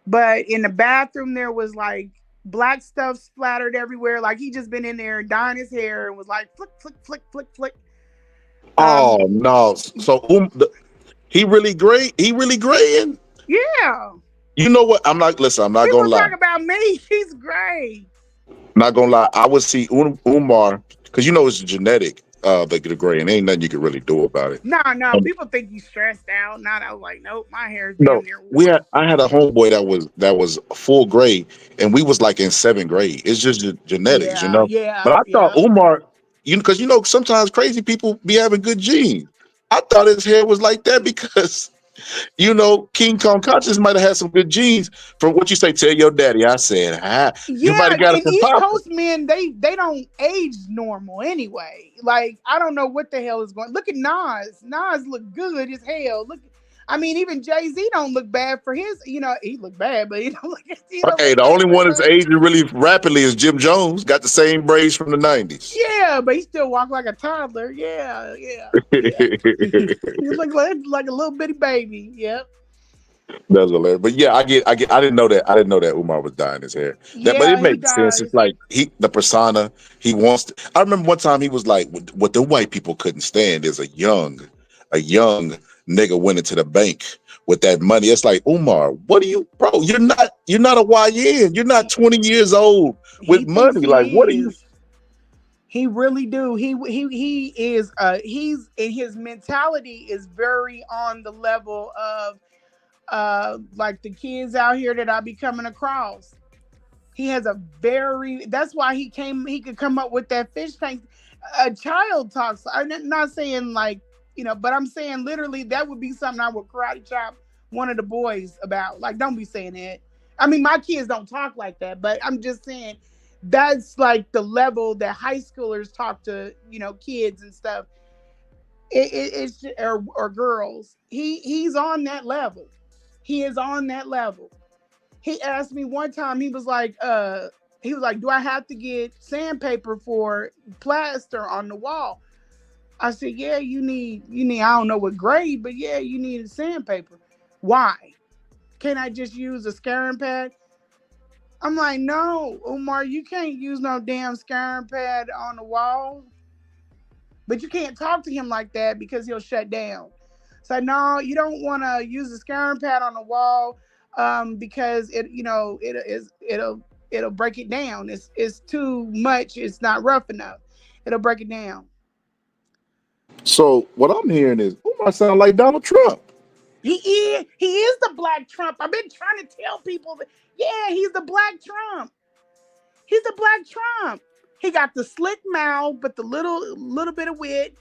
Speaker 10: but in the bathroom there was like black stuff splattered everywhere. Like he just been in there dyeing his hair and was like flick, flick, flick, flick, flick.
Speaker 8: Oh no! So he really great. He really graying.
Speaker 10: Yeah.
Speaker 8: You know what? I'm not gonna lie.
Speaker 10: People talk about me. He's great.
Speaker 8: Not gonna lie. I would see Umar, because it's genetic. The gray, and ain't nothing you can really do about it.
Speaker 10: No. People think you stressed out. I was like, nope. My hair's
Speaker 8: No,
Speaker 10: damn near white.
Speaker 8: I had a homeboy that was full gray, and we was like in 7th grade. It's just genetics,
Speaker 10: Yeah.
Speaker 8: But I thought Umar, because sometimes crazy people be having good genes. I thought his hair was like that because King Kong Conscious might have had some good genes. From what you say, tell your daddy. I said, you might
Speaker 10: Yeah,
Speaker 8: have got it
Speaker 10: and
Speaker 8: from
Speaker 10: East
Speaker 8: Papa.
Speaker 10: Coast men, they don't age normal anyway. Like, I don't know what the hell is going. Look at Nas. Nas look good as hell. Even Jay-Z don't look bad for his. He look bad, but he don't look.
Speaker 8: Okay, the only one that's aging really rapidly is Jim Jones. Got the same braids from the 90s.
Speaker 10: Yeah, but he still walk like a toddler. Yeah. He look like a little bitty baby. Yep.
Speaker 8: That's hilarious. But yeah, I didn't know that. I didn't know that Umar was dyeing his hair. But it makes sense. It's like the persona he wants to. I remember one time he was like, what the white people couldn't stand is a young nigga went into the bank with that money. It's like, Umar, what are you, bro? You're not a YN. You're not 20 years old with money. Like, what are you?
Speaker 10: He really do. He is. He's in his mentality is very on the level of like the kids out here that I be coming across. He has that's why he could come up with that fish tank. A child talks. I'm not saying like, but I'm saying literally that would be something I would karate chop one of the boys about. Like, don't be saying that. My kids don't talk like that, but I'm just saying that's like the level that high schoolers talk to, kids and stuff. It's or girls. He's on that level. He is on that level. He asked me one time, he was like, do I have to get sandpaper for plaster on the wall? I said, yeah, you need, I don't know what grade, but yeah, you need sandpaper. Why? Can't I just use a scouring pad? I'm like, no, Umar, you can't use no damn scouring pad on the wall. But you can't talk to him like that because he'll shut down. So no, you don't want to use a scouring pad on the wall because it'll break it down. It's too much. It's not rough enough. It'll break it down.
Speaker 8: So what I'm hearing is Umar sound like Donald Trump.
Speaker 10: He is the Black Trump. I've been trying to tell people that. Yeah, he's the Black Trump. He's the Black Trump. He got the slick mouth, but the little bit of wit.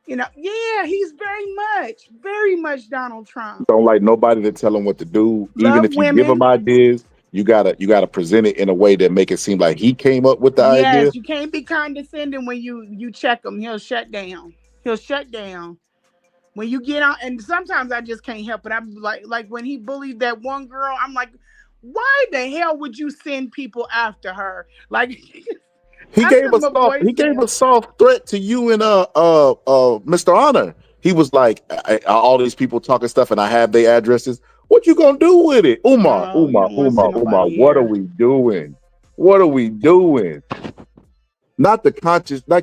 Speaker 10: Yeah, he's very much Donald Trump.
Speaker 8: Don't like nobody to tell him what to do. Even
Speaker 10: Love
Speaker 8: if you give him
Speaker 10: women.
Speaker 8: ideas, you gotta present it in a way that make it seem like he came up with the idea.
Speaker 10: Yes, you can't be condescending when you check him. He'll shut down. When you get on, and sometimes I just can't help it. I'm like when he bullied that one girl, I'm like, why the hell would you send people after her? Like
Speaker 8: He gave a soft threat to you and Mr. Honor. He was like, all these people talking stuff, and I have their addresses. What you gonna do with it, Umar? Umar. What are we doing? What are we doing? Not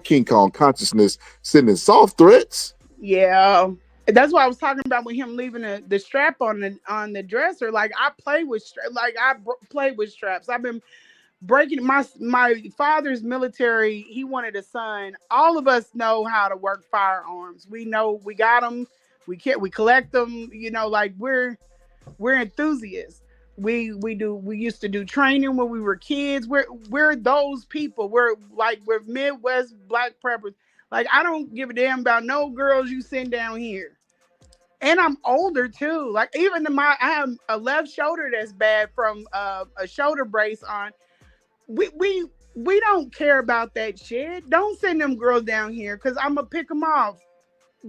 Speaker 8: King Kong consciousness sending soft threats.
Speaker 10: Yeah, that's why I was talking about with him leaving the strap on the dresser. Like I play with straps. I've been breaking my father's military. He wanted a son. All of us know how to work firearms. We know we got them. We collect them. Like we're enthusiasts. We used to do training when we were kids. We're those people. We're Midwest Black preppers. Like I don't give a damn about no girls you send down here. And I'm older too. Like even I have a left shoulder that's bad from a shoulder brace on. We don't care about that shit. Don't send them girls down here because I'm gonna pick them off.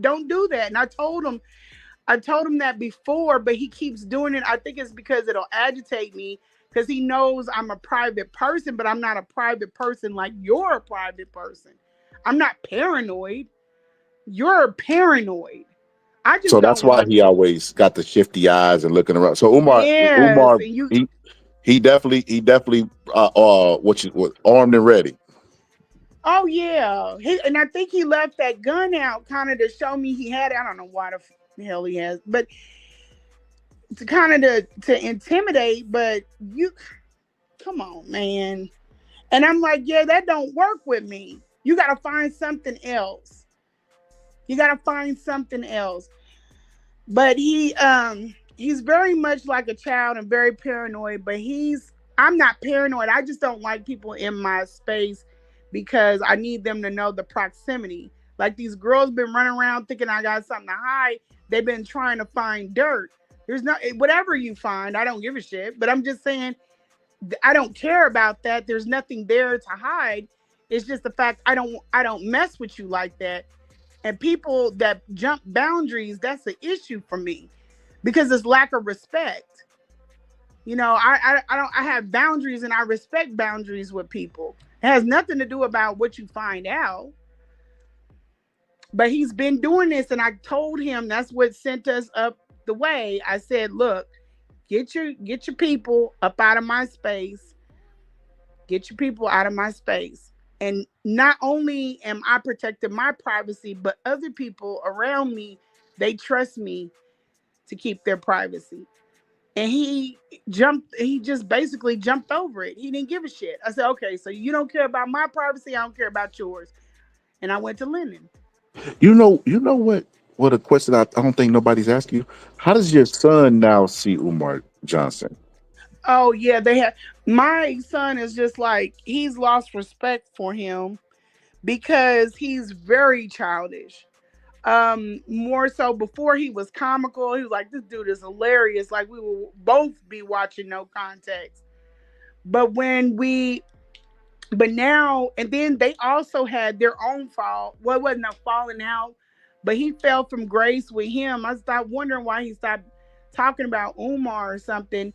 Speaker 10: Don't do that. And I told him that before, but he keeps doing it. I think it's because it'll agitate me because he knows I'm a private person, but I'm not a private person like you're a private person. I'm not paranoid. You're paranoid.
Speaker 8: So that's why he always got the shifty eyes and looking around. So Umar, he definitely armed and ready.
Speaker 10: Oh yeah, and I think he left that gun out kind of to show me he had it. I don't know why the hell he has, but to kind of to intimidate. But you, come on, man. And I'm like, yeah, that don't work with me. You got to find something else. But he's very much like a child and very paranoid. But I'm not paranoid. I just don't like people in my space because I need them to know the proximity. Like these girls been running around thinking I got something to hide. They've been trying to find dirt. There's whatever you find, I don't give a shit. But I'm just saying, I don't care about that. There's nothing there to hide. It's just the fact I don't mess with you like that. And people that jump boundaries, that's an issue for me because it's lack of respect. I have boundaries and I respect boundaries with people. It has nothing to do about what you find out. But he's been doing this, and I told him that's what sent us up the way. I said, look, get your people up out of my space. Get your people out of my space. And not only am I protecting my privacy, but other people around me, they trust me to keep their privacy. And he just basically jumped over it. He didn't give a shit. I said, okay, so you don't care about my privacy, I don't care about yours. And I went to Lennon.
Speaker 8: You know what a question I don't think nobody's asked you. How does your son now see Umar Johnson?
Speaker 10: Oh yeah, my son is just like, he's lost respect for him because he's very childish. More so before he was comical. He was like, this dude is hilarious. Like we will both be watching No Context. But now, and then they also had their own fall. Well, it wasn't a falling out, but he fell from grace with him. I stopped wondering why he stopped talking about Umar or something.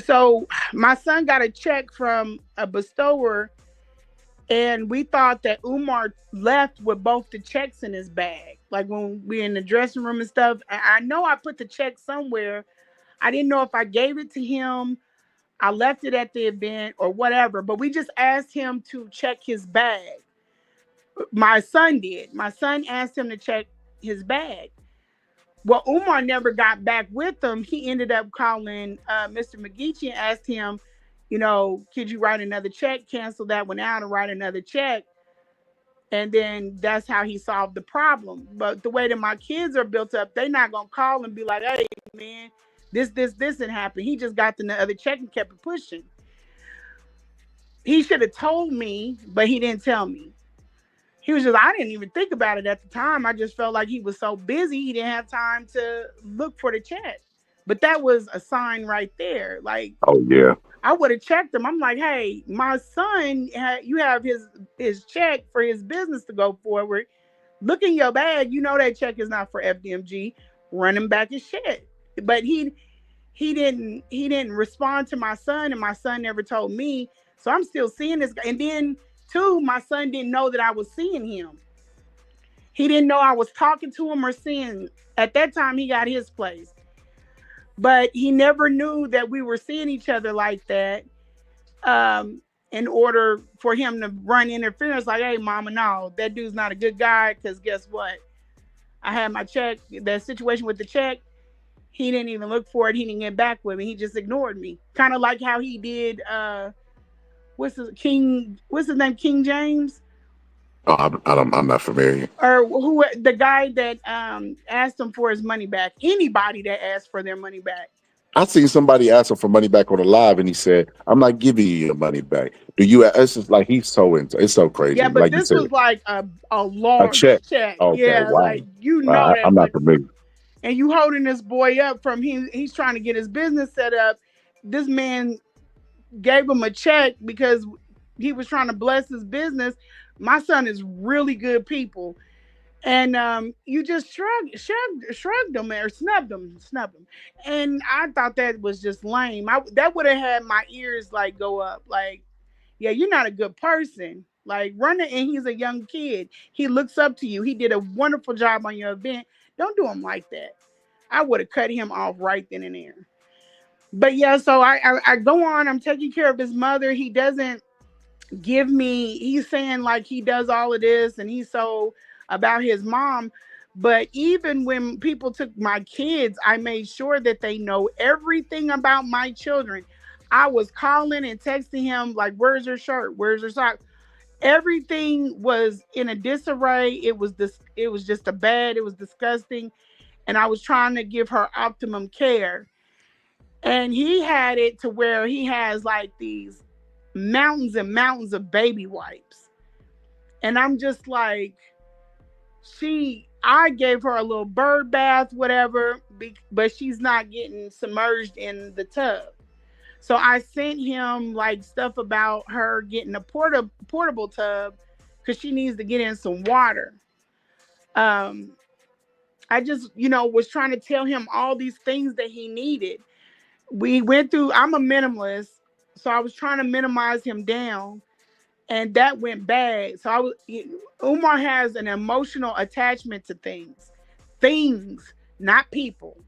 Speaker 10: So my son got a check from a bestower And we thought that Umar left with both the checks in his bag. Like when we in the dressing room and stuff. I know I put the check somewhere. I didn't know if I gave it to him, I left it at the event or whatever. But we just asked him to check his bag. My son did. My son asked him to check his bag. Well, Umar never got back with him. He ended up calling Mr. McGeechee and asked him, could you write another check, cancel that one out and write another check? And then that's how he solved the problem. But the way that my kids are built up, they're not going to call and be like, hey, man, this didn't happen. He just got the other check and kept it pushing. He should have told me, but he didn't tell me. He was just, I didn't even think about it at the time. I just felt like he was so busy, he didn't have time to look for the check. But that was a sign right there. Like,
Speaker 8: oh, yeah.
Speaker 10: I would have checked him. I'm like, hey, my son, you have his check for his business to go forward. Look in your bag. You know that check is not for FDMG. Run him back his shit. But he didn't respond to my son, and my son never told me. So I'm still seeing this guy. And then, too, my son didn't know that I was seeing him. He didn't know I was talking to him or seeing. At that time, he got his place. But he never knew that we were seeing each other like that in order for him to run interference. Like, hey, mama, no, that dude's not a good guy because guess what? I had my check, that situation with the check. He didn't even look for it. He didn't get back with me. He just ignored me. Kind of like how he did, what's his name, King James?
Speaker 8: Oh, I'm not familiar.
Speaker 10: Or who? The guy that asked him for his money back. Anybody that asked for their money back.
Speaker 8: I seen somebody ask him for money back on the live, and he said, "I'm not giving you your money back." Do you? It's just like he's so into. It's so crazy.
Speaker 10: Yeah, but
Speaker 8: like
Speaker 10: this
Speaker 8: you said,
Speaker 10: was like a large check.
Speaker 8: Okay,
Speaker 10: Yeah,
Speaker 8: wow.
Speaker 10: like that.
Speaker 8: I'm not familiar.
Speaker 10: And you holding this boy up from he's trying to get his business set up. This man gave him a check because he was trying to bless his business. My son is really good people. And you just shrugged them or snubbed them. And I thought that was just lame. That would have had my ears like go up. Like, yeah, you're not a good person. Like, running, and he's a young kid. He looks up to you. He did a wonderful job on your event. Don't do him like that. I would have cut him off right then and there. But yeah, so I go on. I'm taking care of his mother. He doesn't give me, he's saying like he does all of this and he's so about his mom. But even when people took my kids, I made sure that they know everything about my children. I was calling and texting him like, where's your shirt? Where's your sock? Everything was in a disarray. It was just a bad, it was disgusting. And I was trying to give her optimum care. And he had it to where he has like these mountains and mountains of baby wipes. And I'm just like, I gave her a little bird bath, whatever, but she's not getting submerged in the tub. So I sent him like stuff about her getting a portable tub because she needs to get in some water. I just, was trying to tell him all these things that he needed. We went through, I'm a minimalist, so I was trying to minimize him down, and that went bad. So Umar has an emotional attachment to things, not people.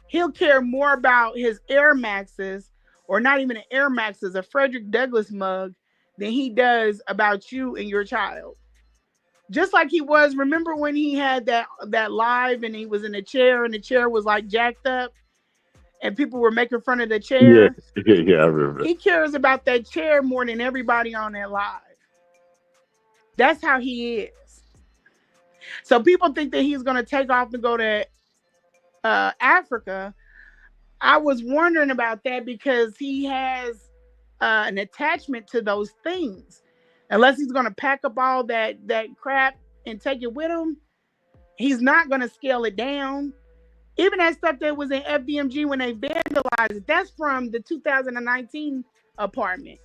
Speaker 10: He'll care more about his Air Maxes, or not even an Air Maxes, a Frederick Douglass mug, than he does about you and your child. Just like he was, remember when he had that live and he was in a chair and the chair was like jacked up and people were making fun of the chair?
Speaker 8: Yeah, I remember.
Speaker 10: He cares about that chair more than everybody on that live. That's how he is. So people think that he's going to take off and go to Africa. I was wondering about that because he has an attachment to those things. Unless he's going to pack up all that crap and take it with him, he's not going to scale it down. Even that stuff that was in FDMG when they vandalized it, that's from the 2019 apartment.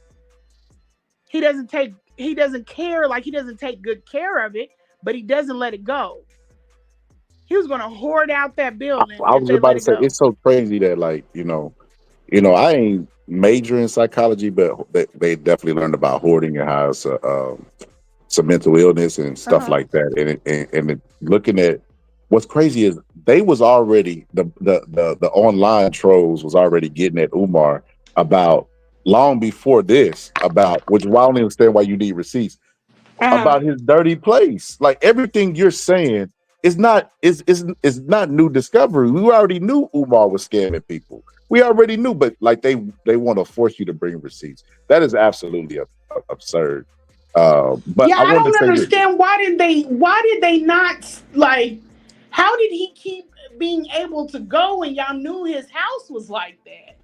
Speaker 10: He doesn't care, like he doesn't take good care of it, but he doesn't let it go. He was going to hoard out that building.
Speaker 8: I was about to say, it's so crazy that I ain't major in psychology, but they definitely learned about hoarding and how it's some mental illness and stuff
Speaker 10: Uh-huh.
Speaker 8: like that. Looking at what's crazy is they was already the online trolls was already getting at Umar about long before this about which I don't understand why you need receipts
Speaker 10: Uh-huh.
Speaker 8: about his dirty place. Like everything you're saying is not new discovery. We already knew Umar was scamming people. We already knew, but like they want to force you to bring receipts. That is absolutely absurd. But
Speaker 10: Yeah,
Speaker 8: I
Speaker 10: I
Speaker 8: wanted to
Speaker 10: don't
Speaker 8: say this.
Speaker 10: understand why did they not like how did he keep being able to go and y'all knew his house was like that?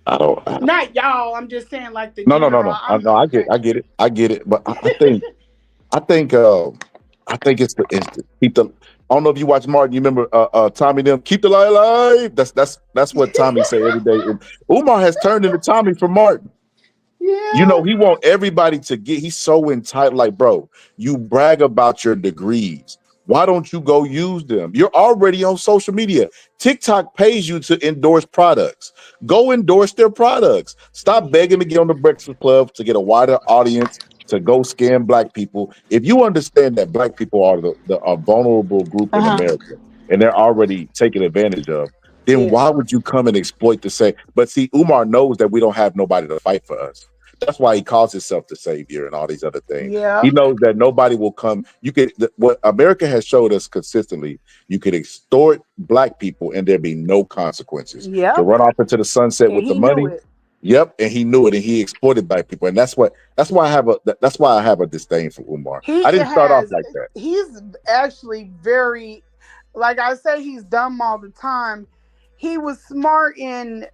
Speaker 8: I don't.
Speaker 10: Not y'all, I'm just saying like the
Speaker 8: No, no, no,
Speaker 10: general.
Speaker 8: no.
Speaker 10: I'm
Speaker 8: No,
Speaker 10: okay.
Speaker 8: I get it. But I think, it's to keep the. I don't know if you watch Martin. You remember Tommy? Them keep the light alive. That's what Tommy say every day. And Umar has turned into Tommy from Martin.
Speaker 10: Yeah.
Speaker 8: He want everybody to get, he's so entitled. Like, bro, you brag about your degrees. Why don't you go use them? You're already on social media. TikTok pays you to endorse products. Go endorse their products. Stop begging to get on the Breakfast Club to get a wider audience to go scam black people. If you understand that black people are the a vulnerable group in
Speaker 10: Uh-huh.
Speaker 8: America and they're already taken advantage of, then
Speaker 10: Yeah.
Speaker 8: why would you come and exploit to say, but see, Umar knows that we don't have nobody to fight for us. That's why he calls himself the savior and all these other things.
Speaker 10: Yeah.
Speaker 8: He knows that nobody will come. What America has showed us consistently, you could extort black people and there be no consequences. To
Speaker 10: Yep.
Speaker 8: run off into the sunset
Speaker 10: And
Speaker 8: with the
Speaker 10: he knew
Speaker 8: money.
Speaker 10: it.
Speaker 8: Yep, and he knew it, and he exploited black people, and that's why I have a disdain for Umar.
Speaker 10: He
Speaker 8: I didn't start off
Speaker 10: has
Speaker 8: like that.
Speaker 10: he's actually very like I say he's dumb all the time. He was smart in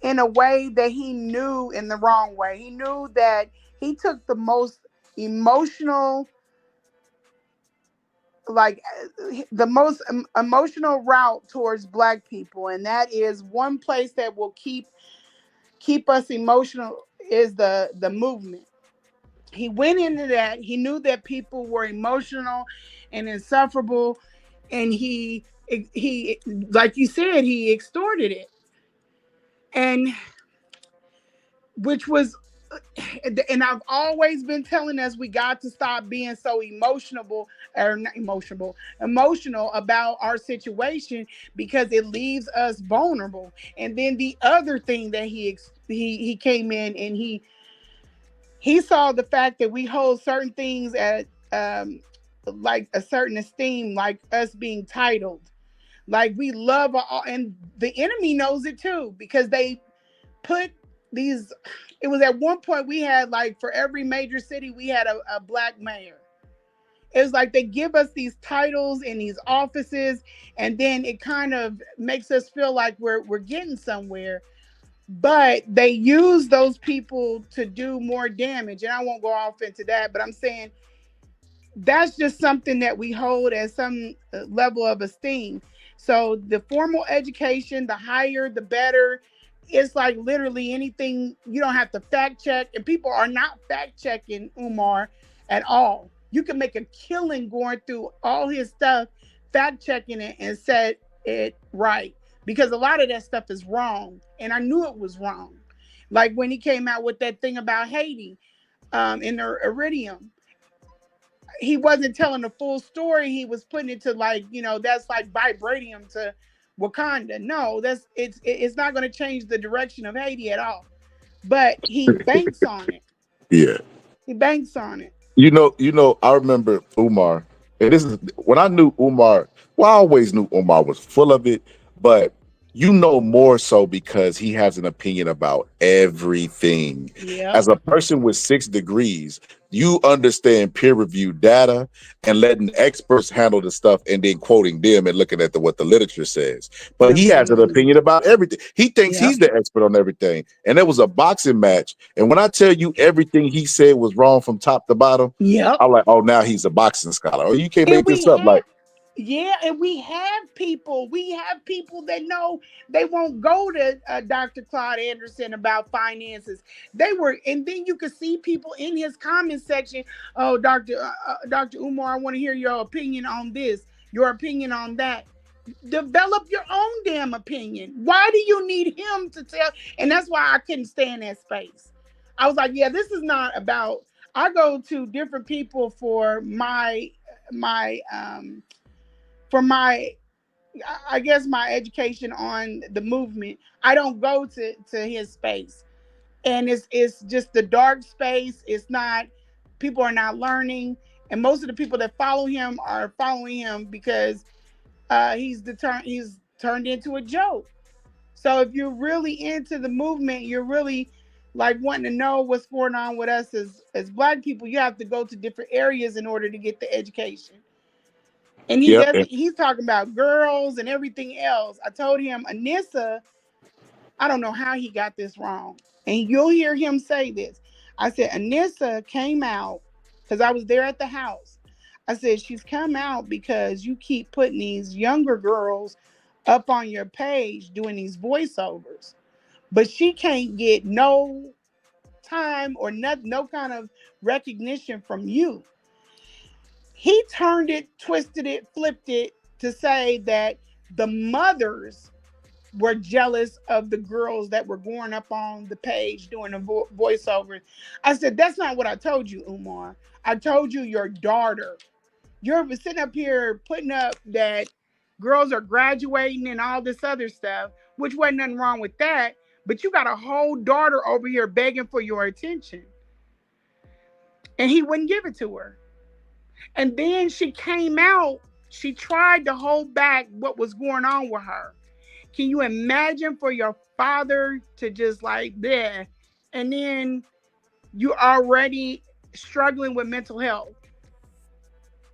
Speaker 10: a way that he knew in the wrong way. He knew that he took the most emotional like the most emotional route towards black people, and that is one place that will keep us emotional is the movement. He went into that. He knew that people were emotional and insufferable, and he like you said, he extorted it, and which was and I've always been telling us we got to stop being so emotional or not emotional about our situation because it leaves us vulnerable. And then the other thing that he came in and he saw the fact that we hold certain things at like a certain esteem, like us being titled, like we love and the enemy knows it too because they put these. It was at one point we had like for every major city we had a black mayor. It was like they give us these titles and these offices, and then it kind of makes us feel like we're getting somewhere. But they use those people to do more damage. And I won't go off into that, but I'm saying that's just something that we hold as some level of esteem. So the formal education, the higher, the better. It's like literally anything you don't have to fact check, and people are not fact checking Umar at all. You can make a killing going through all his stuff, fact checking it and set it right because a lot of that stuff is wrong, and I knew it was wrong. Like when he came out with that thing about Haiti in the iridium, he wasn't telling the full story. He was putting it to like, that's like vibranium to Wakanda. No, it's not going to change the direction of Haiti at all. But he banks on it.
Speaker 8: Yeah.
Speaker 10: He banks on it.
Speaker 8: I remember Umar, and this is when I knew Umar. Well, I always knew Umar was full of it, but more so because he has an opinion about everything.
Speaker 10: Yeah.
Speaker 8: As a person with 6 degrees, you understand peer-reviewed data and letting experts handle the stuff and then quoting them and looking at what the literature says. But he has an
Speaker 10: Absolutely.
Speaker 8: opinion about everything. He thinks
Speaker 10: Yep.
Speaker 8: he's the expert on everything. And there was a boxing match. And when I tell you everything he said was wrong from top to bottom,
Speaker 10: Yep.
Speaker 8: I'm like, oh, now he's a boxing scholar. Oh, you can't
Speaker 10: And
Speaker 8: make this up. Like,
Speaker 10: and we have people that know they won't go to Dr. Claude Anderson about finances. And then you could see people in his comment section. Oh, Dr. Umar, I want to hear your opinion on this, your opinion on that. Develop your own damn opinion. Why do you need him to tell? And that's why I couldn't stay in that space. I was like, yeah, this is not about. I go to different people for my for my I guess my education on the movement. I don't go to his space, and it's just the dark space. It's not, people are not learning, and most of the people that follow him are following him because he's turned into a joke. So if you're really into the movement, you're really like wanting to know what's going on with us as Black people. You have to go to different areas in order to get the education. And he
Speaker 8: Yep.
Speaker 10: doesn't. He's talking about girls and everything else. I told him, Anissa, I don't know how he got this wrong. And you'll hear him say this. I said, Anissa came out because I was there at the house. I said, she's come out because you keep putting these younger girls up on your page doing these voiceovers. But she can't get no time or no kind of recognition from you. He turned it, twisted it, flipped it to say that the mothers were jealous of the girls that were going up on the page doing the voiceovers. I said, that's not what I told you, Umar. I told you your daughter. You're sitting up here putting up that girls are graduating and all this other stuff, which wasn't nothing wrong with that. But you got a whole daughter over here begging for your attention. And he wouldn't give it to her. And then she came out, she tried to hold back what was going on with her. Can you imagine for your father to just like there, and then you're already struggling with mental health?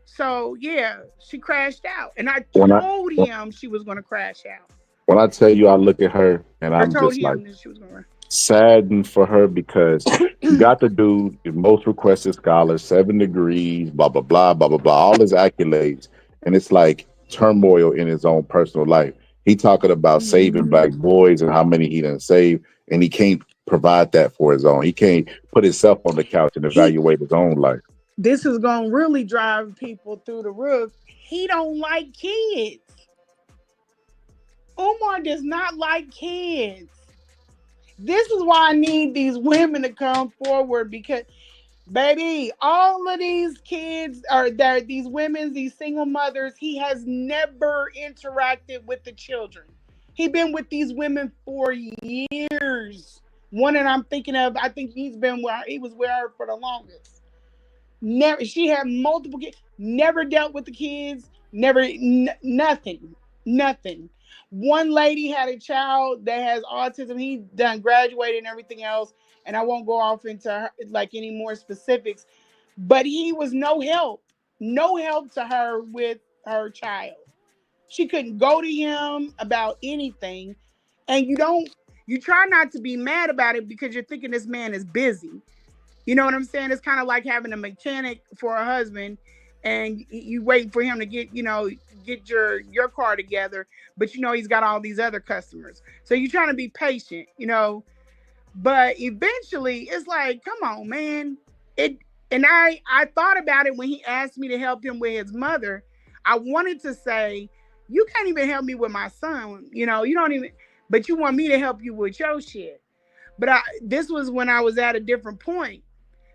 Speaker 10: So yeah, she crashed out. And I told him she was going to crash out.
Speaker 8: When I tell you, I look at her and I'm
Speaker 10: told
Speaker 8: just
Speaker 10: him
Speaker 8: like
Speaker 10: that she was going to.
Speaker 8: saddened for her because you got the dude, most requested scholar, 7 degrees, blah, blah, blah, blah, blah, blah, all his accolades. And it's like turmoil in his own personal life. He talking about saving Black boys and how many he done saved, and he can't provide that for his own. He can't put himself on the couch and evaluate his own life.
Speaker 10: This is going to really drive people through the roof. He don't like kids. Umar does not like kids. This is why I need these women to come forward, because, baby, all of these kids are there, these women, these single mothers, he has never interacted with the children. He been with these women for years. One that I'm thinking of, I think he was with her for the longest. Never, she had multiple kids, never dealt with the kids, never, nothing. One lady had a child that has autism. He done graduated and everything else, and I won't go off into like any more specifics, but he was no help to her with her child. She couldn't go to him about anything, and you try not to be mad about it because you're thinking this man is busy. You know what I'm saying? It's kind of like having a mechanic for a husband, and you wait for him to get your car together, but he's got all these other customers. So you're trying to be patient, but eventually it's like, come on, man. And I thought about it when he asked me to help him with his mother. I wanted to say, you can't even help me with my son. You don't even, but you want me to help you with your shit. But this was when I was at a different point.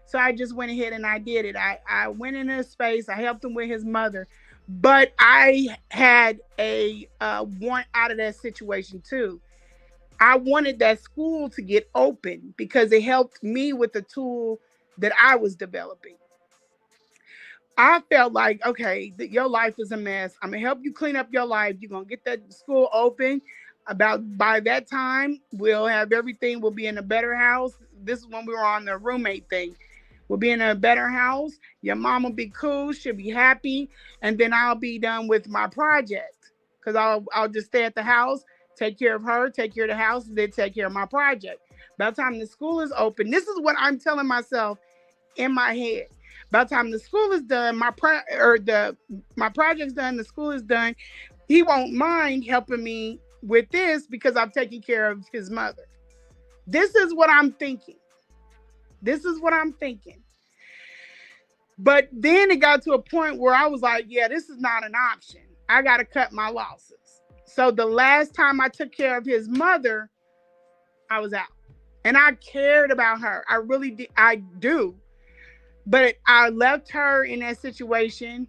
Speaker 10: So I just went ahead and I did it. I went in his space. I helped him with his mother. But I had a want out of that situation too. I wanted that school to get open because it helped me with the tool that I was developing. I felt like, okay, your life is a mess. I'm going to help you clean up your life. You're going to get that school open. By that time, we'll have everything. We'll be in a better house. This is when we were on the roommate thing. We'll be in a better house. Your mom will be cool. She'll be happy. And then I'll be done with my project. Because I'll just stay at the house, take care of her, take care of the house, and then take care of my project. By the time the school is open, this is what I'm telling myself in my head. By the time the school is done, my project's done, the school is done, he won't mind helping me with this because I've taken care of his mother. This is what I'm thinking. But then it got to a point where I was like, yeah, this is not an option. I got to cut my losses. So the last time I took care of his mother, I was out. And I cared about her. I really did. I do. But I left her in that situation,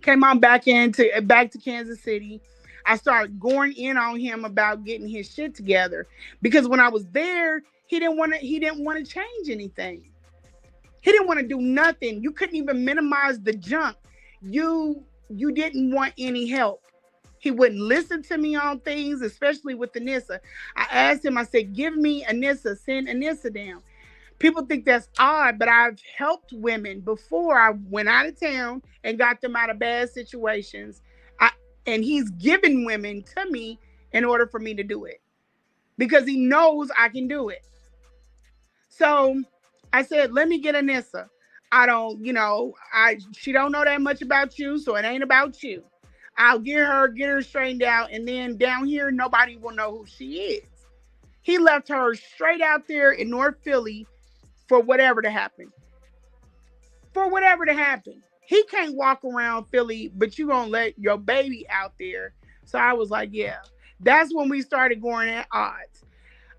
Speaker 10: came on back to Kansas City. I started going in on him about getting his shit together. Because when I was there, he didn't want to change anything. He didn't want to do nothing. You couldn't even minimize the junk. You didn't want any help. He wouldn't listen to me on things, especially with Anissa. I asked him, I said, give me Anissa, send Anissa down. People think that's odd, but I've helped women before. I went out of town and got them out of bad situations. And he's given women to me in order for me to do it because he knows I can do it. So I said, let me get Anissa. She don't know that much about you, so it ain't about you. I'll get her straightened out, and then down here, nobody will know who she is. He left her straight out there in North Philly for whatever to happen. He can't walk around Philly, but you gonna let your baby out there. So I was like, yeah. That's when we started going at odds.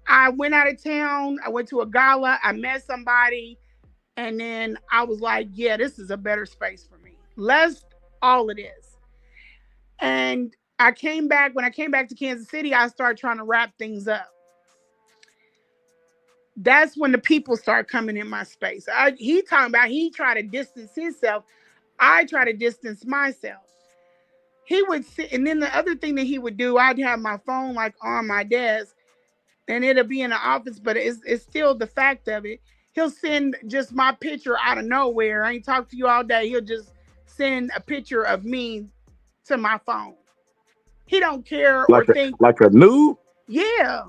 Speaker 10: I went out of town. I went to a gala. I met somebody. And then I was like, yeah, this is a better space for me. Let's all of this. And when I came back to Kansas City, I started trying to wrap things up. That's when the people start coming in my space. He tried to distance himself. I try to distance myself. He would sit, and then the other thing that he would do, I'd have my phone like on my desk, and it'll be in the office, but it's still the fact of it. He'll send just my picture out of nowhere. I ain't talked to you all day. He'll just send a picture of me to my phone. He don't care or think
Speaker 8: like a nude.
Speaker 10: Yeah.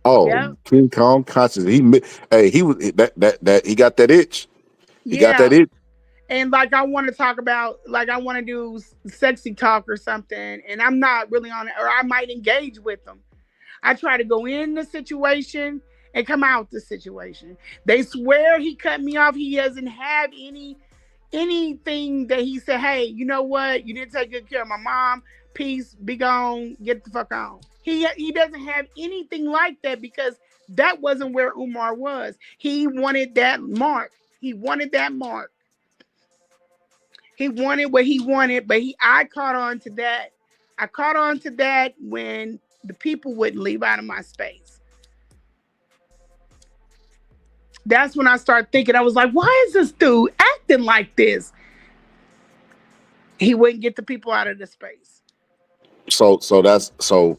Speaker 8: Oh, yeah. King Kong conscious. He was that he got that itch. He got that itch.
Speaker 10: And like I want to talk about, like I want to do sexy talk or something, and I'm not really on it, or I might engage with them. I try to go in the situation and come out the situation. They swear he cut me off. He doesn't have anything that he said, hey, you know what? You didn't take good care of my mom. Peace, be gone, get the fuck on. He doesn't have anything like that because that wasn't where Umar was. He wanted that mark. He wanted what he wanted, but I caught on to that. I caught on to that when the people wouldn't leave out of my space. That's when I started thinking, I was like, why is this dude acting like this? He wouldn't get the people out of the space.
Speaker 8: So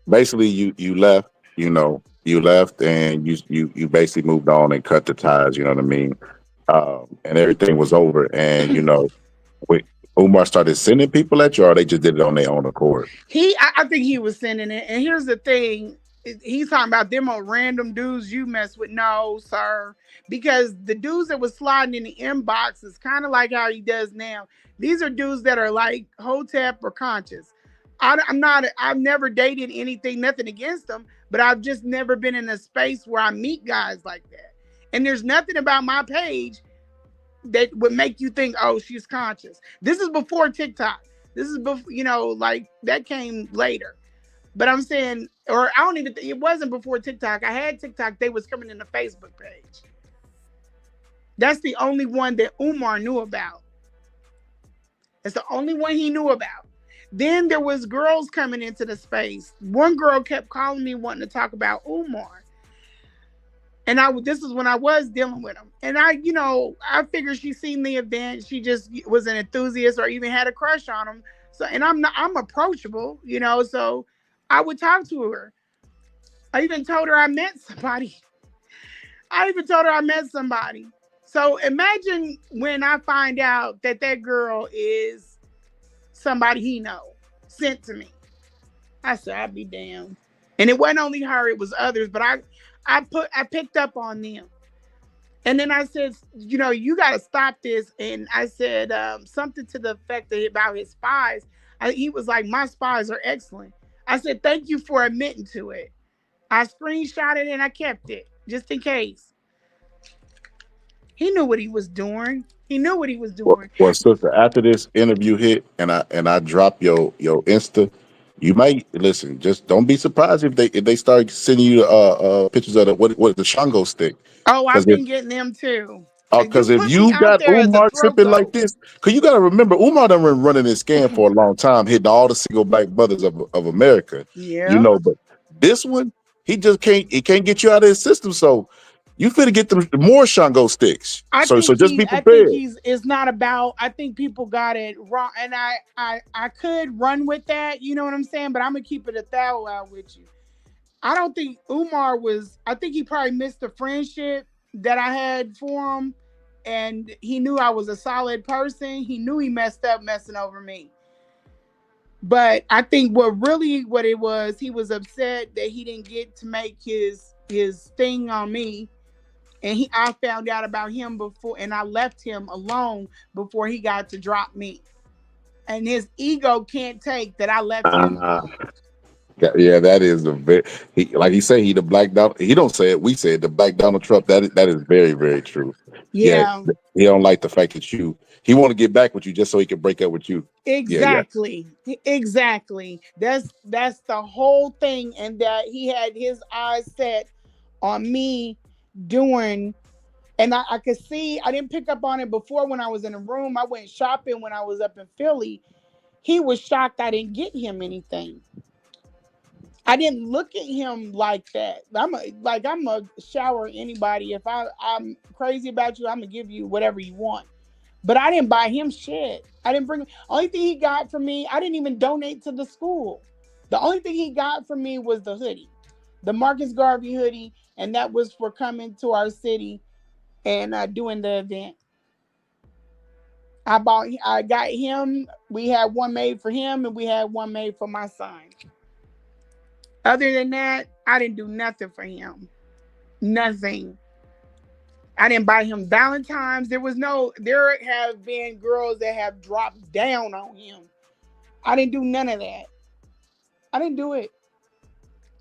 Speaker 8: basically you left, and you basically moved on and cut the ties, you know what I mean? And everything was over, and Umar started sending people at you, or they just did it on their own accord?
Speaker 10: I think he was sending it. And here's the thing. He's talking about them old random dudes you mess with. No, sir. Because the dudes that was sliding in the inbox is kind of like how he does now. These are dudes that are like Hotep or Conscious. I've never dated anything, nothing against them, but I've just never been in a space where I meet guys like that. And there's nothing about my page that would make you think, oh, she's conscious. This is before TikTok. This is before, like that came later. But I'm saying, or I don't even think it wasn't before TikTok. I had TikTok. They was coming in the Facebook page. That's the only one that Umar knew about. It's the only one he knew about. Then there was girls coming into the space. One girl kept calling me wanting to talk about Umar. And this is when I was dealing with him. And I figured she seen the event. She just was an enthusiast or even had a crush on him. So, and I'm approachable, so I would talk to her. I even told her I met somebody. So imagine when I find out that girl is somebody he know, sent to me. I said, I'd be damned. And it wasn't only her, it was others, but I picked up on them. And then I said, you got to stop this. And I said something to the effect about his spies. He was like, my spies are excellent. I said, thank you for admitting to it. I screenshot it and I kept it just in case. He knew what he was doing.
Speaker 8: Well, sister, after this interview hit and I drop your Insta, You might listen. Just don't be surprised if they start sending you pictures of the Shango stick.
Speaker 10: Oh, I've
Speaker 8: Because
Speaker 10: been getting them too. You
Speaker 8: if
Speaker 10: put me
Speaker 8: you
Speaker 10: out
Speaker 8: got
Speaker 10: there as a
Speaker 8: Umar
Speaker 10: throat
Speaker 8: tripping like
Speaker 10: goat.
Speaker 8: this, because you got to remember Umar done been running this scam for a long time, hitting all the single black mothers of America. You
Speaker 10: Yeah.
Speaker 8: know, but this one he just can't. He can't get you out of his system. So you finna get them more Shango sticks. So just be
Speaker 10: I think
Speaker 8: prepared.
Speaker 10: it's not about, I think people got it wrong, and I could run with that, you know what I'm saying, but I'm gonna keep it a thou out with you. I don't think Umar was, I think he probably missed the friendship that I had for him, and he knew I was a solid person. He knew he messed up messing over me. But I think what it was, he was upset that he didn't get to make his thing on me. And I found out about him before, and I left him alone before he got to drop me. And his ego can't take that I left him alone.
Speaker 8: Yeah, that is a very like he say he the black Donald. He don't say it. We say it, the black Donald Trump. That is very very true. Yeah,
Speaker 10: Yeah,
Speaker 8: he don't like the fact that he want to get back with you just so he can break up with you. Yeah.
Speaker 10: exactly. Exactly. That's the whole thing. And that he had his eyes set on me doing, and I could see, I didn't pick up on it before when I was in a room. I went shopping when I was up in Philly. He was shocked I didn't get him anything. I didn't look at him like that. I'm a shower anybody. If I'm crazy about you, I'm gonna give you whatever you want. But I didn't buy him shit. I didn't bring. Only thing he got from me, I didn't even donate to the school. The only thing he got from me was the hoodie, the Marcus Garvey hoodie, and that was for coming to our city and doing the event. I got him. We had one made for him, and we had one made for my son. Other than that, I didn't do nothing for him. Nothing. I didn't buy him Valentine's. There have been girls that have dropped down on him. I didn't do none of that. I didn't do it.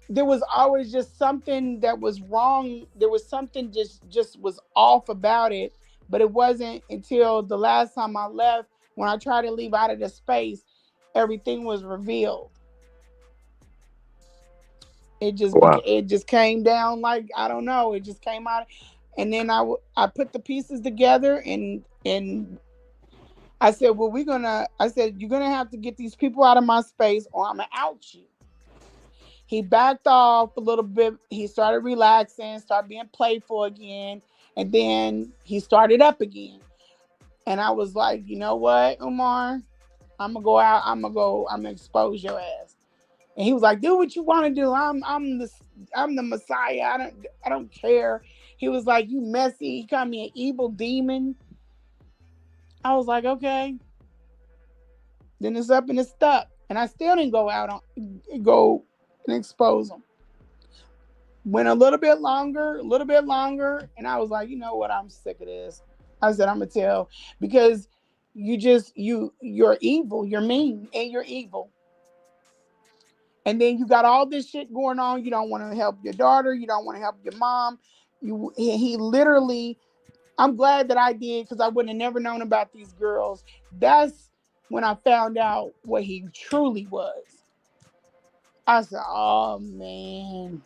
Speaker 10: There was always just something that was wrong. There was something just was off about it. But it wasn't until the last time I left, when I tried to leave out of the space, everything was revealed.
Speaker 8: Wow.
Speaker 10: It just came down like, I don't know. It just came out, and then I put the pieces together, and I said, well, I said, you're gonna have to get these people out of my space, or I'm gonna out you. He backed off a little bit. He started relaxing, started being playful again, and then he started up again. And I was like, you know what, Umar, I'm gonna go out. I'm gonna expose your ass. And he was like, do what you want to do. I'm the Messiah. I don't care. He was like, you messy. He called me an evil demon. I was like, okay. Then it's up and it's stuck. And I still didn't go and expose him. Went a little bit longer, and I was like, you know what? I'm sick of this. I said, I'm gonna tell, because you're evil, you're mean, and you're evil. And then you got all this shit going on. You don't want to help your daughter. You don't want to help your mom. He literally, I'm glad that I did, because I would have never known about these girls. That's when I found out what he truly was. I said, oh man.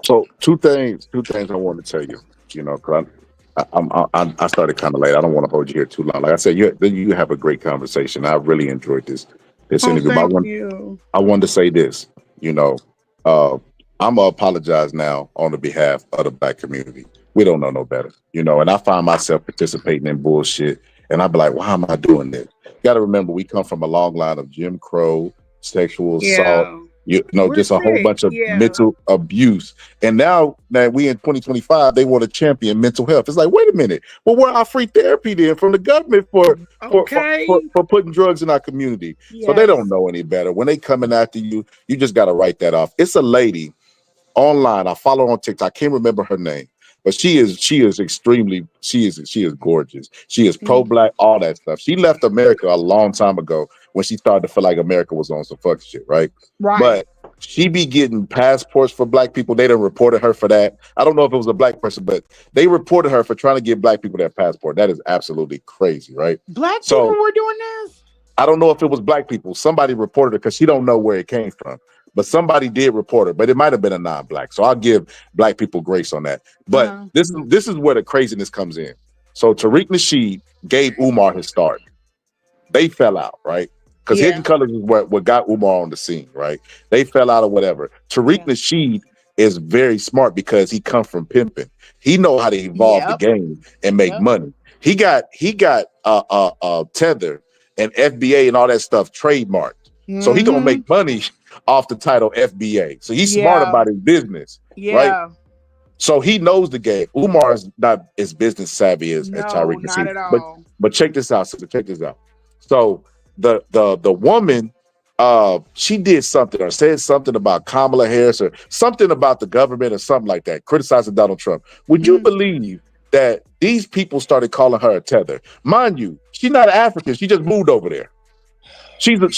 Speaker 8: So two things I want to tell you. You know, cause I started kind of late. I don't want to hold you here too long. Like I said, you have a great conversation. I really enjoyed this
Speaker 10: Oh,
Speaker 8: interview. But
Speaker 10: thank you.
Speaker 8: I wanted to say this. You know, uh, I'm gonna apologize now on the behalf of the black community. We don't know no better. You know, and I find myself participating in bullshit, and I be like, why am I doing this? You got to remember, we come from a long line of Jim Crow, sexual assault.
Speaker 10: Yeah.
Speaker 8: You know,
Speaker 10: We're
Speaker 8: just a whole
Speaker 10: sick.
Speaker 8: bunch of
Speaker 10: Yeah.
Speaker 8: mental abuse. And now that we in 2025, they want to champion mental health. It's like, wait a minute. Well, where our free therapy then from the government
Speaker 10: Okay.
Speaker 8: for putting drugs in our community? So they don't
Speaker 10: Yes.
Speaker 8: know any better. When they coming after you, you just got to write that off. It's a lady online. I follow her on TikTok. I can't remember her name, but she is extremely, she is gorgeous. She is pro-black, all that stuff. She left America a long time ago when she started to feel like America was on some fuck shit, right?
Speaker 10: Right.
Speaker 8: But she be getting passports for black people. They done reported her for that. I don't know if it was a black person, but they reported her for trying to give black people their passport. That is absolutely crazy, right?
Speaker 10: Black people
Speaker 8: So
Speaker 10: were doing this?
Speaker 8: I don't know if it was black people. Somebody reported her because she don't know where it came from. But somebody did report her, but it might have been a non-black. So I'll give black people grace on that. But this is where the craziness comes in. So Tariq Nasheed gave Umar his start. They fell out, right? Because Hidden Colors is what got Umar on the scene, right? They fell out or whatever. Tariq Nasheed is very smart because he come from pimping. He know how to evolve the game and make money. He got Tether and FBA and all that stuff trademarked. So he gonna make money off the title FBA. So he's smart about his business, right? So he knows the game. Umar is not as business savvy as Tariq Nasheed.
Speaker 10: Not at all.
Speaker 8: But check this out, sister. Check this out. So the woman, she did something or said something about Kamala Harris or something about the government or something like that, criticizing Donald Trump. Would you believe that these people started calling her a tether? Mind you, she's not African. She just moved over there. She's a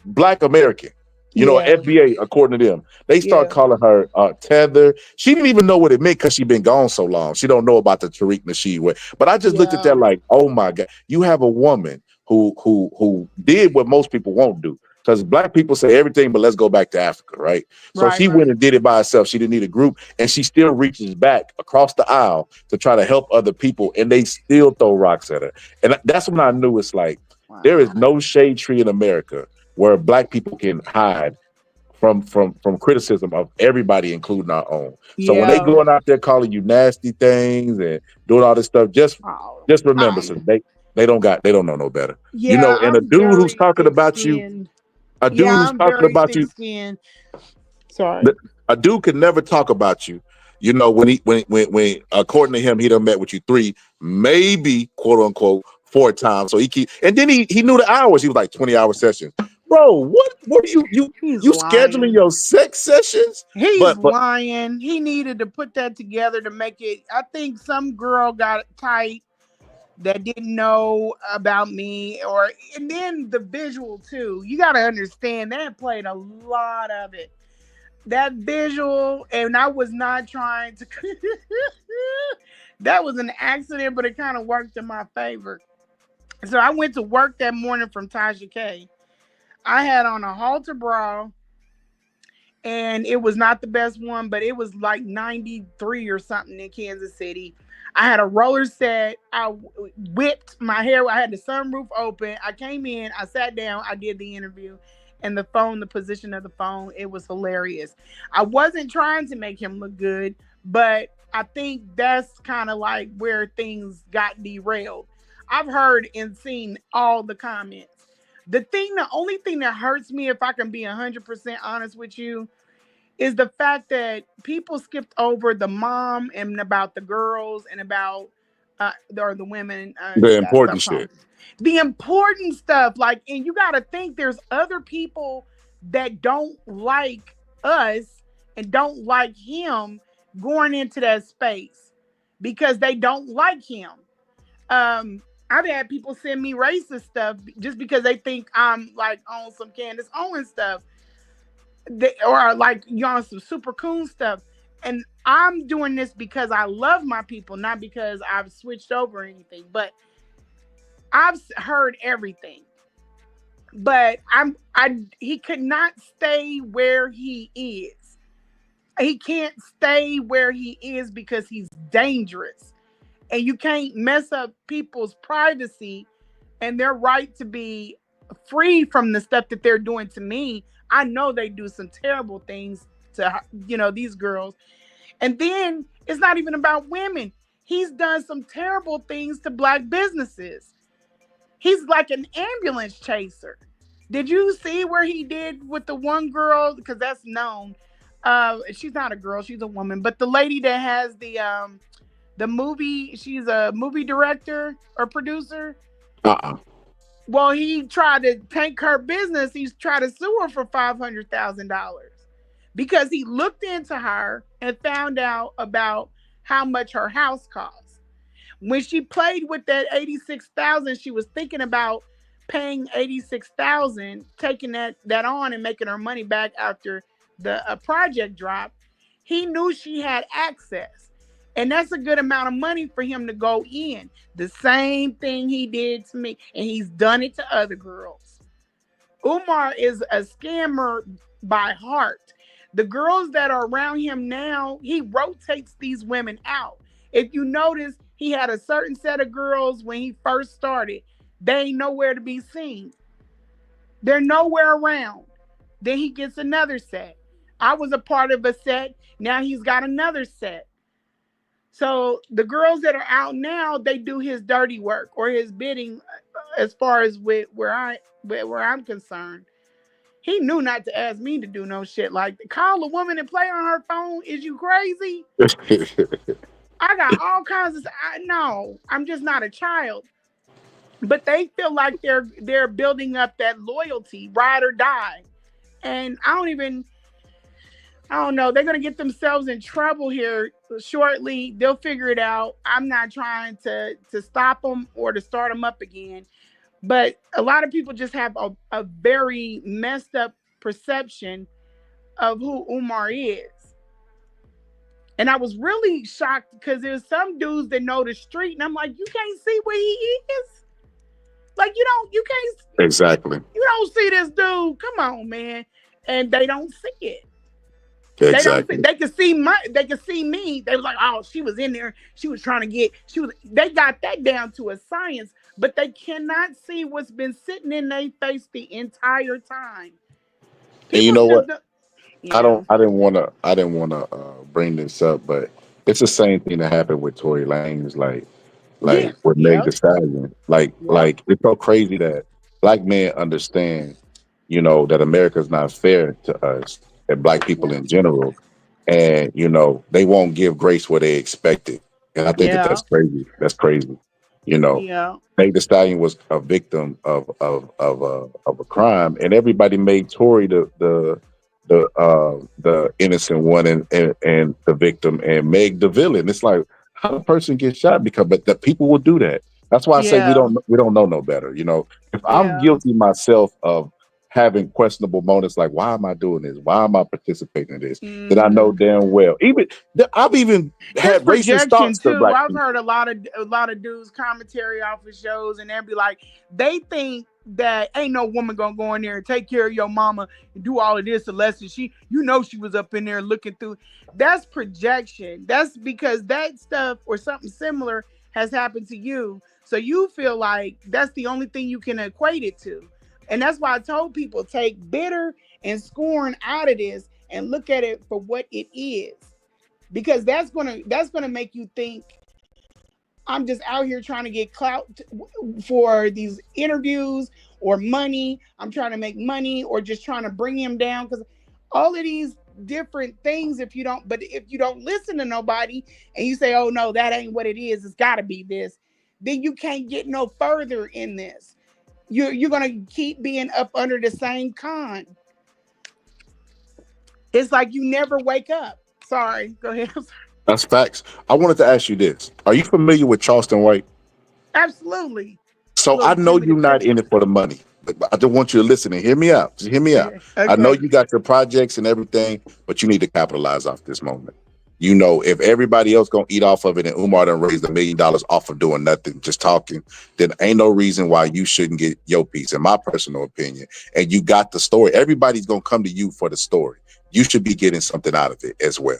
Speaker 8: black American. You know, FBA, according to them. They start calling her tether. She didn't even know what it meant because she'd been gone so long. She don't know about the Tariq Nasheed way. But I just looked at that like, oh my God, you have a woman who did what most people won't do. Because black people say everything, but let's go back to Africa, right? So she went and did it by herself. She didn't need a group, and she still reaches back across the aisle to try to help other people, and they still throw rocks at her. And that's when I knew it's like, there is no shade tree in America where black people can hide from criticism of everybody, including our own. So when they going out there calling you nasty things and doing all this stuff, just remember, so they don't know no better.
Speaker 10: Yeah,
Speaker 8: you know, and a dude who's talking about you, a dude who's talking about you.
Speaker 10: Sorry.
Speaker 8: A dude can never talk about you. You know, when according to him, he done met with you 3, maybe quote unquote 4 times. So and then he knew the hours. He was like 20-hour sessions. Bro, what are you scheduling your sex sessions?
Speaker 10: He's lying. He needed to put that together to make it. I think some girl got tight that didn't know about me, and then the visual too. You got to understand that played a lot of it. That visual, and I was not trying to. That was an accident, but it kind of worked in my favor. So I went to work that morning from Tasha K. I had on a halter bra, and it was not the best one, but it was like 93 or something in Kansas City. I had a roller set. I whipped my hair. I had the sunroof open. I came in. I sat down. I did the interview. And the position of the phone, it was hilarious. I wasn't trying to make him look good, but I think that's kind of like where things got derailed. I've heard and seen all the comments. The only thing that hurts me, if I can be 100% honest with you, is the fact that people skipped over the mom and about the girls and about or the women.
Speaker 8: The important shit.
Speaker 10: The important stuff. Like, and you got to think there's other people that don't like us and don't like him going into that space because they don't like him. I've had people send me racist stuff just because they think I'm like on some Candace Owens stuff. Or like on some super cool stuff. And I'm doing this because I love my people, not because I've switched over or anything. But I've heard everything. But he could not stay where he is. He can't stay where he is because he's dangerous. And you can't mess up people's privacy and their right to be free from the stuff that they're doing to me. I know they do some terrible things to, these girls. And then it's not even about women. He's done some terrible things to black businesses. He's like an ambulance chaser. Did you see where he did with the one girl? Because that's known. She's not a girl, she's a woman. But the lady that has the movie, she's a movie director or producer. Well, he tried to tank her business. He's tried to sue her for $500,000 because he looked into her and found out about how much her house costs. When she played with that $86,000, she was thinking about paying $86,000, taking that on and making her money back after the project dropped. He knew she had access. And that's a good amount of money for him to go in. The same thing he did to me. And he's done it to other girls. Umar is a scammer by heart. The girls that are around him now, he rotates these women out. If you notice, he had a certain set of girls when he first started. They ain't nowhere to be seen. They're nowhere around. Then he gets another set. I was a part of a set. Now he's got another set. So the girls that are out now, they do his dirty work or his bidding, as far as where I'm concerned. He knew not to ask me to do no shit like that. Call a woman and play on her phone. Is you crazy? I got all kinds of. No, I'm just not a child. But they feel like they're building up that loyalty, ride or die. And I don't know. They're gonna get themselves in trouble here shortly. They'll figure it out. I'm not trying to stop them or to start them up again. But a lot of people just have a very messed up perception of who Umar is. And I was really shocked because there's some dudes that know the street, and I'm like, you can't see where he is. Like you can't.
Speaker 8: Exactly.
Speaker 10: You don't see this dude. Come on, man. And they don't see it.
Speaker 8: Exactly.
Speaker 10: They can see me. They was like, oh, she was in there. She was trying to get. They got that down to a science, but they cannot see what's been sitting in their face the entire time.
Speaker 8: And you know what? I didn't want to bring this up, but it's the same thing that happened with Tory Lanez, like with Meg Thee Stallion. Like it's so crazy that black men understand, that America's not fair to us and black people in general, and they won't give grace where they expect it, and I think that's crazy. That's crazy. Meg Thee Stallion was a victim of a crime, and everybody made Tory the innocent one and the victim, and Meg the villain. It's like, how the person gets shot but the people will do that. That's why I say we don't know no better. If I'm guilty myself of having questionable motives, like why am I doing this? Why am I participating in this? Then I know damn well. I've even had racist thoughts
Speaker 10: too. I've
Speaker 8: people.
Speaker 10: heard a lot of dudes commentary off of shows, and they'll be like, they think that ain't no woman gonna go in there and take care of your mama and do all of this unless she was up in there looking through. That's projection. That's because that stuff or something similar has happened to you, so you feel like that's the only thing you can equate it to. And that's why I told people, take bitter and scorn out of this and look at it for what it is, because that's gonna make you think I'm just out here trying to get clout for these interviews or money. I'm trying to make money or just trying to bring him down, because all of these different things, if you don't listen to nobody and you say, oh no, that ain't what it is, it's got to be this, then you can't get no further in this. You're going to keep being up under the same con. It's like you never wake up. Sorry, go ahead.
Speaker 8: That's facts. I wanted to ask you this. Are you familiar with Charleston White?
Speaker 10: Absolutely.
Speaker 8: So I know you're not in it for the money, but I just want you to listen and hear me out. Just hear me out. Okay. I know you got your projects and everything, but you need to capitalize off this moment. If everybody else gonna eat off of it and Umar done raised $1 million off of doing nothing, just talking, then ain't no reason why you shouldn't get your piece, in my personal opinion. And you got the story. Everybody's gonna come to you for the story. You should be getting something out of it as well.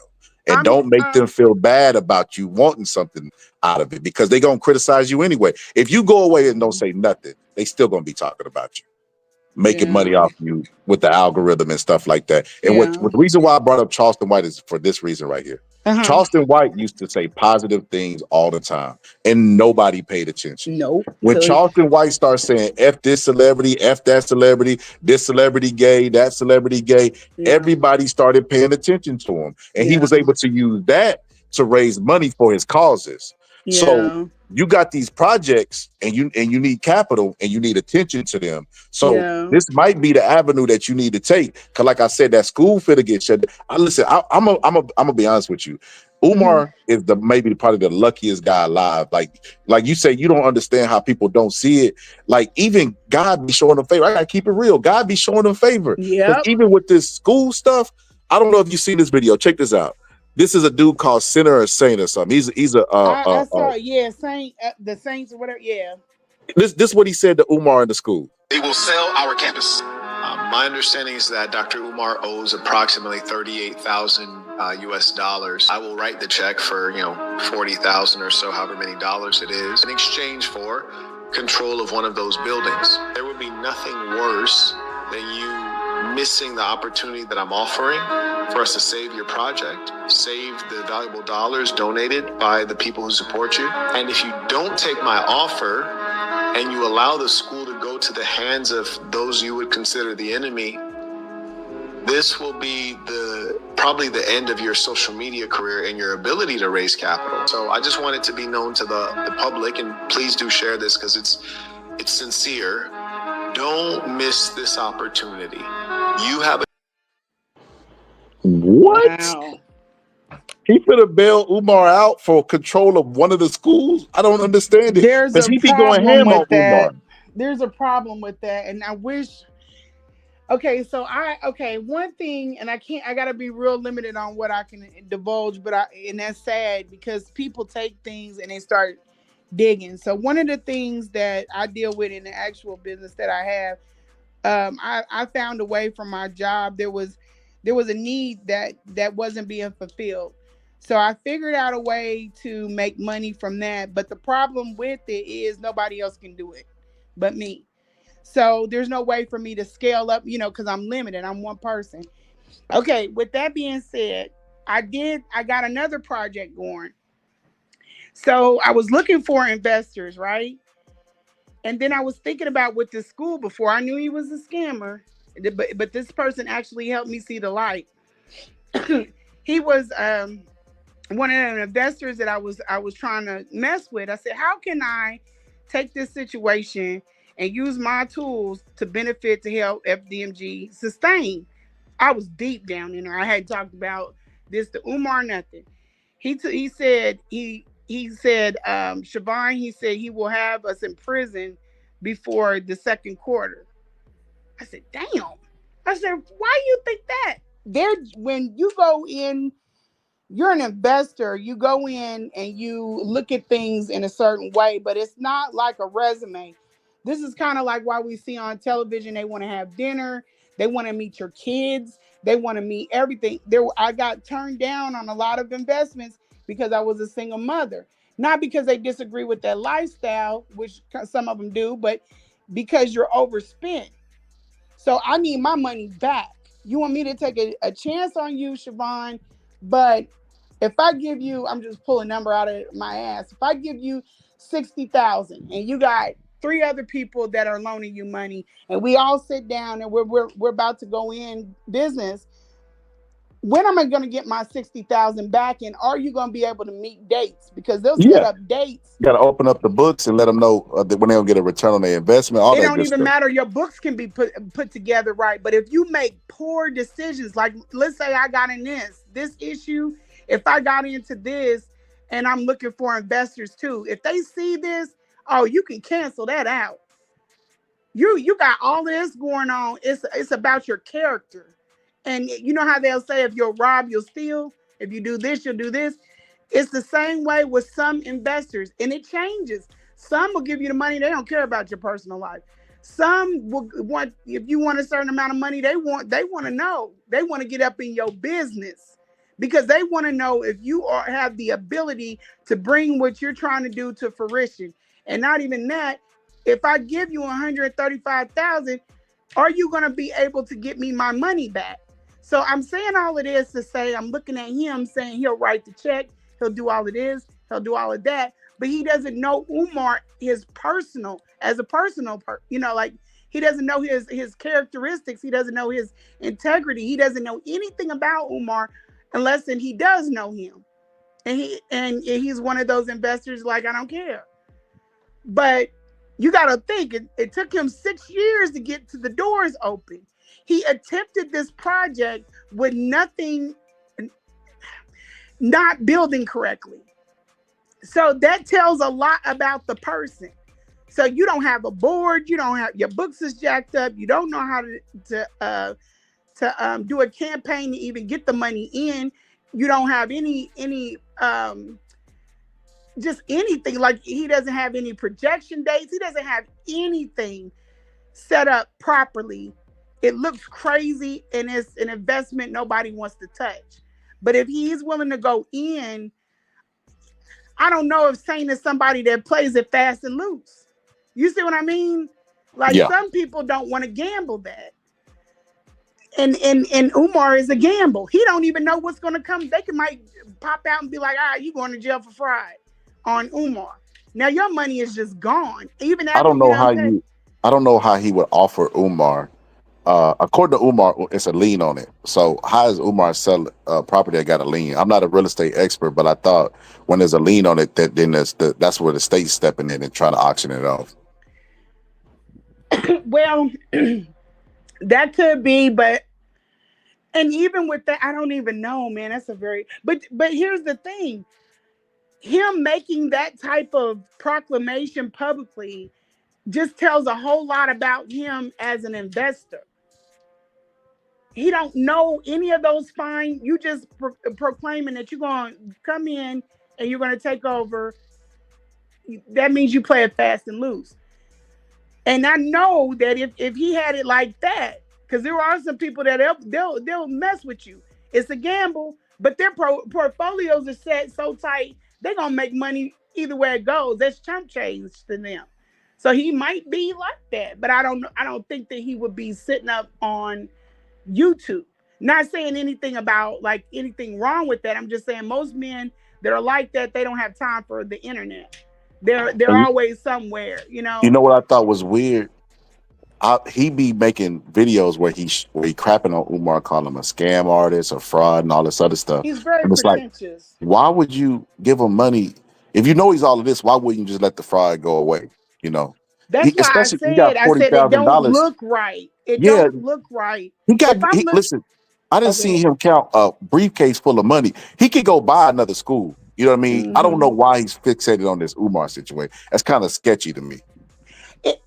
Speaker 8: And don't make them feel bad about you wanting something out of it, because they're going to criticize you anyway. If you go away and don't say nothing, they still going to be talking about you, making money off you with the algorithm and stuff like that. And what the reason why I brought up Charleston White is for this reason right here. Charleston White used to say positive things all the time, and nobody paid attention.
Speaker 10: Nope.
Speaker 8: When Charleston White starts saying F this celebrity, F that celebrity, this celebrity gay, that celebrity gay, everybody started paying attention to him. And he was able to use that to raise money for his causes. So you got these projects and you need capital and you need attention to them. So this might be the avenue that you need to take. Cause like I said, that school finna get shut down. Listen, I'm gonna be honest with you. Umar is probably the luckiest guy alive. Like you say, you don't understand how people don't see it. Like even God be showing them favor. I gotta keep it real. God be showing them favor. Yeah. Even with this school stuff, I don't know if you see this video. Check this out. This is a dude called Sinner or Saint or something. He's a
Speaker 10: I saw Saint the Saints or whatever. Yeah.
Speaker 8: This is what he said to Umar in the school.
Speaker 9: They will sell our campus.
Speaker 12: My understanding is that Dr. Umar owes approximately $38,000 US. I will write the check for, $40,000 or so, however many dollars it is, in exchange for control of one of those buildings. There would be nothing worse than you missing the opportunity that I'm offering for us to save your project, save the valuable dollars donated by the people who support you. And if you don't take my offer and you allow the school to go to the hands of those you would consider the enemy, this will be probably the end of your social media career and your ability to raise capital. So I just want it to be known to the public, and please do share this because it's sincere. Don't miss this opportunity. You have
Speaker 8: What?
Speaker 10: Wow.
Speaker 8: He could have bailed Umar out for control of one of the schools. I don't understand it.
Speaker 10: There's
Speaker 8: Because
Speaker 10: a
Speaker 8: he be going
Speaker 10: problem
Speaker 8: ham on
Speaker 10: with that.
Speaker 8: Umar.
Speaker 10: There's a problem with that, and I wish. One thing, and I gotta be real limited on what I can divulge, and that's sad because people take things and they start digging. So one of the things that I deal with in the actual business that I have, I found a way from my job. There was a need that wasn't being fulfilled. So I figured out a way to make money from that. But the problem with it is nobody else can do it but me. So there's no way for me to scale up, because I'm limited. I'm one person. Okay, with that being said, I got another project going. So I was looking for investors, right? And then I was thinking about with the school before I knew he was a scammer, but this person actually helped me see the light. He was one of the investors that I was trying to mess with. I said, how can I take this situation and use my tools to benefit to help FDMG sustain? I was deep down in there. I had talked about this to Umar nothing. He said Shavonne, he said he will have us in prison before the second quarter. I said, damn. I said, why you think that? When you go in, you're an investor, you go in and you look at things in a certain way, but it's not like a resume. This is kind of like why we see on television, they want to have dinner, they want to meet your kids, they want to meet everything. I got turned down on a lot of investments because I was a single mother. Not because they disagree with that lifestyle, which some of them do, but because you're overspent. So I need my money back. You want me to take a chance on you, Shavonne, but if I give you, I'm just pulling a number out of my ass. If I give you $60,000 and you got 3 other people that are loaning you money, and we all sit down and we're about to go in business, when am I going to get my $60,000 back? And are you going to be able to meet dates? Because they'll set up dates.
Speaker 8: You got to open up the books and let them know that when they'll get a return on their investment. All
Speaker 10: it
Speaker 8: that
Speaker 10: don't even
Speaker 8: stuff.
Speaker 10: matter. Your books can be put together right. But if you make poor decisions, like let's say I got in this issue, if I got into this and I'm looking for investors too, if they see this, oh, you can cancel that out. You got all this going on. It's about your character. And you know how they'll say, if you'll rob, you'll steal. If you do this, you'll do this. It's the same way with some investors, and it changes. Some will give you the money. They don't care about your personal life. Some will want, if you want a certain amount of money, they want to know. They want to get up in your business because they want to know if you have the ability to bring what you're trying to do to fruition. And not even that, if I give you $135,000, are you going to be able to get me my money back? So I'm saying all of this to say, I'm looking at him saying he'll write the check, he'll do all of this, he'll do all of that, but he doesn't know Umar he doesn't know his characteristics, he doesn't know his integrity, he doesn't know anything about Umar unless he does know him. And he's one of those investors like, I don't care. But you got to think, it took him 6 years to get to the doors open. He attempted this project with nothing, not building correctly. So that tells a lot about the person. So you don't have a board, you don't have, your books is jacked up, you don't know how to do a campaign to even get the money in. you don't have any just anything. Like, he doesn't have any projection dates. He doesn't have anything set up properly. It looks crazy, and it's an investment nobody wants to touch. But if he's willing to go in, I don't know if Saint is somebody that plays it fast and loose. You see what I mean? Like,
Speaker 8: Yeah.
Speaker 10: some people don't want to gamble that. And Umar is a gamble. He don't even know what's going to come. They might pop out and be like, "Ah, you going to jail for fraud on Umar." Now your money is just gone. Even
Speaker 8: I
Speaker 10: after
Speaker 8: don't
Speaker 10: you
Speaker 8: know
Speaker 10: done
Speaker 8: how
Speaker 10: pay.
Speaker 8: I don't know how he would offer Umar. According to Umar, it's a lien on it. So how is Umar sell property that got a lien? I'm not a real estate expert, but I thought when there's a lien on it, then that's where the state's stepping in and trying to auction it off.
Speaker 10: Well, that could be, but and even with that, I don't even know, man. That's a very but here's the thing. Him making that type of proclamation publicly just tells a whole lot about him as an investor. He don't know any of those fine. You just proclaiming that you're going to come in and you're going to take over. That means you play it fast and loose. And I know that if he had it like that, because there are some people that they'll mess with you. It's a gamble, but their portfolios are set so tight they're gonna make money either way it goes. That's chump change to them. So he might be like that, but I don't think that he would be sitting up on YouTube. Not saying anything about like anything wrong with that. I'm just saying most men that are like that, they don't have time for the internet. They're
Speaker 8: And
Speaker 10: always somewhere,
Speaker 8: you know what I thought was weird? He be making videos where he crapping on Umar, calling him a scam artist, a fraud, and all this other stuff.
Speaker 10: He's very
Speaker 8: And it's like,
Speaker 10: pretentious.
Speaker 8: why would you give him money if you know he's all of this? Why wouldn't you just let the fraud go away? You know,
Speaker 10: That's why I
Speaker 8: especially if you got
Speaker 10: said, it don't
Speaker 8: $40,000.
Speaker 10: look right. It
Speaker 8: Yeah,
Speaker 10: don't look right.
Speaker 8: he got.
Speaker 10: If I'm
Speaker 8: Listen, I didn't see
Speaker 10: okay.
Speaker 8: him count a briefcase full of money. He could go buy another school. You know what I mean? I don't know
Speaker 10: Mm-hmm.
Speaker 8: why he's fixated on this Umar situation. That's kind of sketchy to me.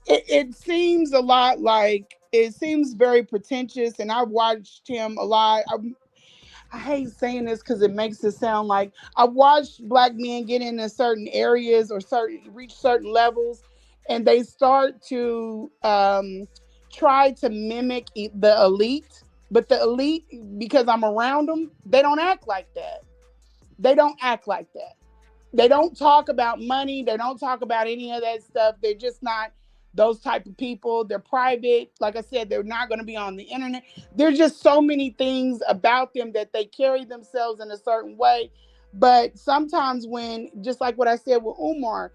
Speaker 10: It seems a lot like it seems very pretentious, and I've watched him a lot. I hate saying this because it makes it sound like I've watched black men get into certain areas or reach certain levels, and they start to try to mimic the elite. But the elite, because I'm around them, they don't act like that. They don't act like that. They don't talk about money. They don't talk about any of that stuff. They're just not those type of people. They're private. Like I said, they're not going to be on the internet. There's just so many things about them that they carry themselves in a certain way. But sometimes when, just like what I said with Umar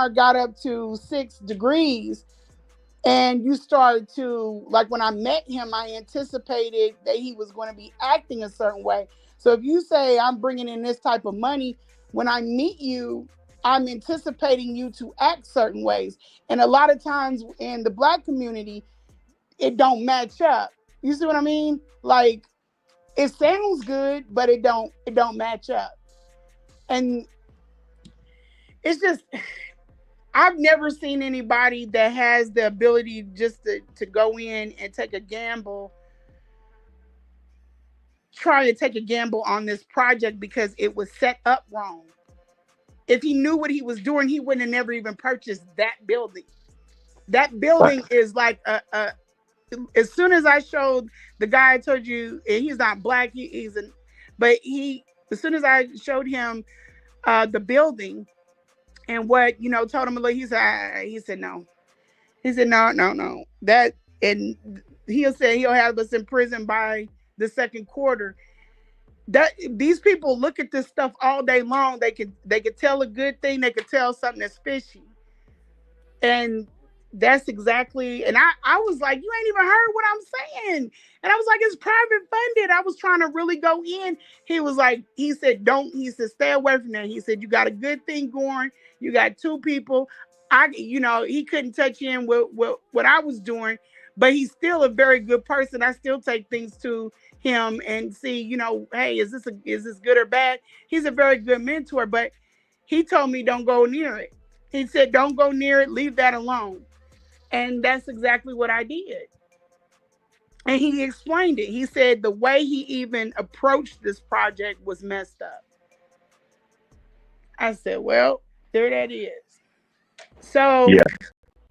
Speaker 10: got up to 6 degrees, and you started to, like, when I met him, I anticipated that he was going to be acting a certain way. So if you say I'm bringing in this type of money, when I meet you, I'm anticipating you to act certain ways. And a lot of times in the black community, it don't match up. You see what I mean? Like, it sounds good, but it don't match up. And it's just, I've never seen anybody that has the ability just to go in and take a gamble, try to take a gamble on this project because it was set up wrong. If he knew what he was doing, he wouldn't have never even purchased that building. That building is like as soon as I showed the guy, I told you, and he's not black, as soon as I showed him the building and what, told him, he said no. He said, no, no, no. That, and he'll say he'll have us in prison by the second quarter. That these people look at this stuff all day long. They could tell a good thing. They could tell something that's fishy. And that's exactly, and I was like, you ain't even heard what I'm saying. And I was like, it's private funded. I was trying to really go in. He was like, he said, stay away from that. He said, you got a good thing going. You got 2 people. He couldn't touch in with what I was doing, but he's still a very good person. I still take things to him and see, hey, is this good or bad? He's a very good mentor, but he told me don't go near it. He said, don't go near it, leave that alone. And that's exactly what I did. And he explained it. He said the way he even approached this project was messed up. I said, well, there that is. So
Speaker 8: Yeah.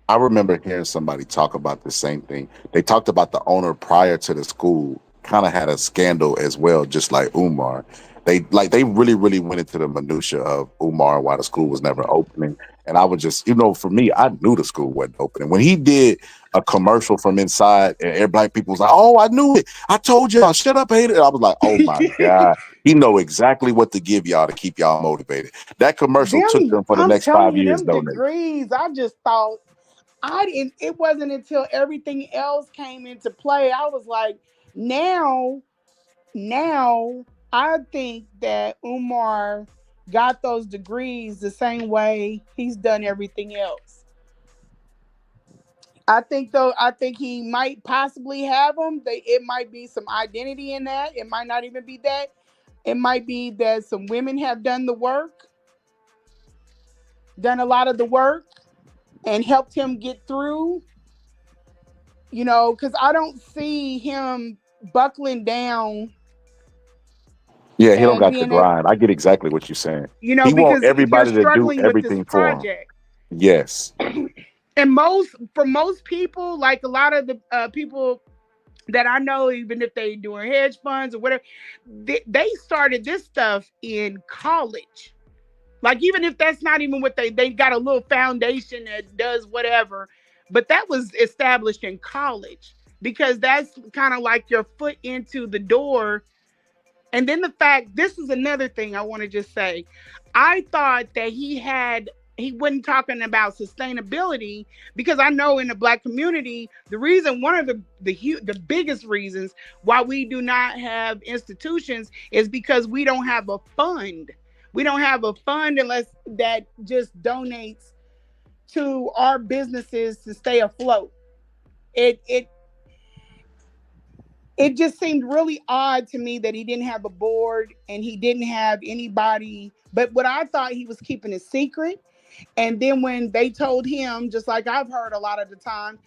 Speaker 8: I remember hearing somebody talk about the same thing. They talked about the owner prior to the school kind of had a scandal as well, just like Umar. They really, really went into the minutia of Umar and why the school was never opening. And I would just, for me, I knew the school wasn't opening. When he did a commercial from inside and every black people was like, oh, I knew it. I told y'all, shut up, hate it. I was like, oh my God. He know exactly what to give y'all to keep y'all motivated. That commercial took them for the
Speaker 10: I'm
Speaker 8: next
Speaker 10: telling
Speaker 8: 5
Speaker 10: you,
Speaker 8: years,
Speaker 10: them
Speaker 8: donate.
Speaker 10: degrees, I just thought I didn't, it wasn't until everything else came into play. I was like, now, I think that Umar got those degrees the same way he's done everything else. I think he might possibly have them. It might be some identity in that. It might not even be that. It might be that some women have done the work, done a lot of the work, and helped him get through. Because I don't see him buckling down
Speaker 8: Yeah, he don't
Speaker 10: and
Speaker 8: got the
Speaker 10: being able,
Speaker 8: grind. I get exactly what you're saying. He want
Speaker 10: because you're
Speaker 8: everybody to do
Speaker 10: struggling with this
Speaker 8: everything for him.
Speaker 10: project.
Speaker 8: Yes.
Speaker 10: And for most people, like a lot of the people that I know, even if they doing hedge funds or whatever, they started this stuff in college. Like, even if that's not even what they got a little foundation that does whatever, but that was established in college because that's kind of like your foot into the door. And then this is another thing I want to just say. I thought that he wasn't talking about sustainability, because I know in the Black community, one of the biggest reasons why we do not have institutions is because we don't have a fund. We don't have a fund unless that just donates to our businesses to stay afloat. It it just seemed really odd to me that he didn't have a board and he didn't have anybody. But what I thought, he was keeping a secret. And then when they told him, just like I've heard a lot of the time,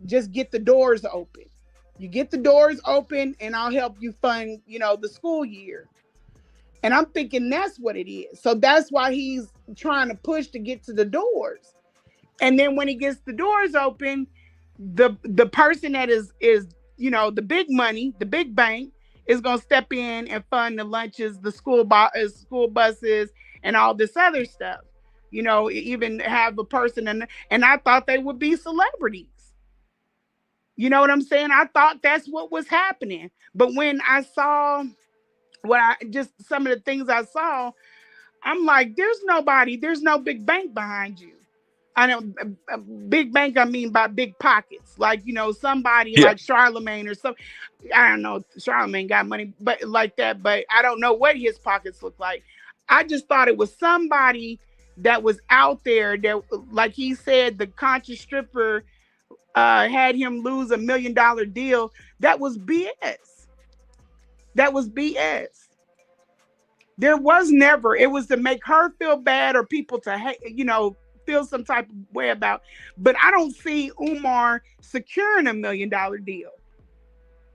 Speaker 10: just get the doors open. You get the doors open and I'll help you fund, the school year. And I'm thinking that's what it is. So that's why he's trying to push to get to the doors. And then when he gets the doors open, the person that is the big money, the big bank, is going to step in and fund the lunches, the school buses, and all this other stuff. Even have a person, and I thought they would be celebrities. You know what I'm saying? I thought that's what was happening. But when I saw some of the things I saw, I'm like, there's no big bank behind you. I know a big bank, I mean by big pockets, like, somebody
Speaker 8: Yeah.
Speaker 10: like Charlemagne or something. I don't know, Charlemagne got money, but like that, but I don't know what his pockets look like. I just thought it was somebody that was out there that, like he said, the conscious stripper had him lose $1 million deal. That was BS. That was BS. There was never, it was to make her feel bad or people to hate, feel some type of way about. But I don't see Umar securing $1 million deal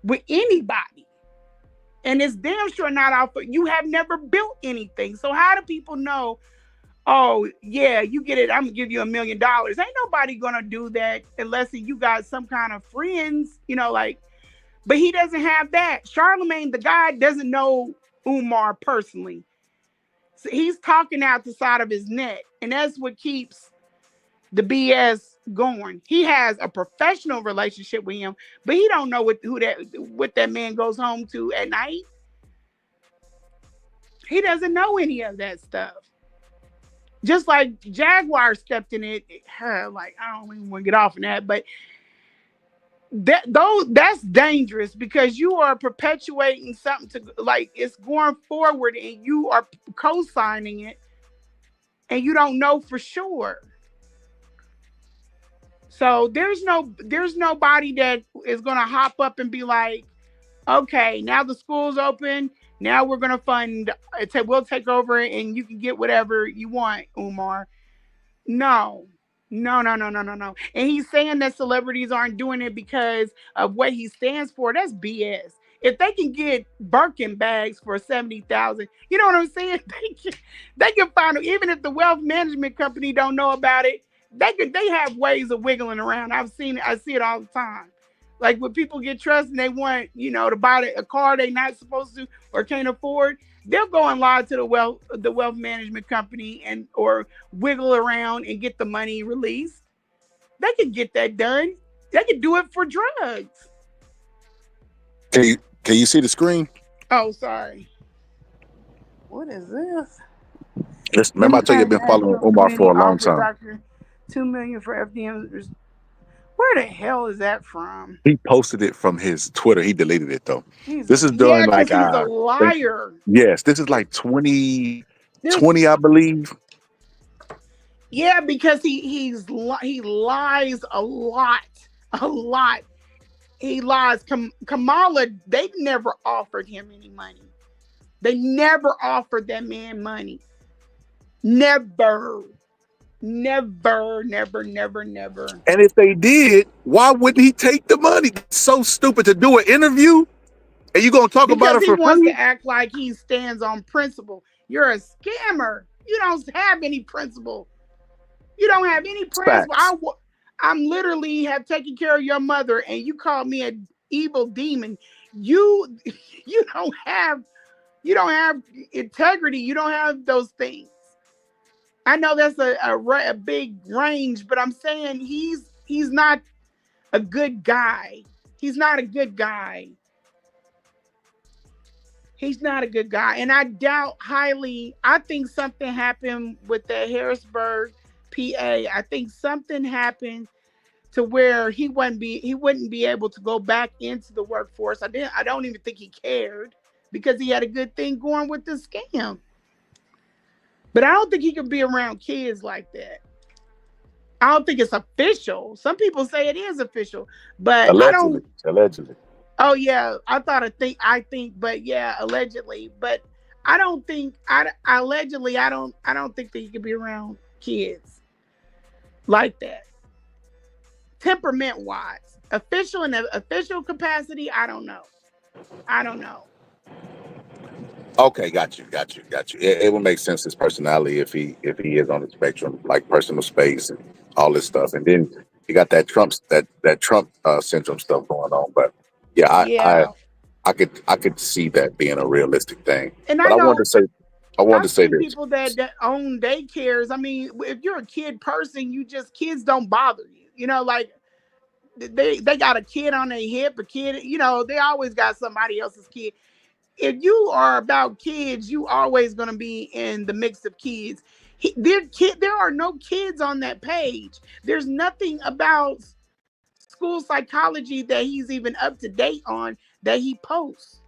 Speaker 10: with anybody. And it's damn sure not out for, you have never built anything. So how do people know, oh yeah, you get it, I'm gonna give you $1 million? Ain't nobody gonna do that unless you got some kind of friends, but he doesn't have that. Charlemagne, the guy, doesn't know Umar personally. So he's talking out the side of his neck, and that's what keeps the BS going. He has a professional relationship with him, but he don't know what that man goes home to at night. He doesn't know any of that stuff. Just like Jaguar stepped in it, like, I don't even want to get off on that, but that's dangerous, because you are perpetuating something to, like, it's going forward and you are co-signing it and you don't know for sure. So there's nobody that is going to hop up and be like, okay, now the school's open, now we're going to fund, we'll take over and you can get whatever you want, Umar. No, No. And he's saying that celebrities aren't doing it because of what he stands for. That's BS. If they can get Birkin bags for 70,000, you know what I'm saying? They can find them. Even if the wealth management company don't know about it, they have ways of wiggling around. I've seen it. I see it all the time. Like when people get trust and they want, to buy a car they not supposed to or can't afford, they'll go and lie to the wealth management company and or wiggle around and get the money released. They can get that done. They can do it for drugs.
Speaker 8: Can you see the screen?
Speaker 10: Oh, sorry. What is this?
Speaker 8: Remember, I told you I've been following
Speaker 10: National
Speaker 8: Umar
Speaker 10: Committee
Speaker 8: for a long
Speaker 10: offered
Speaker 8: time.
Speaker 10: Dr. $2 million for FDMG. Where the hell is that from?
Speaker 8: He posted it from his Twitter. He deleted it though. This is
Speaker 10: Yeah,
Speaker 8: during
Speaker 10: because
Speaker 8: like
Speaker 10: he's a liar.
Speaker 8: yes, this is like 2020, I believe.
Speaker 10: Yeah, because he lies a lot. He lies. Kamala, they never offered him any money. They never offered that man money. Never.
Speaker 8: And if they did, why wouldn't he take the money? It's so stupid to do an interview and you gonna talk about
Speaker 10: Because
Speaker 8: it
Speaker 10: he
Speaker 8: for
Speaker 10: wants to
Speaker 8: free?
Speaker 10: act like he stands on principle. You're a scammer. You don't have any principle. You don't have any principle.
Speaker 8: Facts.
Speaker 10: I'm literally have taken care of your mother, and you call me an evil demon. You you don't have integrity. You don't have those things. I know that's a big range, but I'm saying he's not a good guy. He's not a good guy. He's not a good guy. And I doubt highly, I think something happened with the Harrisburg, PA. I think something happened to where he wouldn't be able to go back into the workforce. I don't even think he cared because he had a good thing going with the scam. But I don't think he could be around kids like that. I don't think it's official. Some people say it is official, but I don't.
Speaker 8: Allegedly.
Speaker 10: Oh yeah, I think, but yeah, allegedly, but I don't think. Allegedly, I don't think that he could be around kids like that. Temperament wise, official in an official capacity, I don't know.
Speaker 8: Okay, got you. It would make sense his personality if he is on the spectrum, like personal space and all this stuff. And then you got that Trump syndrome stuff going on. But yeah,
Speaker 10: Yeah,
Speaker 8: I could see that being a realistic thing.
Speaker 10: and
Speaker 8: But
Speaker 10: I know
Speaker 8: I wanted
Speaker 10: I've
Speaker 8: to say
Speaker 10: seen
Speaker 8: this.
Speaker 10: people that own daycares. I mean, if you're a kid person, kids don't bother you. Like they got a kid on their hip, a kid. They always got somebody else's kid. If you are about kids, you always going to be in the mix of kids. There are no kids on that page. There's nothing about school psychology that he's even up to date on that he posts.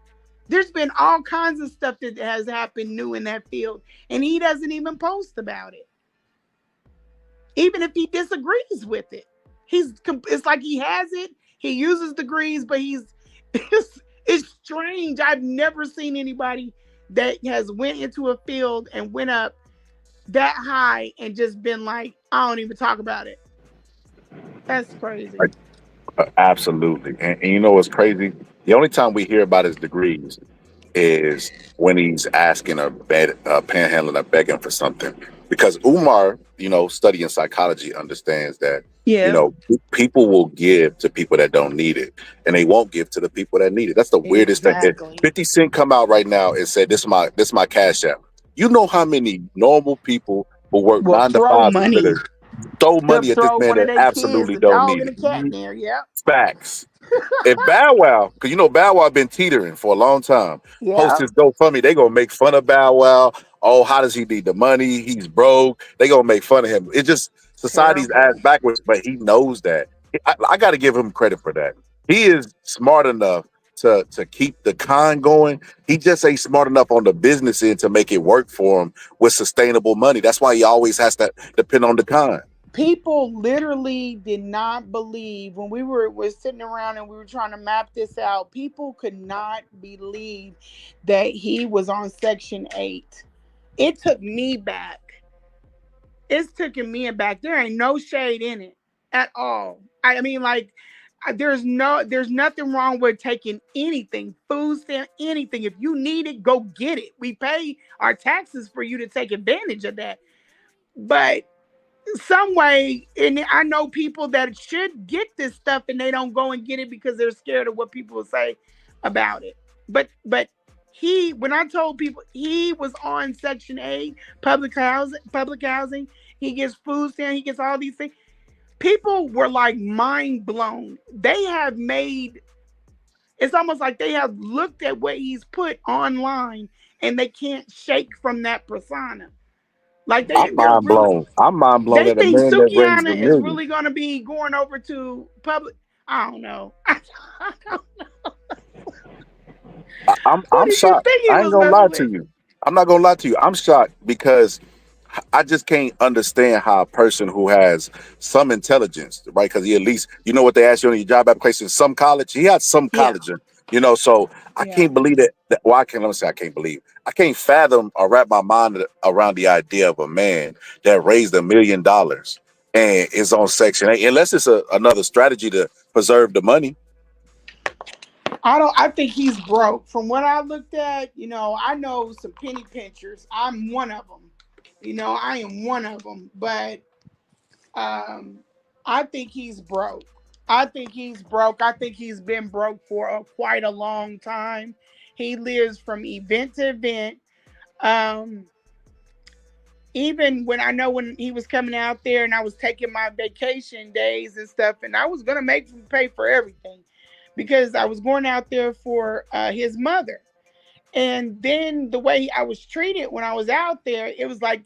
Speaker 10: There's been all kinds of stuff that has happened new in that field, and he doesn't even post about it. Even if he disagrees with it, it's like he has it. He uses degrees, but it's strange. I've never seen anybody that has went into a field and went up that high and just been like, I don't even talk about it. That's crazy.
Speaker 8: Absolutely. And you know what's crazy? The only time we hear about his degrees is when he's asking or panhandling or begging for something. Because Umar, studying psychology, understands that,
Speaker 10: Yeah.
Speaker 8: People will give to people that don't need it, and they won't give to the people that need it. That's the weirdest thing.
Speaker 10: Exactly.
Speaker 8: 50 Cent come out right now and said, this is my cash app. You know how many normal people who work
Speaker 10: Will
Speaker 8: 9 to
Speaker 10: throw
Speaker 8: 5
Speaker 10: money.
Speaker 8: throw money at this
Speaker 10: Throw
Speaker 8: man
Speaker 10: one of
Speaker 8: that
Speaker 10: their kids,
Speaker 8: absolutely
Speaker 10: a
Speaker 8: don't
Speaker 10: dog
Speaker 8: need
Speaker 10: and a
Speaker 8: it.
Speaker 10: cat in there. Yeah.
Speaker 8: Facts. If Bow Wow, because Bow Wow been teetering for a long time, post
Speaker 10: Yeah.
Speaker 8: his GoFundMe, they gonna make fun of Bow Wow. Oh, how does he need the money? He's broke. They gonna make fun of him. It's just society's ass
Speaker 10: Terrible.
Speaker 8: backwards, but he knows that. I got to give him credit for that. He is smart enough to keep the con going. He just ain't smart enough on the business end to make it work for him with sustainable money. That's why he always has to depend on the con.
Speaker 10: People literally did not believe when we were sitting around and we were trying to map this out. People could not believe that he was on Section 8. It took me back. it's taking me aback. There ain't no shade in it at all. I mean, like, there's nothing wrong with taking anything, food stamp, anything. If you need it, go get it. We pay our taxes for you to take advantage of that. But some way, and I know people that should get this stuff and they don't go and get it because they're scared of what people will say about it. But when I told people he was on Section 8, public housing, he gets food stamps, he gets all these things. People were like mind blown. They have made, it's almost like they have looked at what he's put online and they can't shake from that persona. Like
Speaker 13: I'm mind blown. I'm mind blown
Speaker 10: they
Speaker 13: at a
Speaker 10: think
Speaker 13: man that brings the
Speaker 10: Sukiana is
Speaker 13: million.
Speaker 10: really going to be going over to public. I don't know.
Speaker 13: I'm shocked. I ain't gonna lie to you. I'm not gonna lie to you. I'm shocked because I just can't understand how a person who has some intelligence, right? Because he at least, you know what they ask you on your job application, some college. He had some college, so I can't believe that. Well, let me say I can't believe. I can't fathom or wrap my mind around the idea of a man that raised $1 million and is on Section 8, unless it's another strategy to preserve the money.
Speaker 10: I think he's broke. From what I looked at, I know some penny pinchers. I'm one of them. I am one of them. But I think he's broke. I think he's broke. I think he's been broke for quite a long time. He lives from event to event. Even when he was coming out there and I was taking my vacation days and stuff, and I was going to make him pay for everything because I was going out there for his mother. And then the way I was treated when I was out there, it was like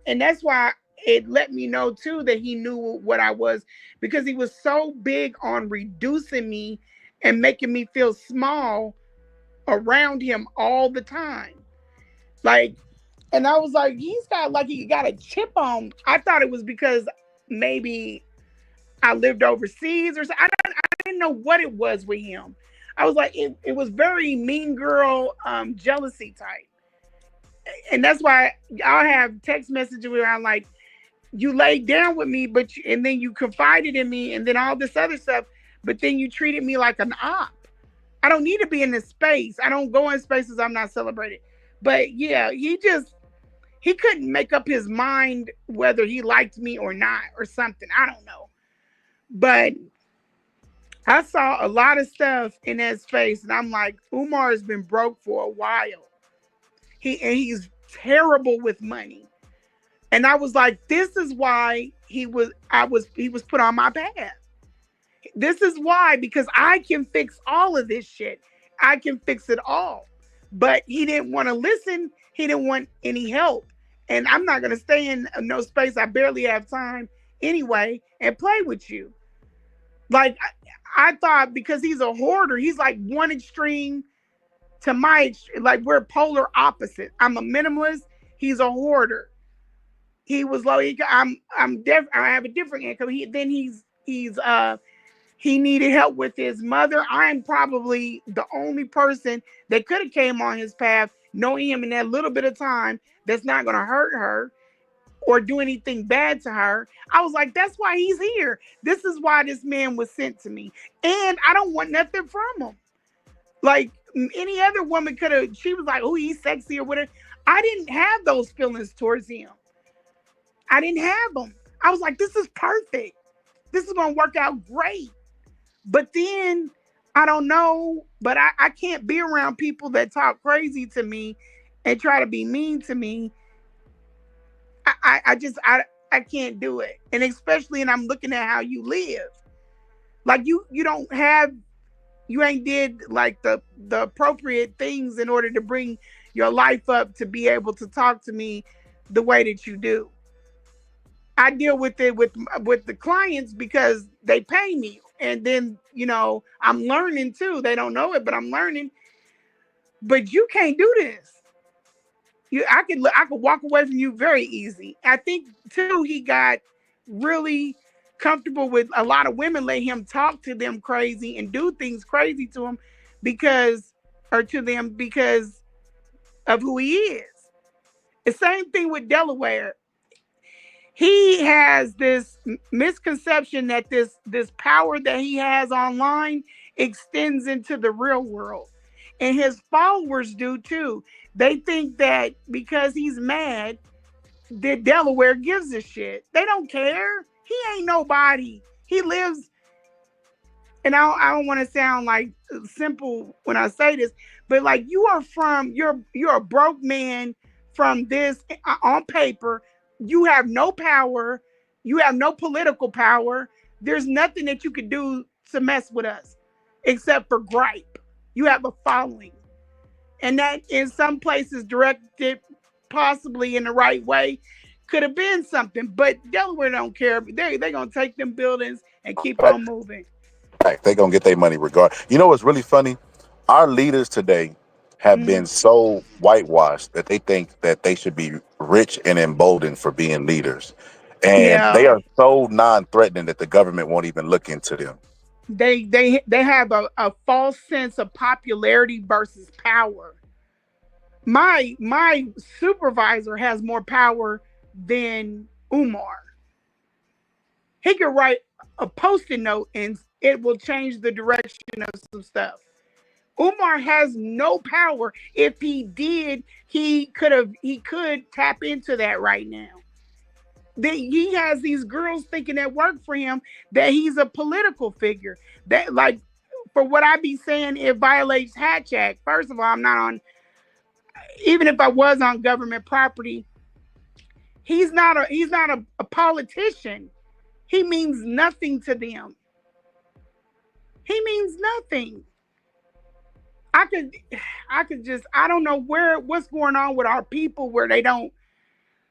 Speaker 10: and that's why it let me know too that he knew what I was, because he was so big on reducing me and making me feel small around him all the time. And I was like, he got a chip on. I thought it was because maybe I lived overseas or something. I didn't know what it was with him. I was like, it was very mean girl, jealousy type. And that's why I'll have text messages where I'm like, you laid down with me, and then you confided in me and then all this other stuff, but then you treated me like an op. I don't need to be in this space. I don't go in spaces I'm not celebrated. But yeah, he couldn't make up his mind whether he liked me or not or something. I don't know. But I saw a lot of stuff in his face and I'm like, Umar has been broke for a while. He's terrible with money. And I was like, this is why he was put on my path. This is why, because I can fix all of this shit. I can fix it all. But he didn't want to listen. He didn't want any help. And I'm not going to stay in no space. I barely have time anyway and play with you. Like, I thought because he's a hoarder, he's like one extreme to my, like we're polar opposite. I'm a minimalist. He's a hoarder. He was low income. I have a different income. He needed help with his mother. I'm probably the only person that could have came on his path, knowing him in that little bit of time, that's not going to hurt her or do anything bad to her. I was like, that's why he's here. This is why this man was sent to me. And I don't want nothing from him. Like any other woman could have, she was like, oh, he's sexy or whatever. I didn't have those feelings towards him. I didn't have them. I was like, this is perfect. This is going to work out great. But then, I don't know, but I can't be around people that talk crazy to me and try to be mean to me. I can't do it. And especially, and I'm looking at how you live. Like you ain't did like the appropriate things in order to bring your life up to be able to talk to me the way that you do. I deal with it with the clients because they pay me. And then, I'm learning too. They don't know it, but I'm learning. But you can't do this. I could walk away from you very easy. I think too, he got really comfortable with a lot of women let him talk to them crazy and do things crazy to him because of who he is. The same thing with Delaware. he has this misconception that this power that he has online extends into the real world. And his followers do too. They think that because he's mad, that Delaware gives a shit. They don't care. He ain't nobody. He lives, and I don't want to sound like simple when I say this, but like you're a broke man from this on paper. You have no power. You have no political power. There's nothing that you could do to mess with us except for gripe. You have a following. And that in some places directed possibly in the right way could have been something, but Delaware don't care. They're going to take them buildings and keep on moving.
Speaker 13: Right. They're going to get their money regardless. You know what's really funny? Our leaders today have been so whitewashed that they think that they should be rich and emboldened for being leaders. And they are so non-threatening that the government won't even look into them.
Speaker 10: They have a false sense of popularity versus power. My supervisor has more power than Umar. He could write a Post-it note and it will change the direction of some stuff. Umar has no power. If he did, he could tap into that right now. He has these girls thinking that work for him that he's a political figure. That, like, for what I be saying, it violates Hatch Act. First of all, I'm not on, even if I was on government property, he's not a politician. He means nothing to them. He means nothing. I don't know what's going on with our people where they don't,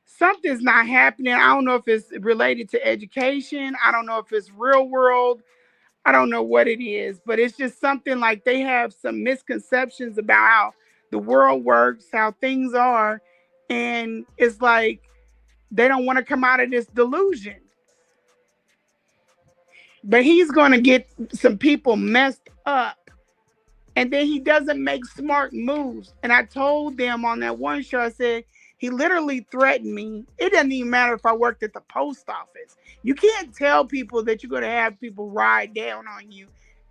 Speaker 10: something's not happening. I don't know if it's related to education. I don't know if it's real world. I don't know what it is, but it's just something like they have some misconceptions about how the world works, how things are. And it's like they don't want to come out of this delusion. But he's going to get some people messed up. And then he doesn't make smart moves. And I told them on that one show, I said, he literally threatened me. It doesn't even matter if I worked at the post office. You can't tell people that you're going to have people ride down on you.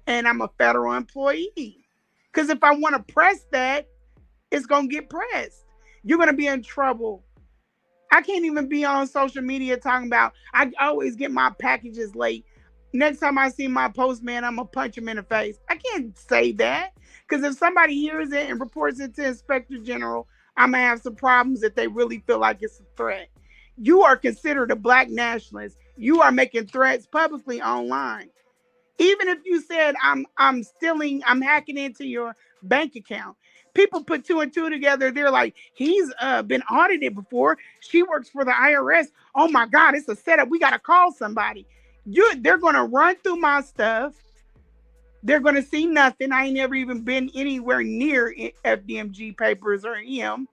Speaker 10: And I'm a federal employee. Because if I want to press that, it's going to get pressed. You're going to be in trouble. I can't even be on social media talking about, I always get my packages late. Next time I see my postman, I'm going to punch him in the face. I can't say that. Because if somebody hears it and reports it to Inspector General, I'm going to have some problems if they really feel like it's a threat. You are considered a black nationalist. You are making threats publicly online. Even if you said, I'm stealing, I'm hacking into your bank account. People put two and two together. They're like, he's been audited before. She works for the IRS. Oh my God, it's a setup. We got to call somebody. They're going to run through my stuff. They're going to see nothing. I ain't never even been anywhere near FDMG papers or EM.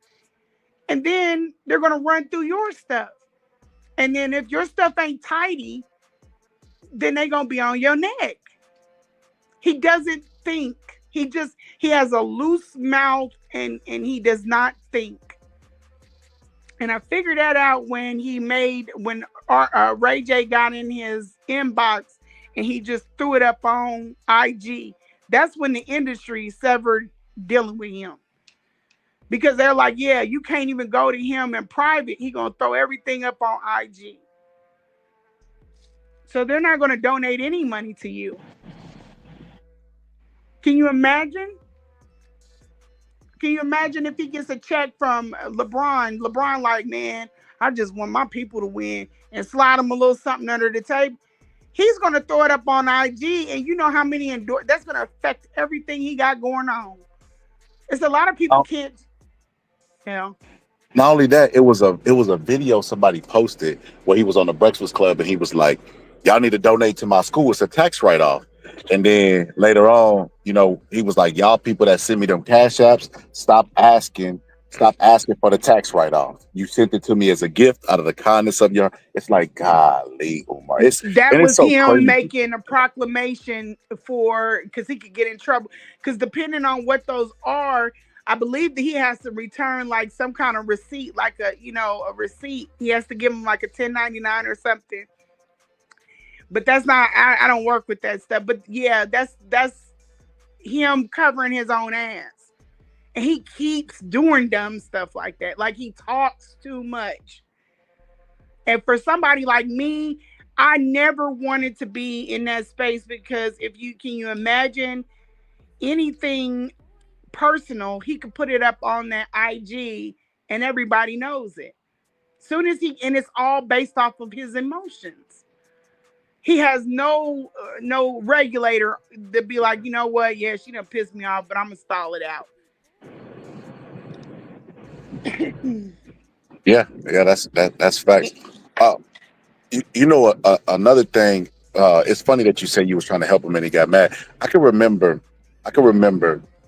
Speaker 10: And then they're going to run through your stuff. And then if your stuff ain't tidy, then they're going to be on your neck. He doesn't think. He has a loose mouth and he does not think. And I figured that out when Ray J got in his inbox and he just threw it up on IG. That's when the industry severed dealing with him. Because they're like, yeah, you can't even go to him in private. He's going to throw everything up on IG. So they're not going to donate any money to you. Can you imagine? Can you imagine if he gets a check from LeBron? LeBron like, man, I just want my people to win and slide him a little something under the table. He's going to throw it up on IG, and you know how many that's going to affect everything he got going on. It's a lot of people can't. Yeah.
Speaker 13: Not only that, it was a video somebody posted where he was on the Breakfast Club and he was like, y'all need to donate to my school. It's a tax write-off. And then later on, you know, he was like, y'all people that send me them cash apps, stop asking for the tax write-off. You sent it to me as a gift out of the kindness of your, it's like, golly, Umar.
Speaker 10: That was
Speaker 13: so
Speaker 10: him
Speaker 13: crazy.
Speaker 10: making a proclamation because he could get in trouble. Because depending on what those are, I believe that he has to return like some kind of receipt, like a receipt. He has to give him like a 1099 or something. But that's not. I don't work with that stuff. But yeah, that's him covering his own ass, and he keeps doing dumb stuff like that. Like he talks too much. And for somebody like me, I never wanted to be in that space because can you imagine anything personal, he could put it up on that IG and everybody knows it. Soon as and it's all based off of his emotions. He has no regulator to be like, you know what? Yeah, she done pissed me off, but I'm gonna stall it out.
Speaker 13: Yeah, that's facts. You know, another thing. It's funny that you say you was trying to help him and he got mad. I can remember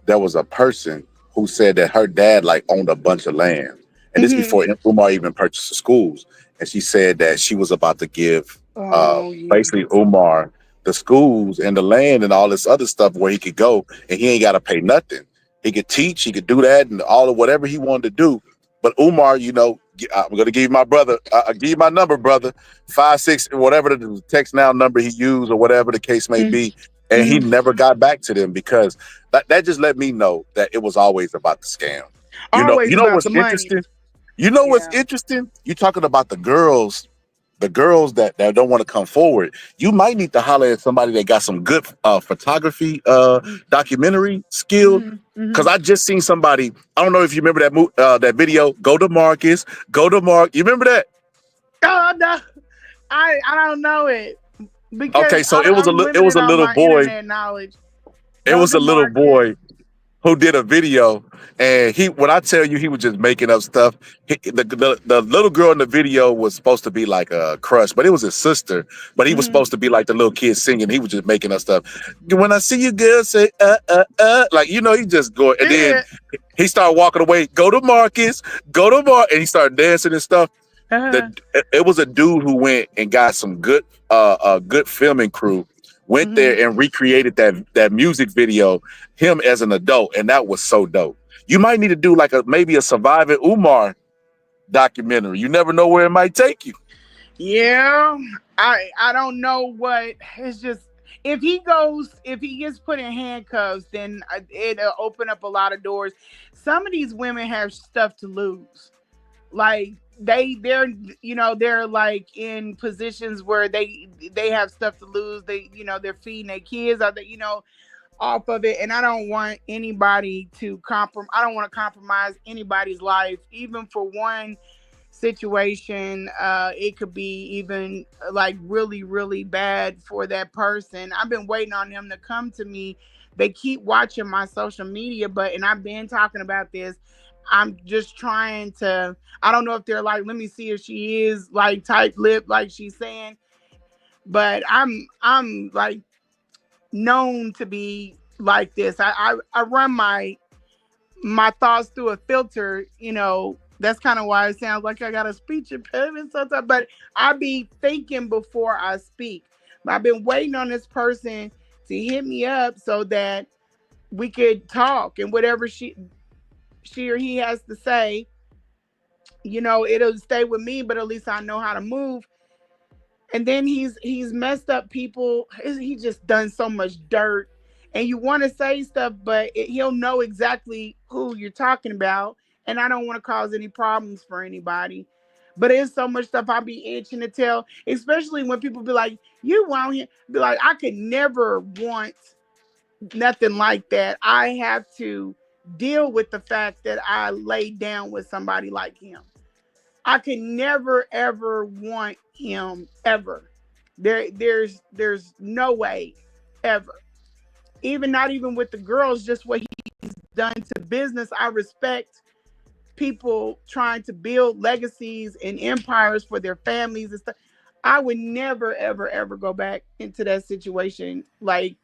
Speaker 13: there was a person who said that her dad like owned a bunch of land, and this before Umar even purchased the schools. And she said that she was about to give basically Umar the schools and the land and all this other stuff where he could go and he ain't got to pay nothing. He could teach, he could do that and all of whatever he wanted to do. But Umar, you know, I'm going to give you my brother, I'll give you my number, brother, 56, whatever the text now number he used or whatever the case may be. And he never got back to them because that just let me know that it was always about the scam. You know what's interesting? You know what's interesting? You're talking about the girls that don't want to come forward. You might need to holler at somebody that got some good photography documentary skill. Because I just seen somebody, I don't know if you remember that video, Go to Marcus, Go to Mark. You remember that?
Speaker 10: Oh, no. I don't know it. Because
Speaker 13: okay, so it was a little boy. It was a little boy who did a video, and when I tell you he was just making up stuff. The little girl in the video was supposed to be like a crush, but it was his sister. But he was supposed to be like the little kid singing. He was just making up stuff. When I see you, girl, say like he just go, and then he started walking away. Go to Marcus, go to Mark, and he started dancing and stuff. It was a dude who went and got some good filming crew. Went there and recreated that music video, him as an adult, and that was so dope. You might need to do like maybe a Surviving Umar documentary. You never know where it might take you.
Speaker 10: Yeah, I don't know what. It's just if he gets put in handcuffs, then it'll open up a lot of doors. Some of these women have stuff to lose, like. They're like in positions where they have stuff to lose. They're feeding their kids off of it, and I don't want anybody to I don't want to compromise anybody's life, even for one situation. It could be even like really, really bad for that person. I've been waiting on them to come to me. They keep watching my social media, and I've been talking about this. I'm just trying to, I don't know if they're like, let me see if she is like tight-lipped, like she's saying, but I'm like known to be like this. I run my thoughts through a filter, that's kind of why it sounds like I got a speech impediment sometimes, but I be thinking before I speak. I've been waiting on this person to hit me up so that we could talk, and whatever she or he has to say, it'll stay with me, but at least I know how to move. And then he's messed up people. He's just done so much dirt, and you want to say stuff, but he'll know exactly who you're talking about. And I don't want to cause any problems for anybody, but there's so much stuff I be itching to tell, especially when people be like, you want him, be like, I could never want nothing like that. I have to deal with the fact that I laid down with somebody like him. I could never ever want him ever. There's no way ever. Not even with the girls, just what he's done to business. I respect people trying to build legacies and empires for their families and stuff. I would never ever ever go back into that situation, like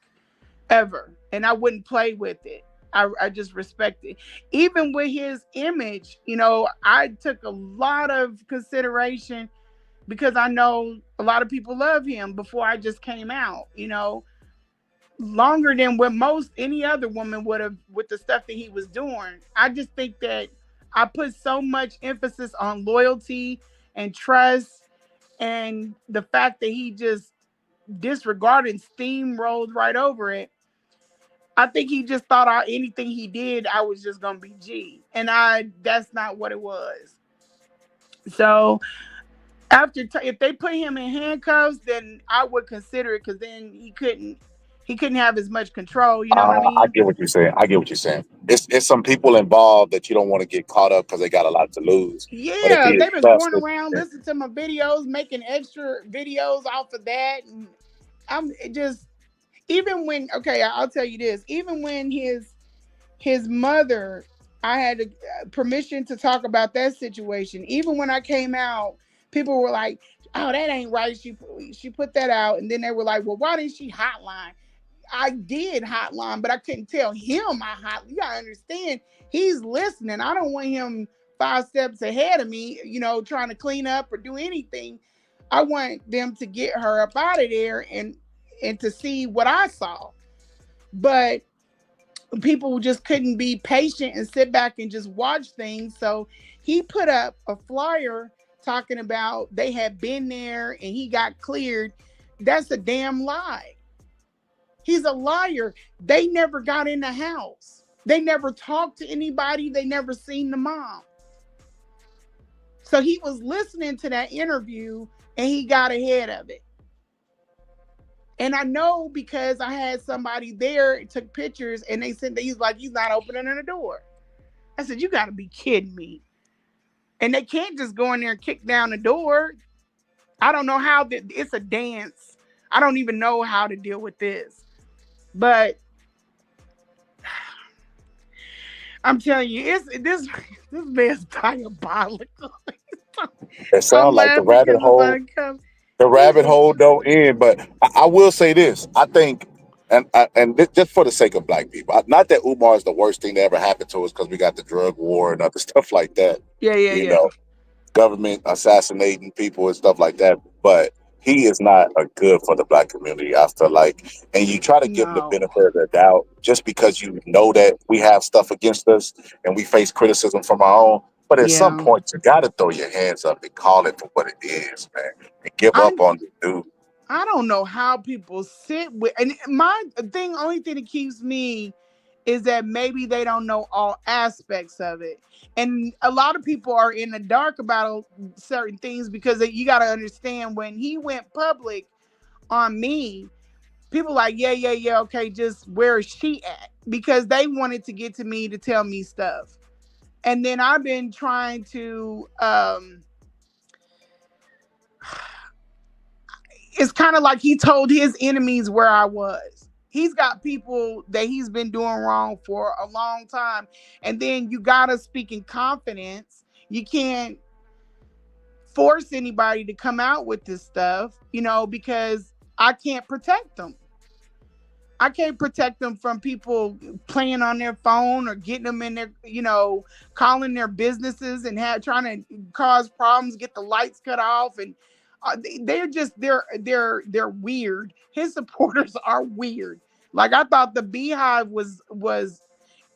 Speaker 10: ever, and I wouldn't play with it. I just respect it. Even with his image, I took a lot of consideration because I know a lot of people love him before I just came out, longer than what most any other woman would have with the stuff that he was doing. I just think that I put so much emphasis on loyalty and trust, and the fact that he just disregarded, steamrolled right over it. I think he just thought anything he did, I was just gonna be G, and that's not what it was. So if they put him in handcuffs, then I would consider it, because then he couldn't have as much control. You know what I
Speaker 13: I
Speaker 10: mean?
Speaker 13: get what you're saying. I get what you're saying. It's some people involved that you don't want to get caught up because they got a lot to lose. But if
Speaker 10: Yeah,
Speaker 13: he is
Speaker 10: they've been going
Speaker 13: trusted,
Speaker 10: around
Speaker 13: yeah.
Speaker 10: listening to my videos, making extra videos off of that, and I'm just even when I'll tell you this. Even when his mother, I had permission to talk about that situation. Even when I came out, people were like, "Oh, that ain't right." She put that out, and then they were like, "Well, why didn't she hotline?" I did hotline, but I couldn't tell him I hotline. You gotta understand, he's listening. I don't want him 5 steps ahead of me, trying to clean up or do anything. I want them to get her up out of there and to see what I saw. But people just couldn't be patient and sit back and just watch things. So he put up a flyer talking about they had been there and he got cleared. That's a damn lie. He's a liar. They never got in the house. They never talked to anybody. They never seen the mom. So he was listening to that interview and he got ahead of it. And I know because I had somebody there, took pictures, and they said that he's not opening the door. I said, you got to be kidding me. And they can't just go in there and kick down the door. I don't know how it's a dance. I don't even know how to deal with this. But I'm telling you, this man's diabolical.
Speaker 13: It
Speaker 10: I'm
Speaker 13: sounds like the
Speaker 10: laughing
Speaker 13: rabbit
Speaker 10: because
Speaker 13: hole.
Speaker 10: it's like,
Speaker 13: The rabbit hole don't end. But I will say this: I think, just for the sake of black people, not that Umar is the worst thing that ever happened to us, because we got the drug war and other stuff like that. You
Speaker 10: yeah.
Speaker 13: know, government assassinating people and stuff like that. But he is not a good for the black community, I feel like. And you try to give him the
Speaker 10: No.
Speaker 13: benefit of the doubt just because you know that we have stuff against us and we face criticism from our own. But at some
Speaker 10: Yeah.
Speaker 13: point, you got to throw your hands up and call it for what it is, man, and give
Speaker 10: I
Speaker 13: up on the dude.
Speaker 10: I don't know how people sit with, and only thing that keeps me is that maybe they don't know all aspects of it. And a lot of people are in the dark about certain things because you got to understand, when he went public on me, people like, yeah, okay, just where is she at? Because they wanted to get to me to tell me stuff. And then I've been trying to it's kind of like he told his enemies where I was. He's got people that he's been doing wrong for a long time. And then you got to speak in confidence. You can't force anybody to come out with this stuff, because I can't protect them. I can't protect them from people playing on their phone or getting them in their, calling their businesses and trying to cause problems, get the lights cut off, and they're weird. His supporters are weird. Like, I thought the Beehive was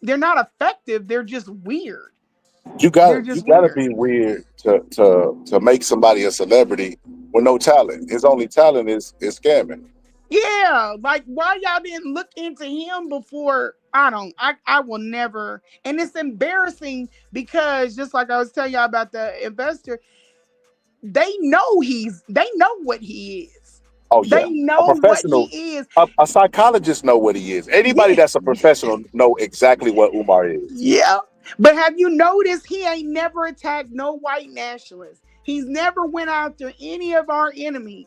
Speaker 10: they're not effective. They're just weird.
Speaker 13: You
Speaker 10: They're
Speaker 13: got
Speaker 10: just
Speaker 13: to
Speaker 10: weird.
Speaker 13: be weird to make somebody a celebrity with no talent. His only talent is scamming.
Speaker 10: Yeah, like, why y'all didn't look into him before? I will never. And it's embarrassing because, just like I was telling y'all about the investor, they know what he is.
Speaker 13: Oh yeah,
Speaker 10: They
Speaker 13: a
Speaker 10: know what
Speaker 13: professional,
Speaker 10: he is.
Speaker 13: a psychologist know what he is. Anybody
Speaker 10: Yeah.
Speaker 13: that's a professional know exactly what Umar is.
Speaker 10: Yeah. But have you noticed he ain't never attacked no white nationalists? He's never went after any of our enemies.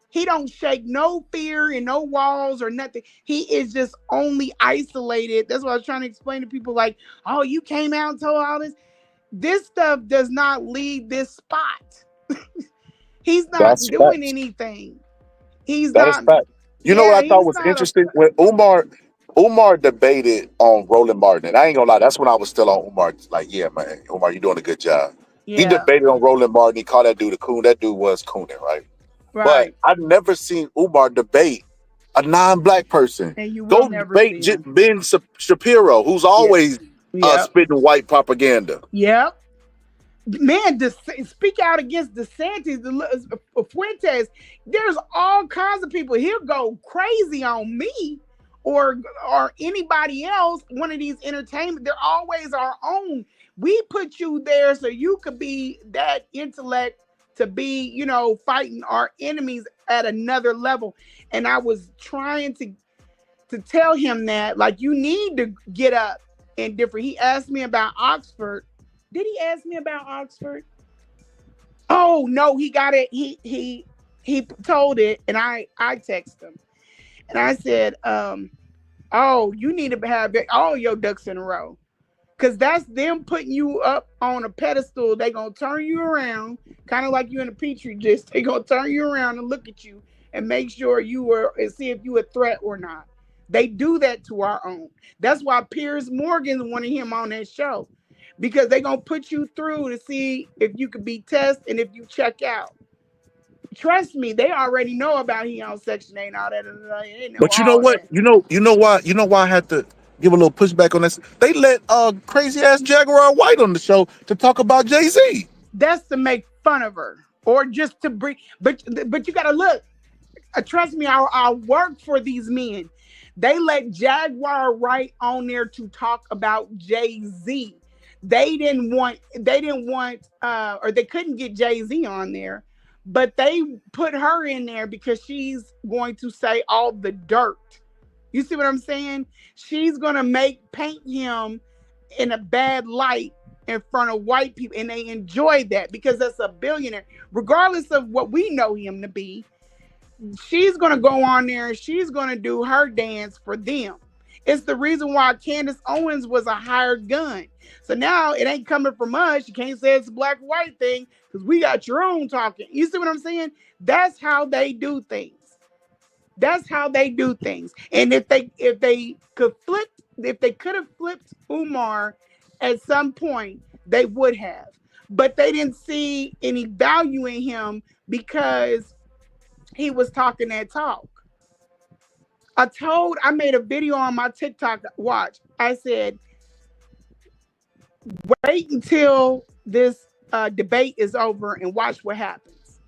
Speaker 10: He don't shake no fear and no walls or nothing. He is just only isolated. That's what I was trying to explain to people, like, oh, you came out and told all this. This stuff does not leave this spot. He's not
Speaker 13: That's
Speaker 10: doing
Speaker 13: facts.
Speaker 10: anything. He's
Speaker 13: That is
Speaker 10: not.
Speaker 13: fact. You know what
Speaker 10: Yeah,
Speaker 13: I thought
Speaker 10: he's
Speaker 13: was
Speaker 10: not a.
Speaker 13: interesting when Umar debated on Roland Martin, and I ain't gonna lie, that's when I was still on Umar. Like, yeah, man, Umar, you doing a good job. He
Speaker 10: Yeah,
Speaker 13: debated on Roland Martin. He called that dude a coon. That dude was cooning, right? But
Speaker 10: right.
Speaker 13: I've never seen Umar debate a non-black person.
Speaker 10: And you will
Speaker 13: Go
Speaker 10: never
Speaker 13: debate
Speaker 10: see him.
Speaker 13: Ben Shapiro, who's always
Speaker 10: Yep.
Speaker 13: spitting white propaganda.
Speaker 10: Yep. Man, speak out against DeSantis, Fuentes. There's all kinds of people. He'll go crazy on me or anybody else. One of these entertainment. They're always our own. We put you there so you could be that intellect to be, you know, fighting our enemies at another level. And I was trying to tell him that, like, you need to get up and different. He asked me about Oxford. Did he ask me about Oxford? Oh no, he got it. He told it, and I texted him, and I said, "Oh, you need to have all your ducks in a row, because that's them putting you up on a pedestal. They gonna turn you around, kind of like you in a petri dish. They gonna turn you around and look at you and make sure you were and see if you a threat or not. They do that to our own. That's why Piers Morgan wanted him on that show." Because they're going to put you through to see if you can be tested and if you check out. Trust me, they already know about he on Section 8 and all that. They know
Speaker 13: But you know what?
Speaker 10: that.
Speaker 13: You know why I had to give a little pushback on this? They let crazy ass Jaguar White on the show to talk about Jay-Z.
Speaker 10: That's to make fun of her or just to bring. But you got to look. Trust me, I work for these men. They let Jaguar White on there to talk about Jay-Z. They didn't want, or they couldn't get Jay-Z on there, but they put her in there because she's going to say all the dirt. You see what I'm saying? She's going to paint him in a bad light in front of white people, and they enjoy that because that's a billionaire. Regardless of what we know him to be, she's going to go on there and she's going to do her dance for them. It's the reason why Candace Owens was a hired gun. So now it ain't coming from us. You can't say it's a black white thing because we got your own talking. You see what I'm saying? That's how they do things. That's how they do things. And if they could have flipped Umar at some point, they would have. But they didn't see any value in him because he was talking that talk. I made a video on my TikTok watch. I said, wait until this debate is over and watch what happens.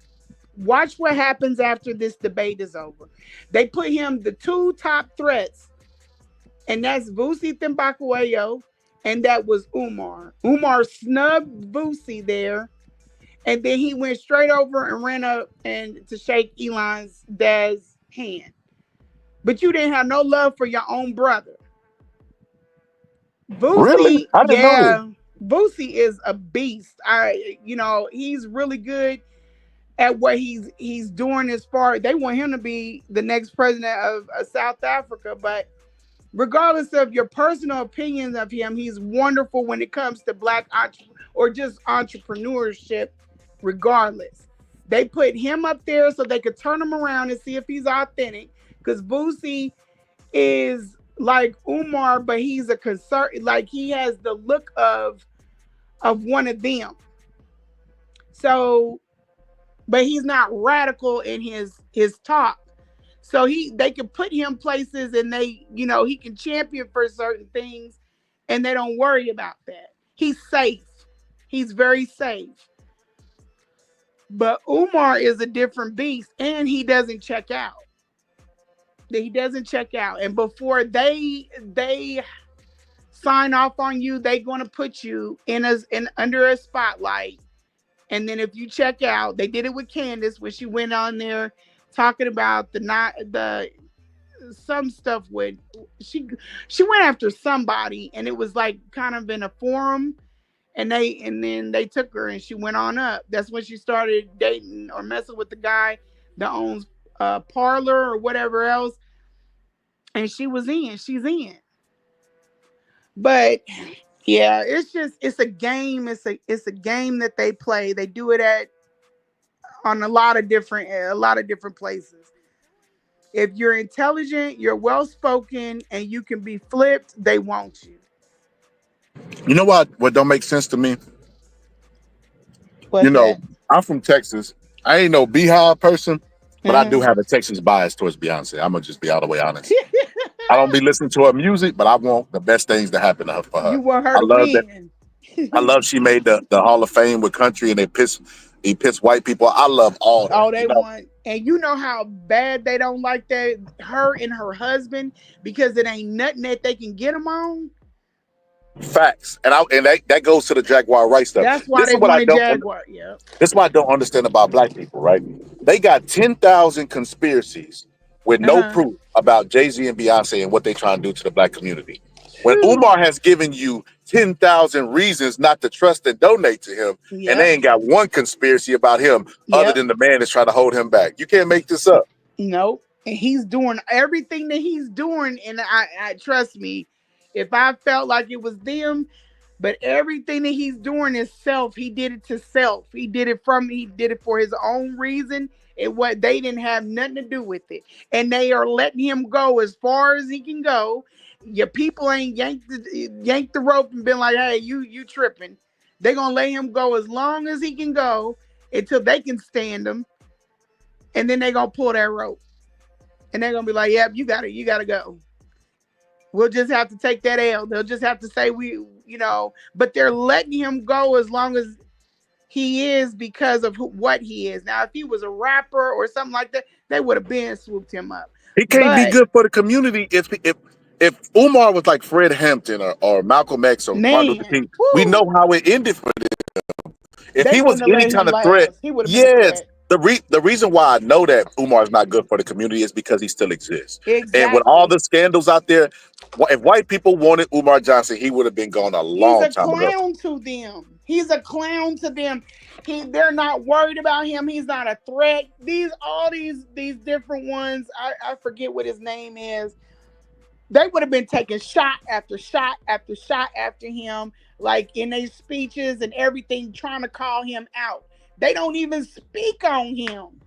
Speaker 10: Watch what happens after this debate is over. They put him the two top threats, and that's Vusi Thimbakueyo, and that was Umar. Umar snubbed Vusi there, and then he went straight over and ran up and to shake Elon's dad's hand. But you didn't have no love for your own brother. Vusi,
Speaker 13: really? I didn't know this.
Speaker 10: Vusi is a beast. He's really good at what he's doing as far. They want him to be the next president of South Africa, but regardless of your personal opinions of him, he's wonderful when it comes to black or just entrepreneurship. Regardless, they put him up there so they could turn him around and see if he's authentic. Because Vusi is like Umar, but he's a concern. Like he has the look of one of them. So, but he's not radical in his talk. So they can put him places, and he can champion for certain things, and they don't worry about that. He's safe. He's very safe. But Umar is a different beast, and he doesn't check out. He doesn't check out. And before they sign off on you, they're going to put you under a spotlight. And then if you check out, they did it with Candace when she went on there talking about some stuff with she went after somebody, and it was like kind of in a forum, and then they took her and she went on up. That's when she started dating or messing with the guy that owns Parlor or whatever else, and she's in. But yeah, it's a game. It's a game that they play. They do it on a lot of different places. If you're intelligent, you're well spoken, and you can be flipped, they want you.
Speaker 13: You know what don't make sense to me?
Speaker 10: What's that?
Speaker 13: I'm from Texas. I ain't no Beehive person, but I do have a Texas bias towards Beyonce. I'm gonna just be all the way honest. I don't be listening to her music, but I want the best things to happen to her for her.
Speaker 10: You want her
Speaker 13: I
Speaker 10: to
Speaker 13: love that.
Speaker 10: win.
Speaker 13: I love she made the Hall of Fame with country, and he pissed white people. I love all that.
Speaker 10: Oh, they want, and you know how bad they don't like that, her and her husband, because it ain't nothing that they can get them on.
Speaker 13: Facts, and that goes to the Jaguar rights stuff.
Speaker 10: That's why they want a Jaguar. Yeah.
Speaker 13: That's what I don't understand about black people, right? They got 10,000 conspiracies with no proof about Jay-Z and Beyonce and what they trying to do to the black community. When Umar has given you 10,000 reasons not to trust and donate to him, and they ain't got one conspiracy about him other than the man that's trying to hold him back. You can't make this up.
Speaker 10: Nope. And he's doing everything that he's doing, and I trust me, if I felt like it was them, but everything that he's doing is self. He did it to self. He did it for his own reason. They didn't have nothing to do with it. And they are letting him go as far as he can go. Your people ain't yanked the rope and been like, hey, you tripping. They're gonna let him go as long as he can go until they can stand him. And then they're gonna pull that rope. And they're gonna be like, yep, you gotta go. We'll just have to take that L. They'll just have to say but they're letting him go as long as he is because of what he is. Now, if he was a rapper or something like that, they would have been swooped him up.
Speaker 13: He can't be good for the community if Umar was like Fred Hampton or Malcolm X or Martin Luther King. We know how it ended for them. If he was any kind of threat, yes. The reason why I know that Umar is not good for the community is because he still exists. Exactly. And with all the scandals out there, if white people wanted Umar Johnson, he would have been gone a long time ago.
Speaker 10: He's a clown to them. He's a clown to them. They're not worried about him. He's not a threat. These different ones, I forget what his name is. They would have been taking shot after shot after shot after him, like in their speeches and everything, trying to call him out. They don't even speak on him.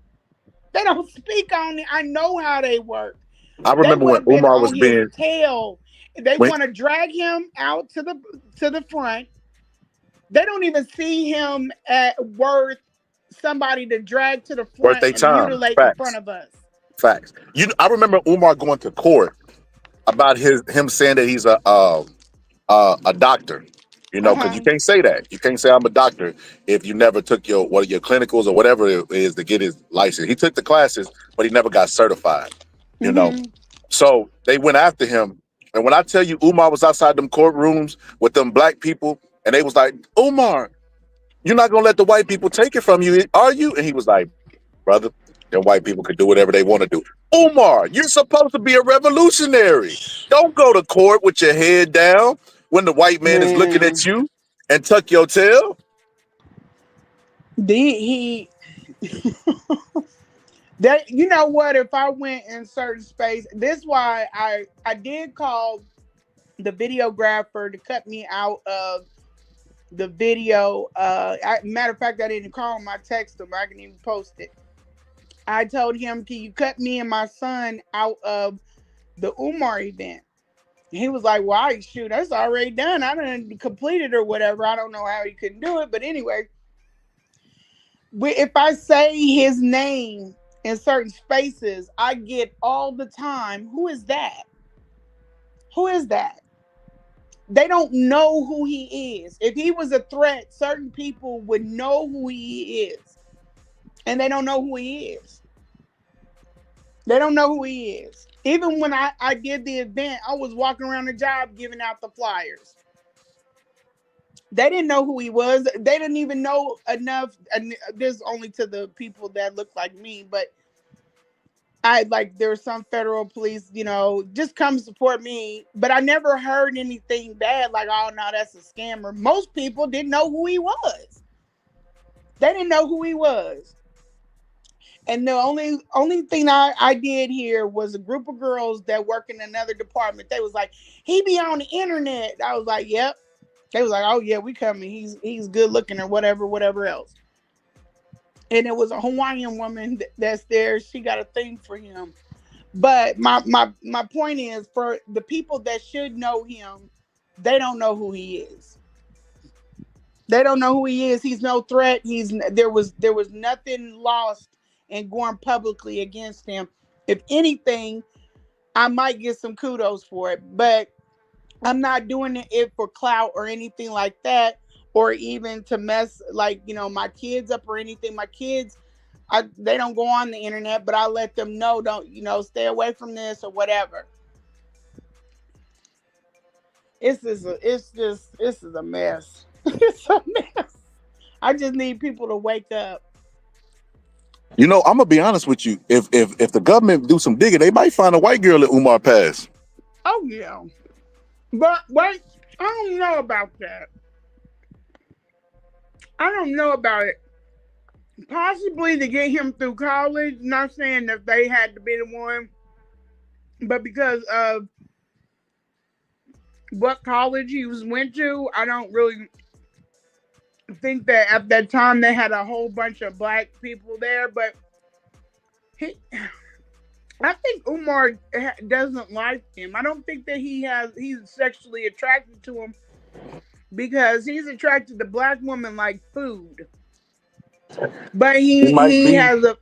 Speaker 10: They don't speak on it. I know how they work.
Speaker 13: I remember when Umar was being
Speaker 10: tail. They want to drag him out to the front. They don't even see him worth somebody to drag to the front and mutilate in front of us.
Speaker 13: Facts. I remember Umar going to court about him saying that he's a doctor. Because you can't say that. You can't say I'm a doctor if you never took your clinicals or whatever it is to get his license. He took the classes, but he never got certified. So they went after him. And when I tell you, Umar was outside them courtrooms with them black people, and they was like, Umar, you're not gonna let the white people take it from you, are you? And he was like, brother, them white people can do whatever they want to do. Umar, you're supposed to be a revolutionary. Don't go to court with your head down when the white man is looking at you and tuck your tail.
Speaker 10: You know what? If I went in certain space, this is why I did call the videographer to cut me out of the video. Matter of fact, I didn't call him. I texted him. I can even post it. I told him, can you cut me and my son out of the Umar event? He was like, well, shoot, that's already done. I done completed or whatever. I don't know how he couldn't do it. But anyway, if I say his name in certain spaces, I get all the time, who is that? Who is that? They don't know who he is. If he was a threat, certain people would know who he is. And they don't know who he is. They don't know who he is. Even when I did the event, I was walking around the job giving out the flyers. They didn't know who he was. They didn't even know enough. And this only to the people that look like me, but there was some federal police, just come support me. But I never heard anything bad, like, oh no, that's a scammer. Most people didn't know who he was. They didn't know who he was. And the only thing I did here was a group of girls that work in another department. They was like, he be on the internet. I was like, yep. They was like, oh yeah, we coming. He's good looking or whatever else. And it was a Hawaiian woman that's there. She got a thing for him. But my point is, for the people that should know him, they don't know who he is. They don't know who he is. He's no threat. There was nothing lost and going publicly against him. If anything, I might get some kudos for it, but I'm not doing it for clout or anything like that, or even to mess like, my kids up or anything. My kids, they don't go on the internet, but I let them know, don't, stay away from this or whatever. This is a mess. It's a mess. I just need people to wake up.
Speaker 13: I'm gonna be honest with you. If the government do some digging, they might find a white girl at Umar Pass.
Speaker 10: Oh yeah, but wait, I don't know about that. I don't know about it. Possibly to get him through college. Not saying that they had to be the one, but because of what college he went to, I don't really think that at that time they had a whole bunch of black people there. But I think Umar doesn't like him. I don't think that he's sexually attracted to him, because he's attracted to black women like food. But he is a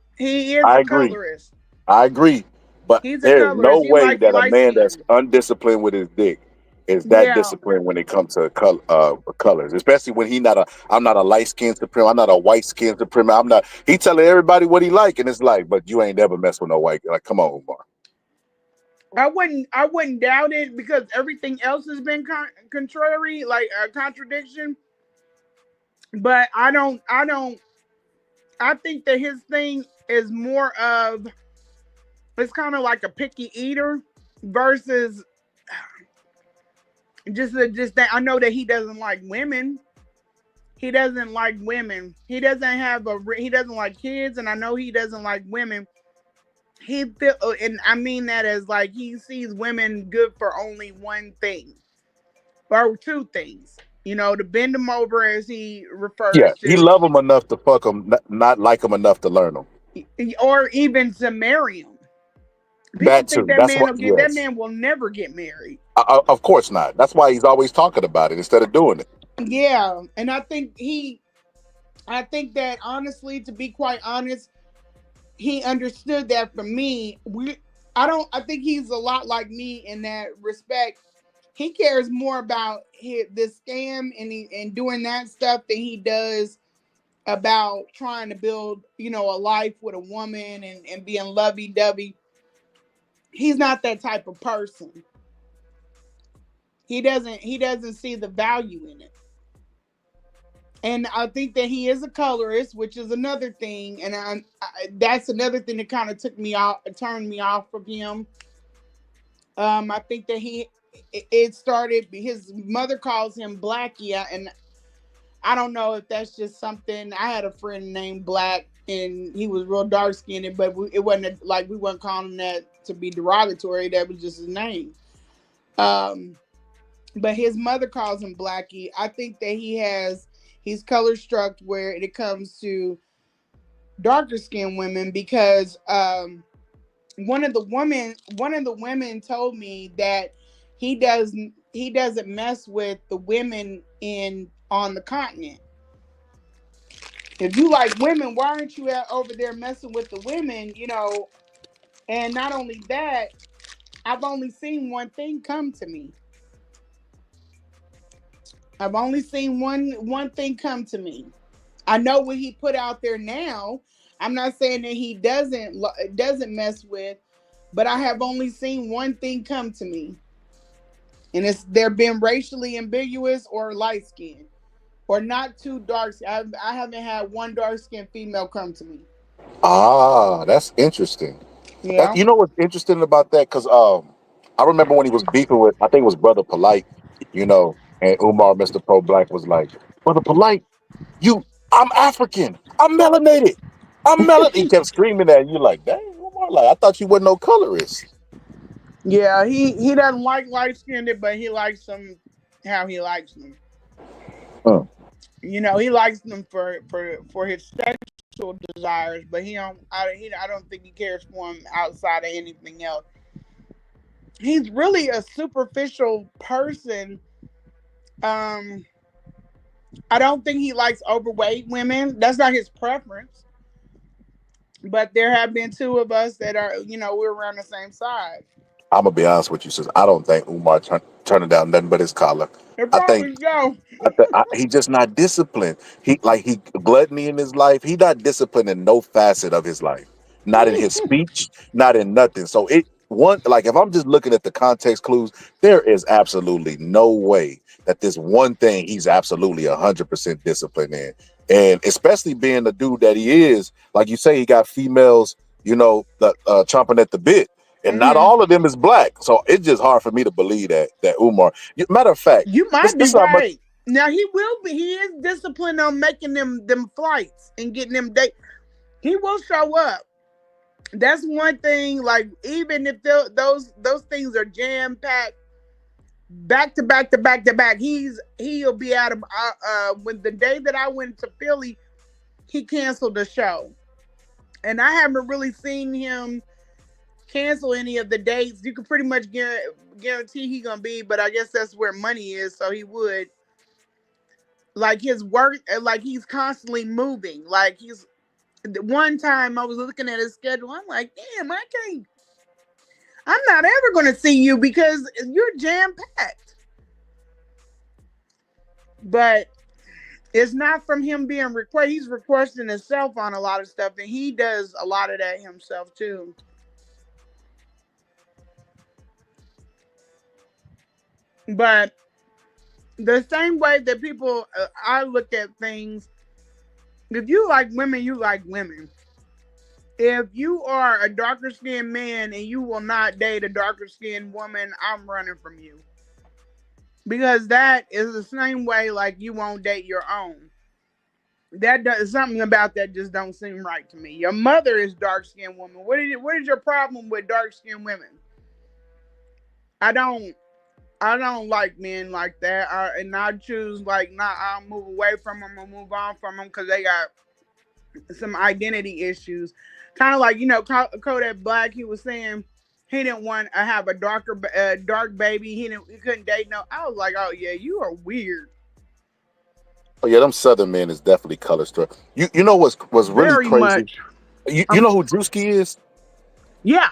Speaker 10: colorist.
Speaker 13: I agree. But
Speaker 10: He's a
Speaker 13: there's no
Speaker 10: colorist. He
Speaker 13: way
Speaker 10: likes
Speaker 13: that a
Speaker 10: light
Speaker 13: man that's
Speaker 10: skin.
Speaker 13: undisciplined with his dick is that disciplined when it comes to colors. Especially when I'm not a light skinned supreme. I'm not a white skinned supreme. He telling everybody what he like, and it's like, but you ain't never mess with no white. Like, come on, Umar.
Speaker 10: I wouldn't doubt it, because everything else has been contrary, like a contradiction. But I think that his thing is more of, it's kind of like a picky eater versus just that. I know that he doesn't like women. He doesn't like women. He doesn't like kids, and I know he doesn't like women. And I mean that as like, he sees women good for only one thing or two things. To bend them over, as he refers
Speaker 13: Yeah, he
Speaker 10: to,
Speaker 13: love him enough to fuck him, not like him enough to learn him.
Speaker 10: or even to marry him. People
Speaker 13: That
Speaker 10: think
Speaker 13: too.
Speaker 10: that
Speaker 13: That's
Speaker 10: man
Speaker 13: what.
Speaker 10: will get that
Speaker 13: Yes.
Speaker 10: man will never get married.
Speaker 13: Of course not. That's why he's always talking about it instead of doing it.
Speaker 10: Yeah, and I think that, honestly, to be quite honest, he understood that. For me, I think he's a lot like me in that respect. He cares more about this scam and doing that stuff than he does about trying to build, a life with a woman and being lovey-dovey. He's not that type of person. He doesn't see the value in it. And I think that he is a colorist, which is another thing. And that's another thing that kind of turned me off of him. I think that it started, his mother calls him Blackie. And I don't know if that's just something. I had a friend named Black, and he was real dark skinned, but it wasn't like, we weren't calling him that to be derogatory. That was just his name. But his mother calls him Blackie. I think that he's color struck where it comes to darker skinned women, because one of the women told me that he doesn't mess with the women on the continent. If you like women, why aren't you over there messing with the women? And not only that, I've only seen one thing come to me. I've only seen one thing come to me. I know what he put out there now. I'm not saying that he doesn't mess with, but I have only seen one thing come to me, and they're been racially ambiguous or light skinned, or not too dark. I haven't had one dark skinned female come to me.
Speaker 13: That's interesting.
Speaker 10: Yeah.
Speaker 13: You know what's interesting about that? Because I remember when he was beefing with, I think it was Brother Polite, and Umar, Mr. Pro Black, was like, Brother Polite, I'm African, I'm melanated, I'm melanated. He kept screaming at you like, dang, Umar, like, I thought you wasn't no colorist.
Speaker 10: Yeah, he doesn't like light skinned, but he likes them how he likes them. He likes them for his sexual desires, but I don't think he cares for him outside of anything else. He's really a superficial person. I don't think he likes overweight women. That's not his preference. But there have been two of us that are, we're around the same side.
Speaker 13: I'm gonna be honest with you, sis. I don't think Umar turning down nothing but his collar.
Speaker 10: It
Speaker 13: I think
Speaker 10: probably so.
Speaker 13: he just not disciplined. He gluttony in his life. He not disciplined in no facet of his life. Not in his speech. Not in nothing. So if I'm just looking at the context clues, there is absolutely no way that this one thing he's absolutely 100% disciplined in, and especially being the dude that he is, like you say, he got females, chomping at the bit. And not all of them is black, so it's just hard for me to believe that Umar. Matter of fact,
Speaker 10: You might be
Speaker 13: this is how much.
Speaker 10: right. Now he will be. He is disciplined on making them flights and getting them date. He will show up. That's one thing. Like even if those things are jam packed, back to back to back to back, he'll be out of. When the day that I went to Philly, he canceled the show, and I haven't really seen him cancel any of the dates. You can pretty much guarantee he's gonna be, but I guess that's where money is, so he would. Like his work, like he's constantly moving. Like he's one time I was looking at his schedule, I'm like, damn, I'm not ever gonna see you because you're jam packed. But it's not from him being requested. He's requesting himself on a lot of stuff, and he does a lot of that himself too. But the same way that people, I look at things, if you like women, you like women. If you are a darker skinned man and you will not date a darker skinned woman, I'm running from you. Because that is the same way like you won't date your own. Something about that just don't seem right to me. Your mother is dark skinned woman. What is your problem with dark skinned women? I don't like men like that. I choose I'll move away from them or move on from them because they got some identity issues. Kind of like Kodak Black. He was saying he didn't want to have a dark baby. He couldn't date no. I was like, oh yeah, you are weird.
Speaker 13: Oh yeah, them Southern men is definitely color struck. You know what's really
Speaker 10: Very
Speaker 13: crazy?
Speaker 10: much.
Speaker 13: You know who Drewski is?
Speaker 10: Yeah.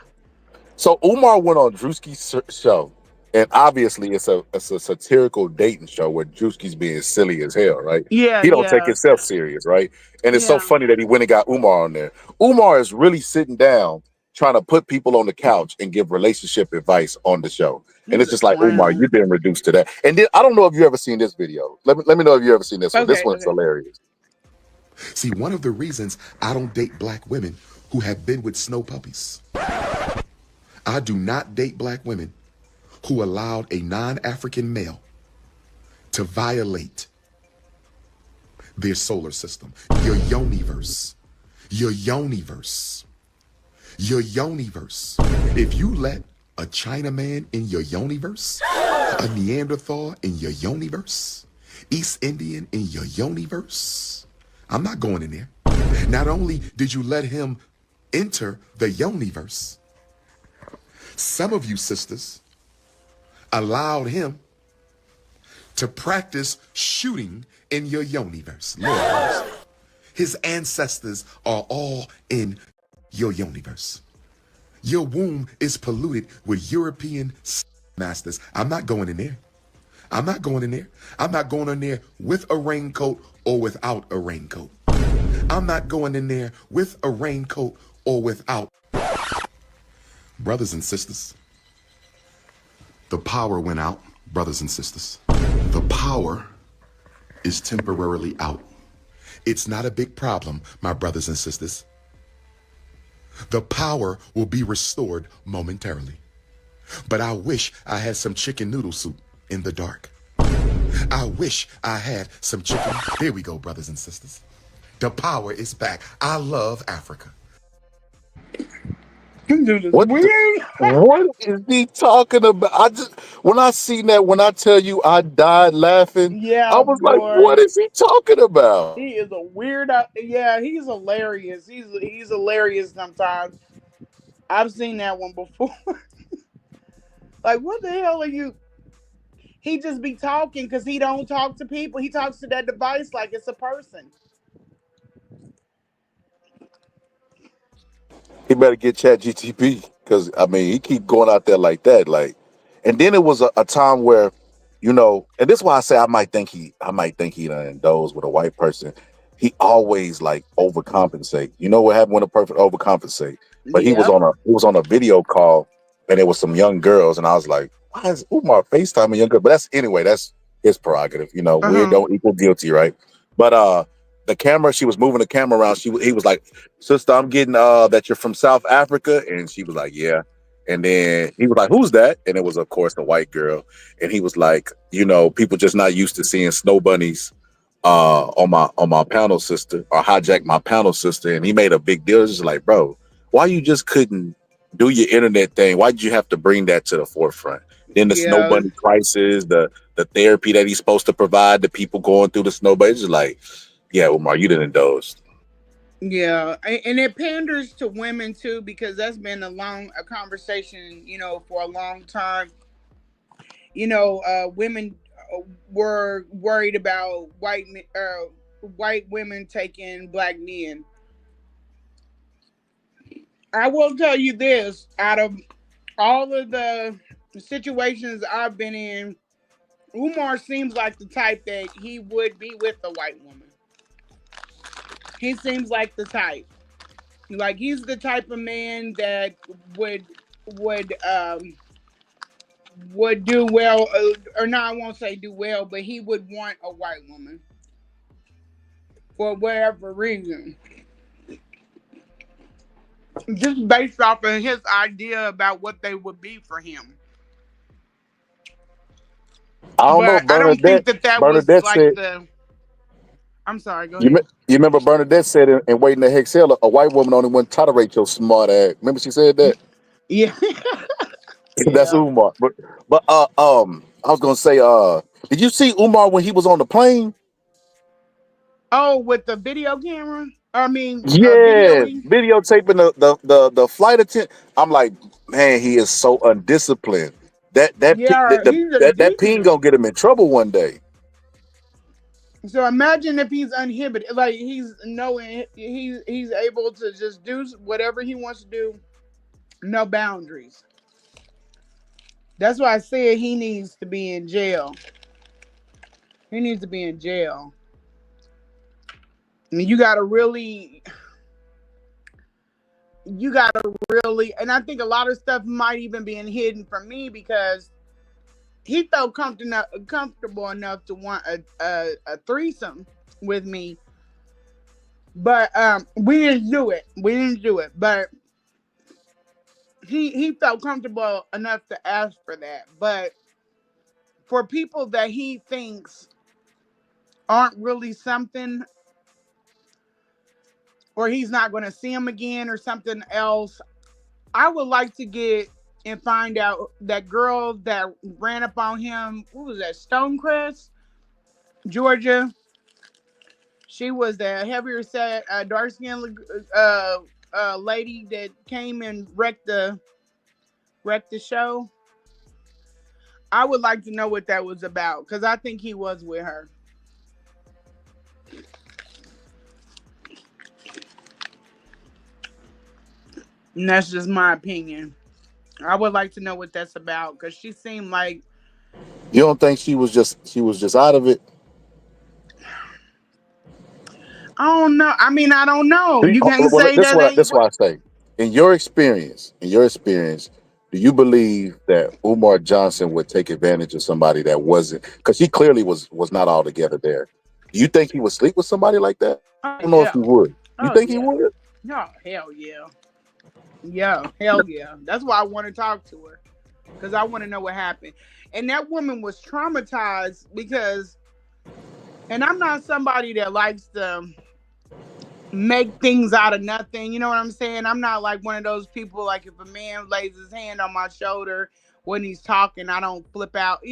Speaker 13: So Umar went on Drewski's show, and obviously it's a satirical dating show where Drewski's being silly as hell, right?
Speaker 10: Yeah,
Speaker 13: He don't take
Speaker 10: yeah.
Speaker 13: himself serious, right? And it's so
Speaker 10: Yeah.
Speaker 13: funny that he went and got Umar on there. Umar is really sitting down trying to put people on the couch and give relationship advice on the show. And it's
Speaker 10: He's a
Speaker 13: just like, Umar,
Speaker 10: clown.
Speaker 13: you've been reduced to that. And then I don't know if you ever seen this video. Let me know if you ever seen this one. This one's hilarious.
Speaker 14: See, one of the reasons I don't date black women who have been with snow puppies. I do not date black women who allowed a non-African male to violate their solar system. Your yoniverse. Your yoniverse. Your yoniverse. If you let a Chinaman in your yoniverse, a Neanderthal in your yoniverse, East Indian in your yoniverse, I'm not going in there. Not only did you let him enter the yoniverse, some of you sisters allowed him to practice shooting in your yoniverse. Lord knows. His ancestors are all in your yoniverse. Your womb is polluted with European masters. I'm not going in there. I'm not going in there. I'm not going in there with a raincoat or without a raincoat. I'm not going in there with a raincoat or without. Brothers and sisters, the power went out, brothers and sisters. The power is temporarily out. It's not a big problem, my brothers and sisters. The power will be restored momentarily. But I wish I had some chicken noodle soup in the dark. I wish I had some chicken. There we go, brothers and sisters. The power is back. I love Africa.
Speaker 13: What is he talking about? When I seen that, when I tell you I died laughing,
Speaker 10: Yeah,
Speaker 13: I was
Speaker 10: boy.
Speaker 13: like, what is he talking about?
Speaker 10: He is a weirdo. Yeah, he's hilarious. He's hilarious sometimes. I've seen that one before. Like, what the hell are you? He just be talking because he don't talk to people. He talks to that device like it's a person.
Speaker 13: He better get Chat GTP because I mean he keep going out there like that. Like, and then it was a time where, and this is why I say I might think he done indulged with a white person. He always like overcompensate. You know what happened when a person overcompensate? But
Speaker 10: Yep.
Speaker 13: he was on a video call and it was some young girls, and I was like, why is Umar FaceTiming young girl? But that's his prerogative. Weird
Speaker 10: Uh-huh.
Speaker 13: don't equal guilty, right? But the camera, she was moving the camera around. He was like, sister, I'm getting that you're from South Africa. And she was like, yeah. And then he was like, who's that? And it was, of course, a white girl. And he was like, people just not used to seeing snow bunnies on my panel sister, or hijack my panel sister. And he made a big deal. It's just like, bro, why you just couldn't do your internet thing? Why did you have to bring that to the forefront? Then the snow
Speaker 10: Yeah.
Speaker 13: bunny crisis, the therapy that he's supposed to provide to people going through the snow bunny. It's just like, yeah, Umar, you didn't indulge.
Speaker 10: Yeah, and it panders to women too, because that's been a conversation, for a long time. Women were worried about white women taking black men. I will tell you this: out of all of the situations I've been in, Umar seems like the type that he would be with a white woman. He seems like the type. Like he's the type of man that would would um would do well, or no, I won't say do well, but he would want a white woman for whatever reason, just based off of his idea about what they would be for him.
Speaker 13: I don't know.
Speaker 10: But I don't think that was
Speaker 13: Bernadette
Speaker 10: like
Speaker 13: said,
Speaker 10: the. I'm sorry. Go
Speaker 13: you,
Speaker 10: ahead.
Speaker 13: you remember Bernadette said in Waiting to Exhale, a white woman only wouldn't tolerate your smart ass. Remember she said that?
Speaker 10: Yeah.
Speaker 13: That's
Speaker 10: Yeah.
Speaker 13: Umar. But I was gonna say, did you see Umar when he was on the plane?
Speaker 10: Oh, with the video camera. I mean,
Speaker 13: Yeah,
Speaker 10: videoing.
Speaker 13: videotaping the flight attendant. I'm like, man, he is so undisciplined.
Speaker 10: Yeah, he's a
Speaker 13: That ping
Speaker 10: danger.
Speaker 13: gonna get him in trouble one day.
Speaker 10: So imagine if he's uninhibited, like he's knowing he's able to just do whatever he wants to do, no boundaries. That's why I said he needs to be in jail. He needs to be in jail. I mean, and I think a lot of stuff might even be hidden from me because he felt comfortable enough to want a threesome with me, but we didn't do it. But he felt comfortable enough to ask for that. But for people that he thinks aren't really something, or he's not going to see him again or something else, I would like to get and find out that girl that ran up on him. What was that? Stonecrest, Georgia. She was the heavier set, dark skinned lady that came and wrecked the show. I would like to know what that was about because I think he was with her. And that's just my opinion. I would like to know what that's about because she seemed like.
Speaker 13: You don't think she was just out of it?
Speaker 10: I don't know. I mean, I don't know. You can't
Speaker 13: Well,
Speaker 10: say that ain't
Speaker 13: that's
Speaker 10: what.
Speaker 13: what I say. In your experience, do you believe that Umar Johnson would take advantage of somebody that wasn't? Because he clearly was not all together there. Do you think he would sleep with somebody like that?
Speaker 10: Oh,
Speaker 13: I don't know if
Speaker 10: yeah.
Speaker 13: he would. You
Speaker 10: Oh,
Speaker 13: think he
Speaker 10: yeah.
Speaker 13: would?
Speaker 10: No, hell yeah. Yeah, hell yeah. That's why I want to talk to her because I want to know what happened. And that woman was traumatized because, and I'm not somebody that likes to make things out of nothing. You know what I'm saying? I'm not like one of those people, like if a man lays his hand on my shoulder when he's talking, I don't flip out.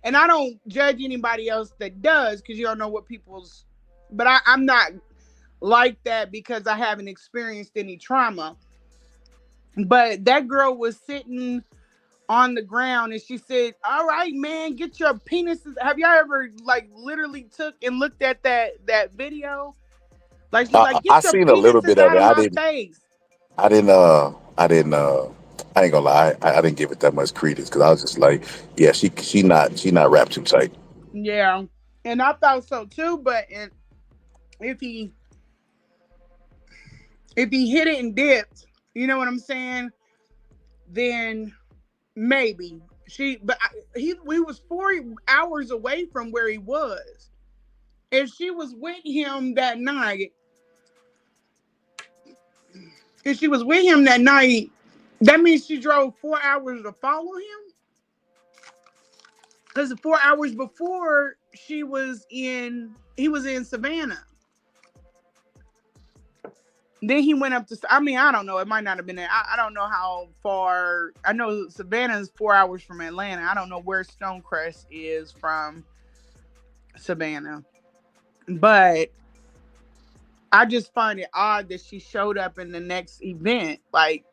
Speaker 10: And I don't judge anybody else that does because you don't know what people's, but I'm not like that because I haven't experienced any trauma. But that girl was sitting on the ground and she said, all right, man, get your penises. Have y'all ever like literally took and looked at that video? Like she's like,
Speaker 13: I
Speaker 10: get your
Speaker 13: seen a little
Speaker 10: penises
Speaker 13: bit of
Speaker 10: out
Speaker 13: it.
Speaker 10: of my face.
Speaker 13: I didn't. I ain't gonna lie. I didn't give it that much credence because I was just like, yeah, she not wrapped too tight.
Speaker 10: Yeah, and I thought so too. But if he hit it and dipped, you know what I'm saying? Then maybe he was 4 hours away from where he was. If she was with him that night, that means she drove 4 hours to follow him. Because 4 hours before he was in Savannah. Then he went up to, I mean, I don't know. It might not have been there. I don't know how far. I know Savannah is 4 hours from Atlanta. I don't know where Stonecrest is from Savannah. But I just find it odd that she showed up in the next event. Like,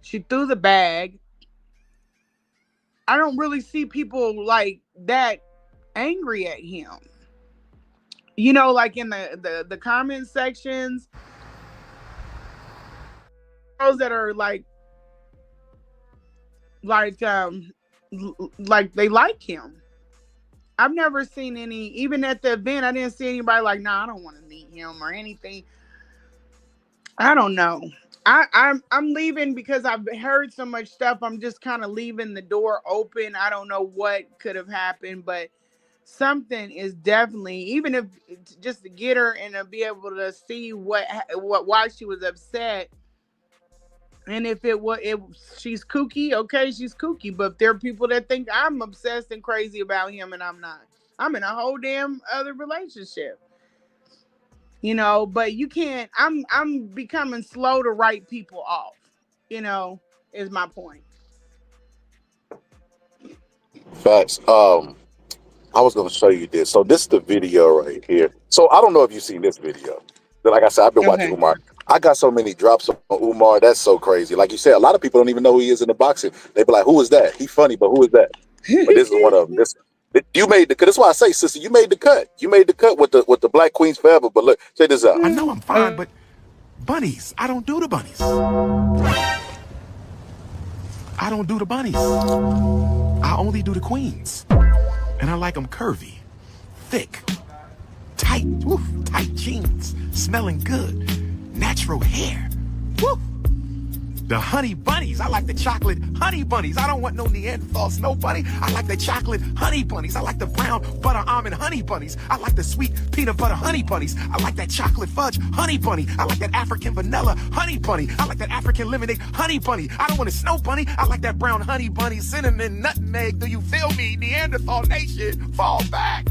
Speaker 10: she threw the bag. I don't really see people like that angry at him. You know, like in the comment sections, girls that are like they like him. I've never seen any, even at the event, I didn't see anybody like, nah, I don't want to meet him or anything. I don't know. I'm leaving because I've heard so much stuff. I'm just kind of leaving the door open. I don't know what could have happened, but something is definitely, even if just to get her and to be able to see why she was upset. And if she's kooky, okay, she's kooky. But there are people that think I'm obsessed and crazy about him, and I'm not. I'm in a whole damn other relationship. You know, but you can't. I'm becoming slow to write people off. You know, is my point.
Speaker 13: Facts. I was gonna show you this. So this is the video right here. So I don't know if you've seen this video. But like I said, I've been watching
Speaker 10: Okay.
Speaker 13: Umar. I got so many drops on Umar. That's so crazy. Like you said, a lot of people don't even know who he is in the boxing. They be like, "Who is that? He funny, but who is that?" But this is one of them. You made the cut. That's why I say, sister, you made the cut. You made the cut with the Black Queens Forever. But look, check this out.
Speaker 14: I know I'm fine, but bunnies, I don't do the bunnies. I don't do the bunnies. I only do the queens. And I like them curvy, thick, tight, woof, tight jeans, smelling good, natural hair. Woof. The honey bunnies, I like the chocolate honey bunnies. I don't want no Neanderthal snow bunny. I like the chocolate honey bunnies. I like the brown butter almond honey bunnies. I like the sweet peanut butter honey bunnies. I like that chocolate fudge honey bunny. I like that African vanilla honey bunny. I like that African lemonade honey bunny. I don't want a snow bunny. I like that brown honey bunny, cinnamon, nutmeg. Do you feel me? Neanderthal nation, fall back.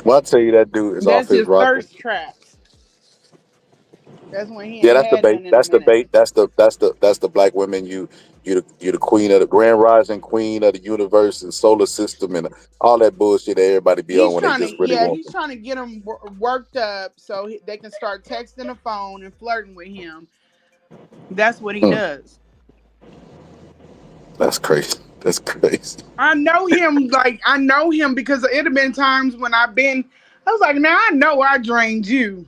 Speaker 13: Well, I'll tell you that dude is off
Speaker 10: That's
Speaker 13: his
Speaker 10: his
Speaker 13: rocker.
Speaker 10: thirst traps. That's when he
Speaker 13: Yeah,
Speaker 10: ain't
Speaker 13: that's the
Speaker 10: had
Speaker 13: bait.
Speaker 10: none in a
Speaker 13: That's the
Speaker 10: minute.
Speaker 13: bait. That's the black women. You're the queen of the grand rising queen of the universe and solar system and all that bullshit that everybody be on when they just really want
Speaker 10: He's
Speaker 13: them.
Speaker 10: trying to get them worked up so they can start texting the phone and flirting with him. That's what he does.
Speaker 13: That's crazy. That's crazy.
Speaker 10: I know him because it have been times when I was like, now I know I drained you.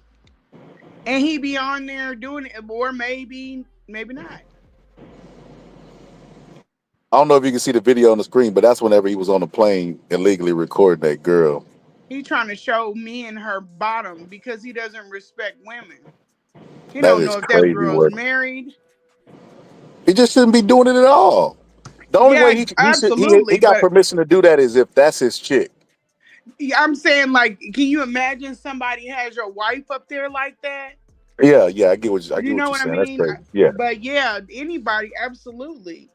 Speaker 10: And he be on there doing it, or maybe not.
Speaker 13: I don't know if you can see the video on the screen, but that's whenever he was on the plane illegally recording that girl.
Speaker 10: He trying to show me and her bottom because he doesn't respect women. He
Speaker 13: That
Speaker 10: don't
Speaker 13: is
Speaker 10: know if that
Speaker 13: crazy
Speaker 10: girl's
Speaker 13: work.
Speaker 10: married.
Speaker 13: He just shouldn't be doing it at all. The only way he
Speaker 10: absolutely.
Speaker 13: got
Speaker 10: But
Speaker 13: permission to do that is if that's his chick.
Speaker 10: I'm saying, like, can you imagine somebody has your wife up there like that?
Speaker 13: Yeah, I get what
Speaker 10: You know
Speaker 13: you're
Speaker 10: what I
Speaker 13: saying. That's
Speaker 10: mean?
Speaker 13: crazy. Yeah.
Speaker 10: But yeah, anybody, absolutely.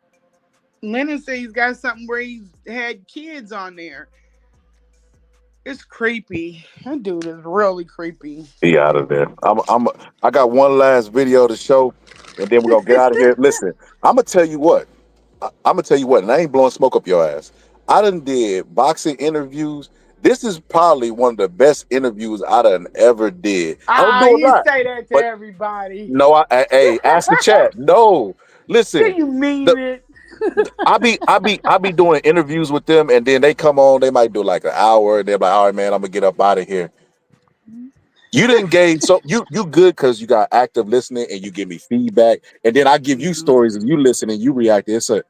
Speaker 10: Lennon says he's got something where he's had kids on there. It's creepy. That dude is really creepy.
Speaker 13: He out of there. I got one last video to show, and then we're gonna get out of here. Listen, I'm gonna tell you what. And I ain't blowing smoke up your ass. I done did boxing interviews. This is probably one of the best interviews I done ever did. I don't do a
Speaker 10: You
Speaker 13: lot,
Speaker 10: say that to
Speaker 13: but
Speaker 10: everybody.
Speaker 13: no, hey, ask the chat. No, listen.
Speaker 10: You mean it?
Speaker 13: I be doing interviews with them, and then they come on. They might do like an hour, and they're like, "All right, man, I'm gonna get up out of here." You didn't gain, so you good because you got active listening and you give me feedback, and then I give you stories and you listen and you react. It's a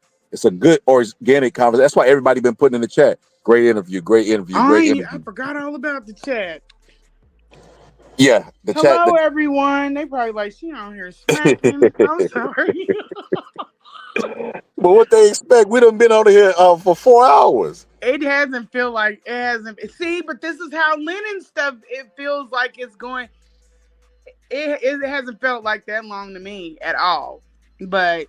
Speaker 13: good organic conversation. That's why everybody been putting in the chat. Great interview, great interview, great
Speaker 10: I
Speaker 13: interview.
Speaker 10: forgot all about the chat.
Speaker 13: Yeah, the chat.
Speaker 10: Hello, everyone. They probably like, she on here smacking. I'm sorry.
Speaker 13: But what they expect? We done been on here for 4 hours.
Speaker 10: It hasn't feel like it hasn't. See, but this is how Lennon stuff. It feels like it's going. It hasn't felt like that long to me at all. But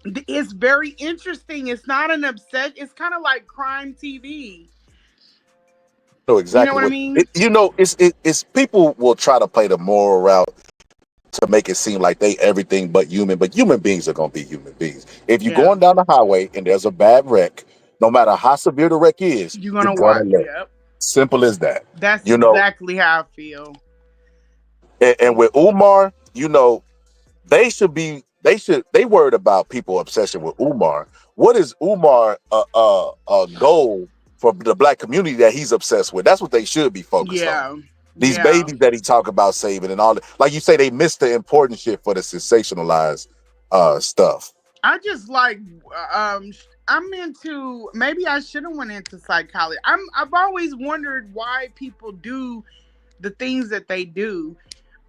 Speaker 10: it's very interesting. It's not an obsession. It's kind of like crime TV.
Speaker 13: Know exactly
Speaker 10: you know what I mean?
Speaker 13: It's people will try to play the moral route to make it seem like they everything but human beings are gonna be human beings. If you're going down the highway and there's a bad wreck, no matter how severe the wreck is,
Speaker 10: You're
Speaker 13: you're
Speaker 10: gonna
Speaker 13: gonna
Speaker 10: watch.
Speaker 13: live.
Speaker 10: Yep.
Speaker 13: Simple as that.
Speaker 10: That's exactly how I feel.
Speaker 13: And with Umar, they worried about people obsession with Umar. What is Umar a goal for the black community that he's obsessed with? That's what they should be focused on. These babies that he talk about saving and all that. Like you say, they missed the important shit for the sensationalized stuff.
Speaker 10: I just like I'm into, maybe I should have went into psychology. I've always wondered why people do the things that they do.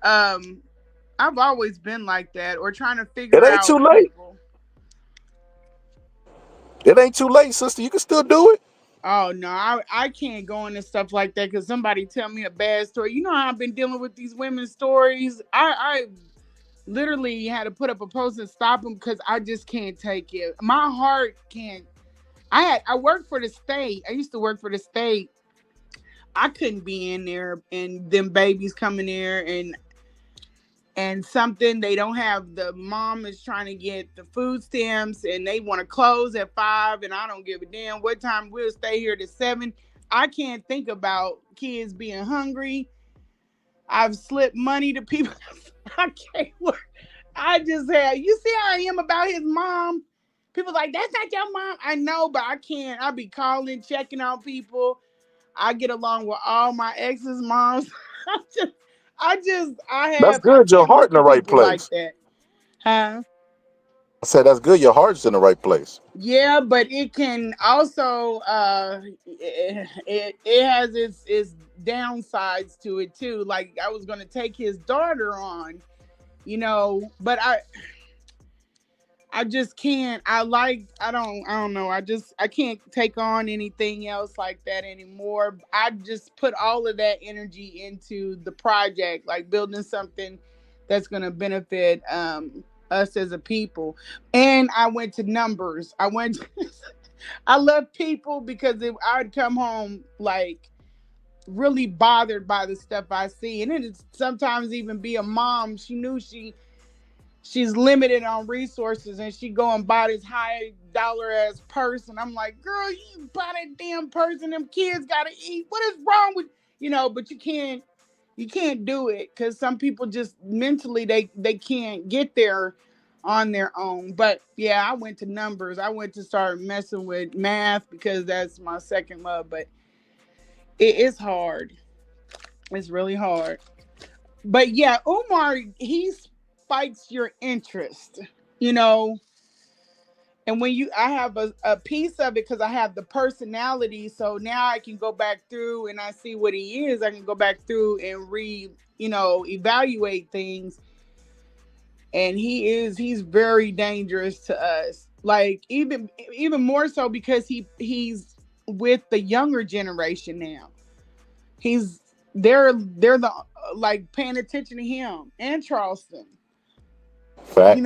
Speaker 10: I've always been like that, or trying to figure out.
Speaker 13: It ain't too late. It ain't too late, sister. You can still do it.
Speaker 10: Oh no, I can't go into stuff like that because somebody tell me a bad story. You know how I've been dealing with these women's stories. I literally had to put up a post and stop them because I just can't take it. My heart can't. I worked for the state. I used to work for the state. I couldn't be in there and them babies coming there and something they don't have. The mom is trying to get the food stamps and they want to close at 5 and I don't give a damn what time. We'll stay here to 7. I can't think about kids being hungry. I've slipped money to people. I can't work. I just had, you see how I am about his mom? People like, that's not your mom. I know, but I can't. I be calling, checking on people. I get along with all my ex's moms. I
Speaker 13: That's good. Your heart in the right place.
Speaker 10: Like that. Huh?
Speaker 13: I said that's good. Your heart's in the right place.
Speaker 10: Yeah, but it can also it has its downsides to it too. Like I was gonna take his daughter on, but I just can't. I don't know. I can't take on anything else like that anymore. I just put all of that energy into the project, like building something that's going to benefit us as a people. And I went to numbers. I love people because I'd come home like really bothered by the stuff I see. And it sometimes even be a mom. She knew she's limited on resources and she go and buy this high dollar ass purse. And I'm like, girl, you buy that damn purse and them kids got to eat. What is wrong with, but you can't do it because some people just mentally, they can't get there on their own. But yeah, I went to numbers. I went to start messing with math because that's my second love, but it is hard. It's really hard. But yeah, Umar, he spikes your interest, and when I have a piece of it because I have the personality, so now I can go back through and I see what he is. I can go back through and evaluate things. And he's very dangerous to us. Like even more so because he's with the younger generation now. They're the like paying attention to him and Charleston.
Speaker 13: Facts.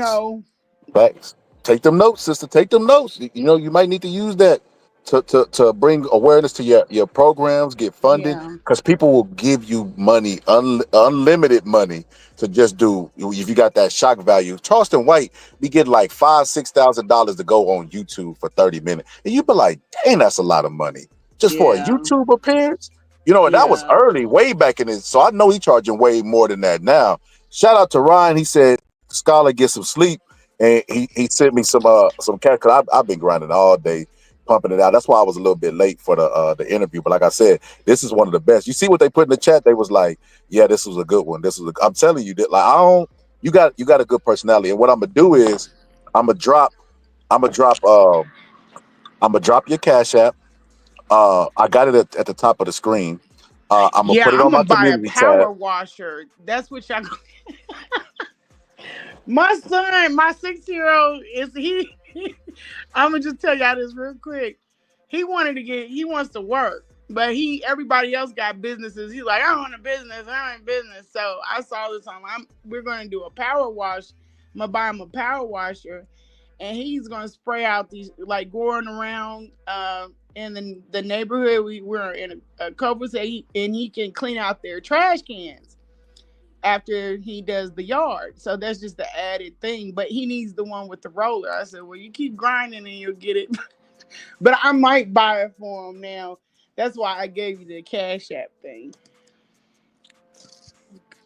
Speaker 13: Facts. Take them notes, sister. Take them notes. You might need to use that to bring awareness to your programs, get funded, because people will give you money, unlimited money to just do. If you got that shock value, Charleston White, we get like $5,000-$6,000 to go on YouTube for 30 minutes, and you be like, dang, that's a lot of money just for a YouTube appearance. And that was early, way back in it. So I know he's charging way more than that now. Shout out to Ryan. He said, Scholar, get some sleep. And he sent me some cash because I've been grinding all day. pumping it out. That's why I was a little bit late for the interview. But like I said, this is one of the best. You see what they put in the chat? They was like, "Yeah, this was a good one. I'm telling you that, like, you got a good personality." And what I'm gonna do is I'm gonna drop your Cash App. I got it at the top of the screen. I'm gonna
Speaker 10: Yeah,
Speaker 13: put it
Speaker 10: I'm
Speaker 13: on my
Speaker 10: gonna buy a
Speaker 13: community tab.
Speaker 10: power washer. That's what y'all. My son, my 6-year-old, is he? I'm gonna just tell y'all this real quick. He wants to work, but everybody else got businesses. He's like, I want a business. I want a business. So I saw this online. We're gonna do a power wash. I'm gonna buy him a power washer, and he's gonna spray out these, like, going around in the neighborhood. We're in a couple, and he can clean out their trash cans after he does the yard. So that's just the added thing. But he needs the one with the roller. I said, well, you keep grinding and you'll get it. But I might buy it for him now. That's why I gave you the Cash App thing.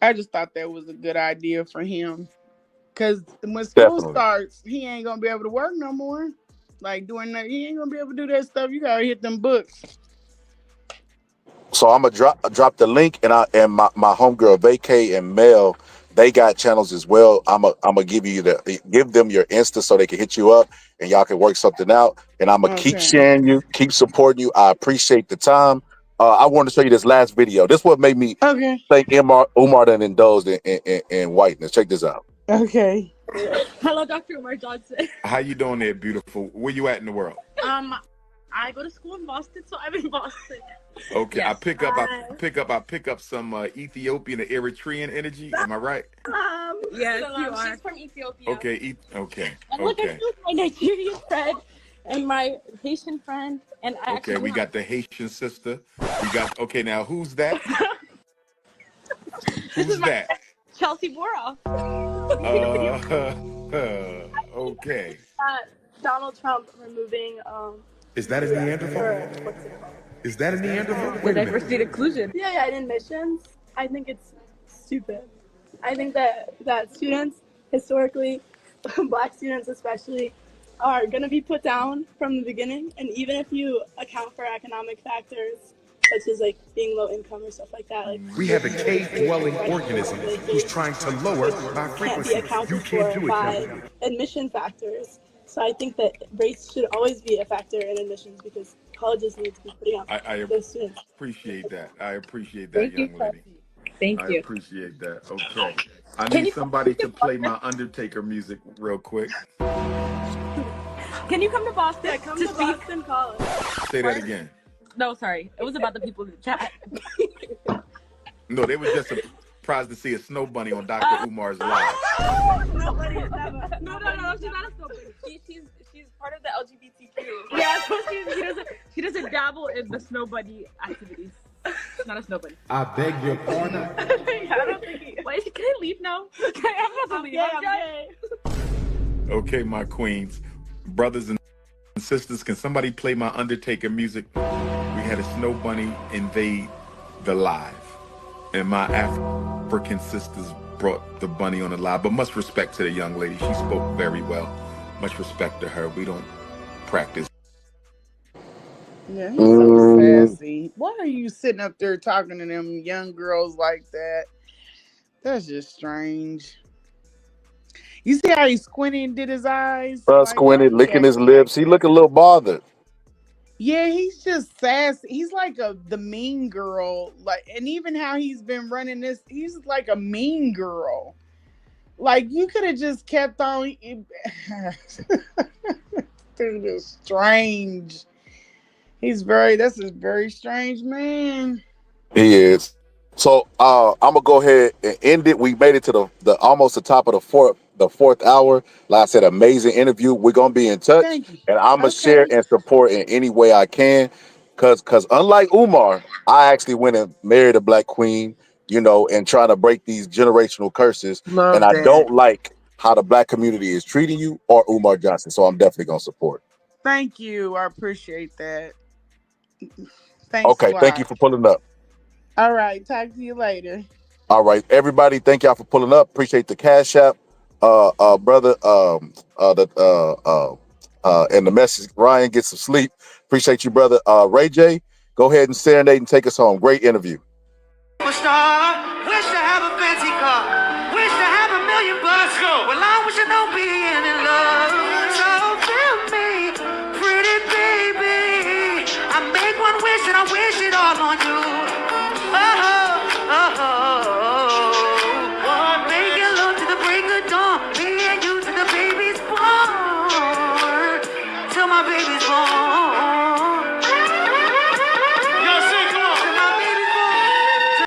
Speaker 10: I just thought that was a good idea for him. Because when school starts, he ain't going to be able to work no more. Like, doing that, he ain't going to be able to do that stuff. You got to hit them books.
Speaker 13: So I'm gonna drop the link, and my homegirl Vacay and Mel, they got channels as well. I'm gonna give them your Insta so they can hit you up and y'all can work something out. And I'm gonna keep sharing you, keep supporting you. I appreciate the time. I wanted to show you this last video. This what made me think Umar done indulged in whiteness. Check this out.
Speaker 10: Okay.
Speaker 15: Hello, Dr. Umar Johnson.
Speaker 16: How you doing there, beautiful? Where you at in the world?
Speaker 15: I go to school in Boston, so I'm in Boston.
Speaker 16: Okay,
Speaker 15: Yes.
Speaker 16: I pick up some Ethiopian and Eritrean energy. Am I right?
Speaker 15: Yes, you are. She's from Ethiopia.
Speaker 16: Okay, okay.
Speaker 15: And look, I feel my Nigerian friend and my Haitian friend, and I
Speaker 16: okay, we got the Haitian sister. We got now. Who's that? Who's that?
Speaker 15: Chelsea Bora.
Speaker 16: Okay.
Speaker 15: Donald Trump removing.
Speaker 14: Is that a Neanderthal? Is that a Neanderthal?
Speaker 15: The diversity and inclusion. Yeah, in admissions, I think it's stupid. I think that students, historically, Black students especially, are going to be put down from the beginning. And even if you account for economic factors, such as like being low income or stuff like that, like
Speaker 14: We have a cave-dwelling organism who's trying to lower our
Speaker 15: can't
Speaker 14: frequency.
Speaker 15: be accounted
Speaker 14: You can't
Speaker 15: for
Speaker 14: do it,
Speaker 15: by
Speaker 14: Kelly.
Speaker 15: admission factors. So I think that race should always be a factor in admissions because colleges need to be putting up those students.
Speaker 16: Appreciate that. I appreciate that, young lady.
Speaker 15: Thank
Speaker 16: I
Speaker 15: you.
Speaker 16: appreciate that. Okay. I need somebody to play my Undertaker music real quick.
Speaker 15: Can you come to Boston? Yeah, come to Boston College.
Speaker 16: Say that again.
Speaker 15: No, sorry. It was about the people in the chat.
Speaker 16: No, they were just surprised to see a snow bunny on Dr. Umar's live.
Speaker 15: Nobody is never. No, she's not a snow bunny. She's part of the LGBTQ. Yeah, so she doesn't dabble in the snow bunny activities. She's not a snow bunny.
Speaker 14: I beg your pardon.
Speaker 15: I don't think Wait, can I leave now? Okay, I'm about to leave. Okay.
Speaker 16: Okay, my queens, brothers and sisters, can somebody play my Undertaker music? We had a snow bunny invade the live, and my African sisters brought the bunny on the live. But much respect to the young lady. She spoke very well. Much respect to her. We don't practice.
Speaker 10: Yeah, he's so sassy. Why are you sitting up there talking to them young girls like that? That's just strange. You see how he squinted and did his eyes?
Speaker 13: Squinted, licking his lips. He look a little bothered.
Speaker 10: Yeah, he's just sassy. He's like the mean girl. Like, and even how he's been running this, he's like a mean girl. Like, you could have just kept on. Dude is strange. That's a very strange man.
Speaker 13: He is. So I'm gonna go ahead and end it. We made it to the almost the top of the fourth hour. Like I said, amazing interview. We're gonna be in touch, and I'm gonna share and support in any way I can. Cause unlike Umar, I actually went and married a black queen, and trying to break these generational curses. I don't like how the black community is treating you or Umar Johnson. So I'm definitely gonna support.
Speaker 10: Thank you. I appreciate that. Thanks.
Speaker 13: Okay, thank you for pulling up.
Speaker 10: All right, talk to you later.
Speaker 13: All right, everybody, thank y'all for pulling up. Appreciate the Cash App, brother. And the message, Ryan, get some sleep. Appreciate you, brother. Ray J, go ahead and serenade and take us home. Great interview.
Speaker 17: Wish to have a fancy car. Wish to have $1 million bucks. Well, I wish I don't be in love.